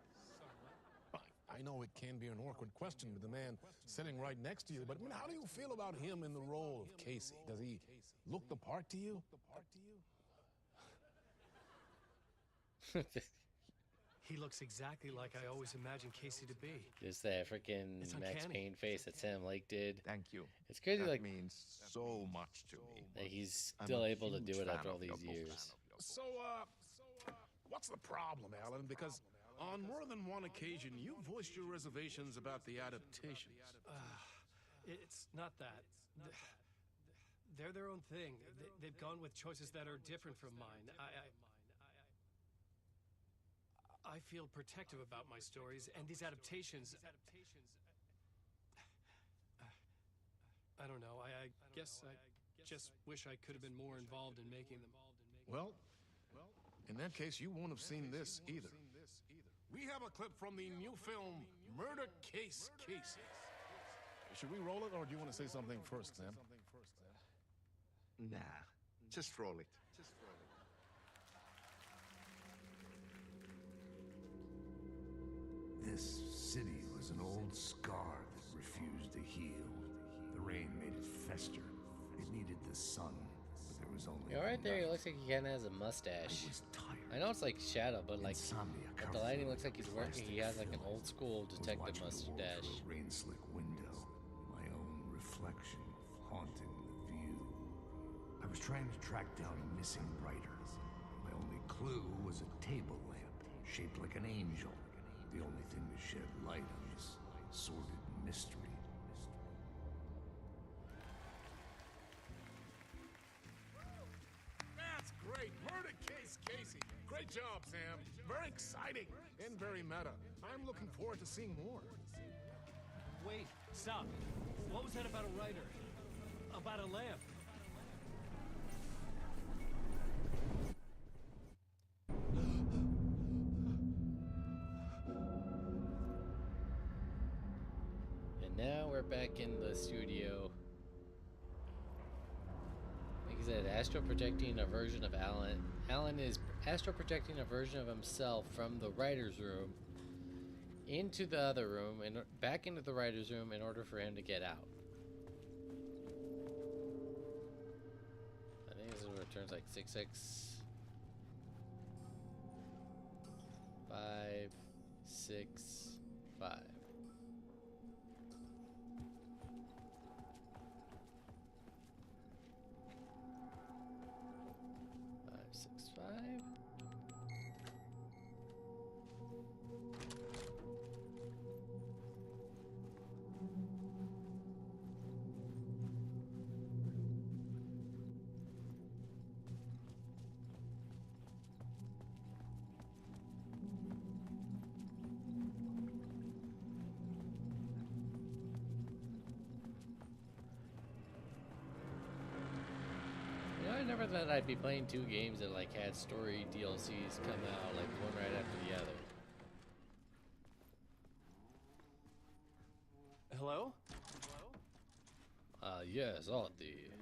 I know it can be an awkward question with the man sitting right next to you, but I mean, how do you feel about him in the role of Casey? Does he look the part to you? He looks exactly like I always imagined Casey to be. Just that freaking It's Max uncanny. Payne face that Sam Lake did. Thank you. It's crazy, That like means so much to me. that he's I'm still a able to huge do it fan after all of these your book. years. So, what's the problem, Alan? Because on more than one occasion, you voiced your reservations about the adaptations. It's not that. They're their own thing. They've gone with choices that are different from mine. I feel protective about my stories, and these adaptations... I don't know. I guess I just wish I could have been more involved in making them. Well, in that case, you won't have seen this either. We have a clip from the new film, Murder Case Casey. Should we roll it, or do you want to say something first, Sam? Nah, just roll it. This city was an old scar that refused to heal. The rain made it fester. It needed the sun, but there was only... Yeah, right there, he looks like he kind of has a mustache. I know it's like shadow, but like at the lighting looks like he's working. He has like an old school detective mustache. Rain-slick window. My own reflection haunting the view. I was trying to track down a missing writer. My only clue was a table lamp shaped like an angel. The only thing to shed light on this sordid mystery. That's great. Murder Case Casey. Great job, Sam. Very exciting and very meta. I'm looking forward to seeing more. Wait, stop. What was that about a writer? About a lamp? And now we're back in the studio. Like I said, astral projecting a version of Alan. Alan is astral projecting a version of himself from the writer's room into the other room and back into the writer's room in order for him to get out. I think this is where it turns like 6x 5 6 5. 5 6 5. I never thought I'd be playing two games that like had story DLCs come out like one right after the other. Hello? Yes, Audie.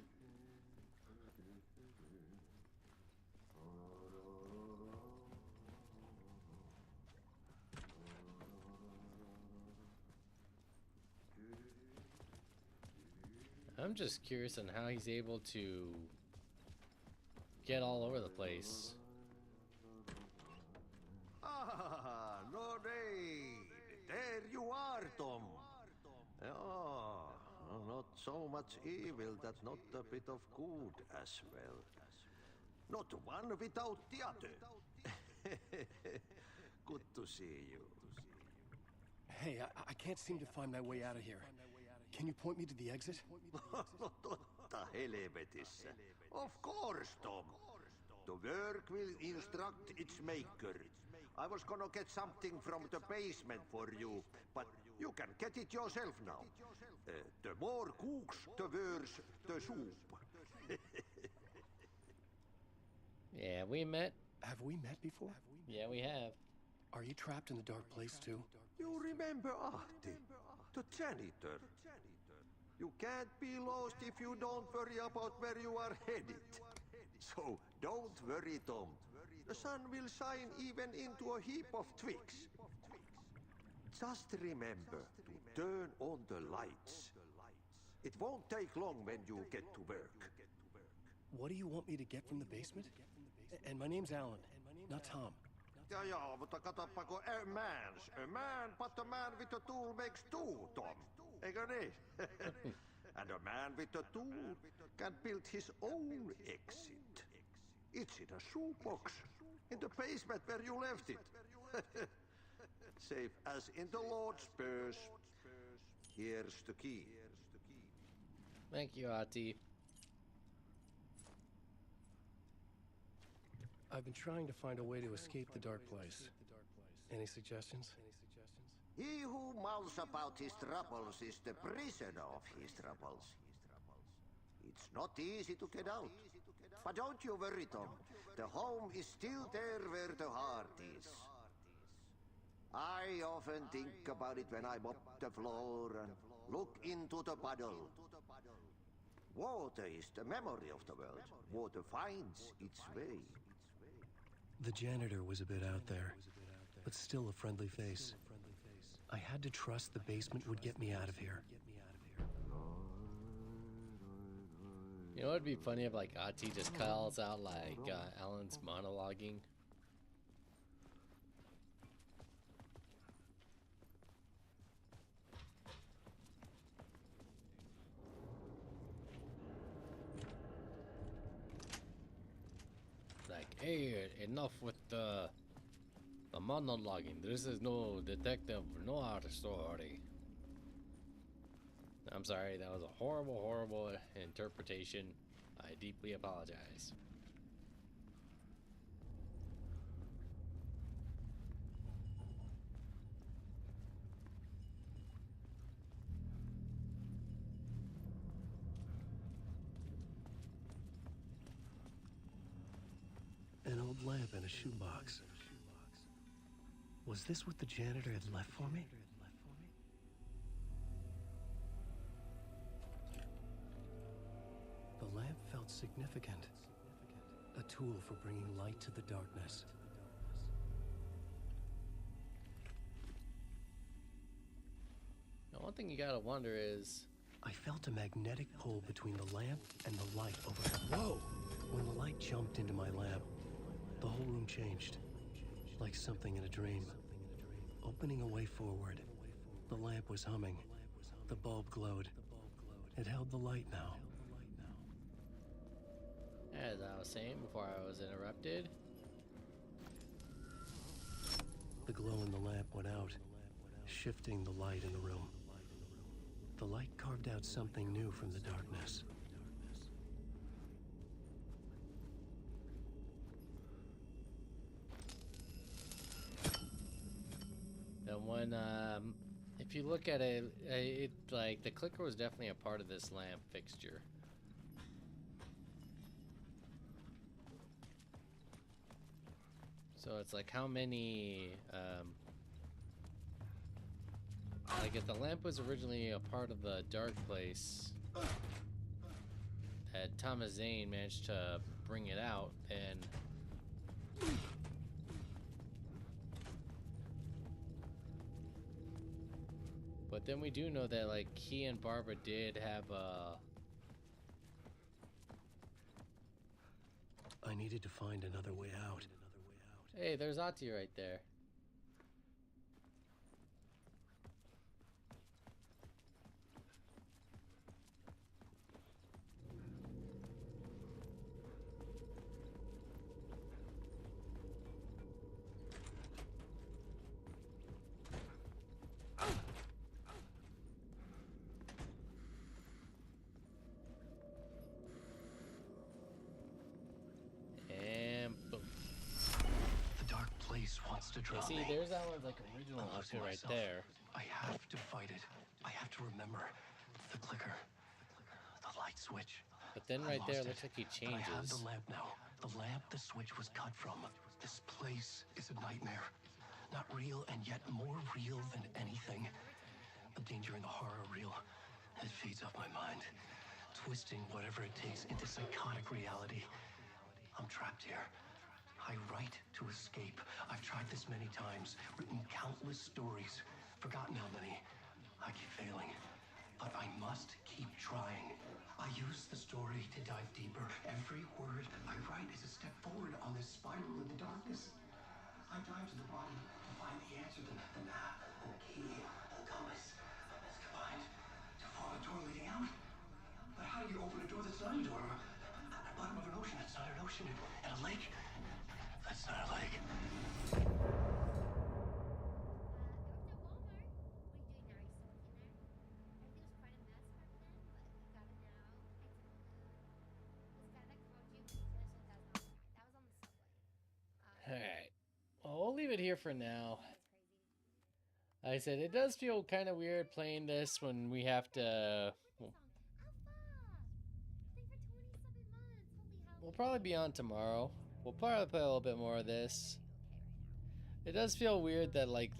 I'm just curious on how he's able to get all over the place. Ah, no need. There you are, Tom. Oh, not so much evil that not a bit of good as well. Not one without the other. Good to see you. Hey, I can't seem to find my way out of here. Can you point me to the exit? Totta helvetissä. Of course, Tom. The work will instruct its maker. I was gonna get something from the basement for you, but you can get it yourself now. The more cooks, the worse the soup. Yeah, we met. Have we met before? Yeah, we have. Are you trapped in the dark place too? You remember Ahti, the janitor. You can't be lost if you don't worry about where you are headed. So don't worry, Tom. The sun will shine even into a heap of twigs. Just remember to turn on the lights. It won't take long when you get to work. What do you want me to get from the basement? And my name's Alan, not Tom. Ja, mutta katsoppa a man, but a man with a tool makes two, Tom. Eikö niin? And a man with a tool can build his own exit. It's in a shoebox, in the basement where you left it. Safe as in the Lord's purse. Here's the key. Thank you, Ahti. I've been trying to find a way to escape the dark place. Any suggestions? He who mouths about his troubles is the prisoner of his troubles. It's not easy to get out. But don't you worry, Tom. The home is still there where the heart is. I often think about it when I mop the floor and look into the puddle. Water is the memory of the world. Water finds its way. The janitor was a bit out there, but still a friendly face. I had to trust the basement would get me out of here. You know what'd be funny if like Ahti just calls out like Alan's monologuing? Like, hey, enough with the monologuing. This is no detective noir story. I'm sorry, that was a horrible, horrible interpretation. I deeply apologize. An old lamp in a shoebox. Was this what the janitor had left for me? The lamp felt significant. A tool for bringing light to the darkness. Now, one thing you gotta wonder is... I felt a magnetic pull between the lamp and the light overhead. Whoa! When the light jumped into my lamp, the whole room changed. Like something in a dream. Opening a way forward. The lamp was humming. The bulb glowed. It held the light now. As I was saying before I was interrupted. The glow in the lamp went out, shifting the light in the room. The light carved out something new from the darkness. And when, if you look at it, like, the clicker was definitely a part of this lamp fixture. So it's like how many, like if the lamp was originally a part of the dark place, that Thomas Zane managed to bring it out, and but then we do know that like he and Barbara did have a. I needed to find another way out. Hey, there's Ati right there. To draw see, me. there's Alan's like original outfit right there. I have to fight it. I have to remember the clicker, the light switch. But then right there, it looks like he changes. But I have the lamp now. The lamp the switch was cut from. This place is a nightmare. Not real, and yet more real than anything. The danger and the horror are real. It feeds off my mind, twisting whatever it takes into psychotic reality. I'm trapped here. I write to escape. I've tried this many times, written countless stories, forgotten how many. I keep failing, but I must keep trying. I use the story to dive deeper. Every word I write is a step forward on this spiral in the darkness. I dive to the bottom to find the answer, the map, and the key, the compass. It's combined to form a door leading out. But how do you open a door that's not a door? At the bottom of an ocean, that's not an ocean. And a lake? That's not a lake. Alright. Well, we'll leave it here for now. Like I said, it does feel kind of weird playing this when we have to... We'll probably be on tomorrow. We'll probably play a little bit more of this. It does feel weird that like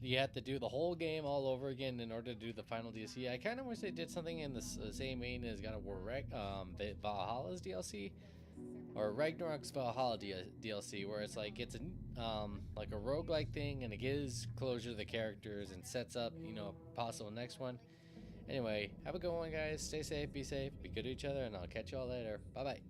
you have to do the whole game all over again in order to do the final DLC. I kind of wish they did something in the same vein as God of War Valhalla's DLC, or Ragnarok's Valhalla DLC, where it's like it's like a roguelike thing and it gives closure to the characters and sets up, you know, a possible next one. Anyway, have a good one, guys. Stay safe, be good to each other, and I'll catch y'all later. Bye bye.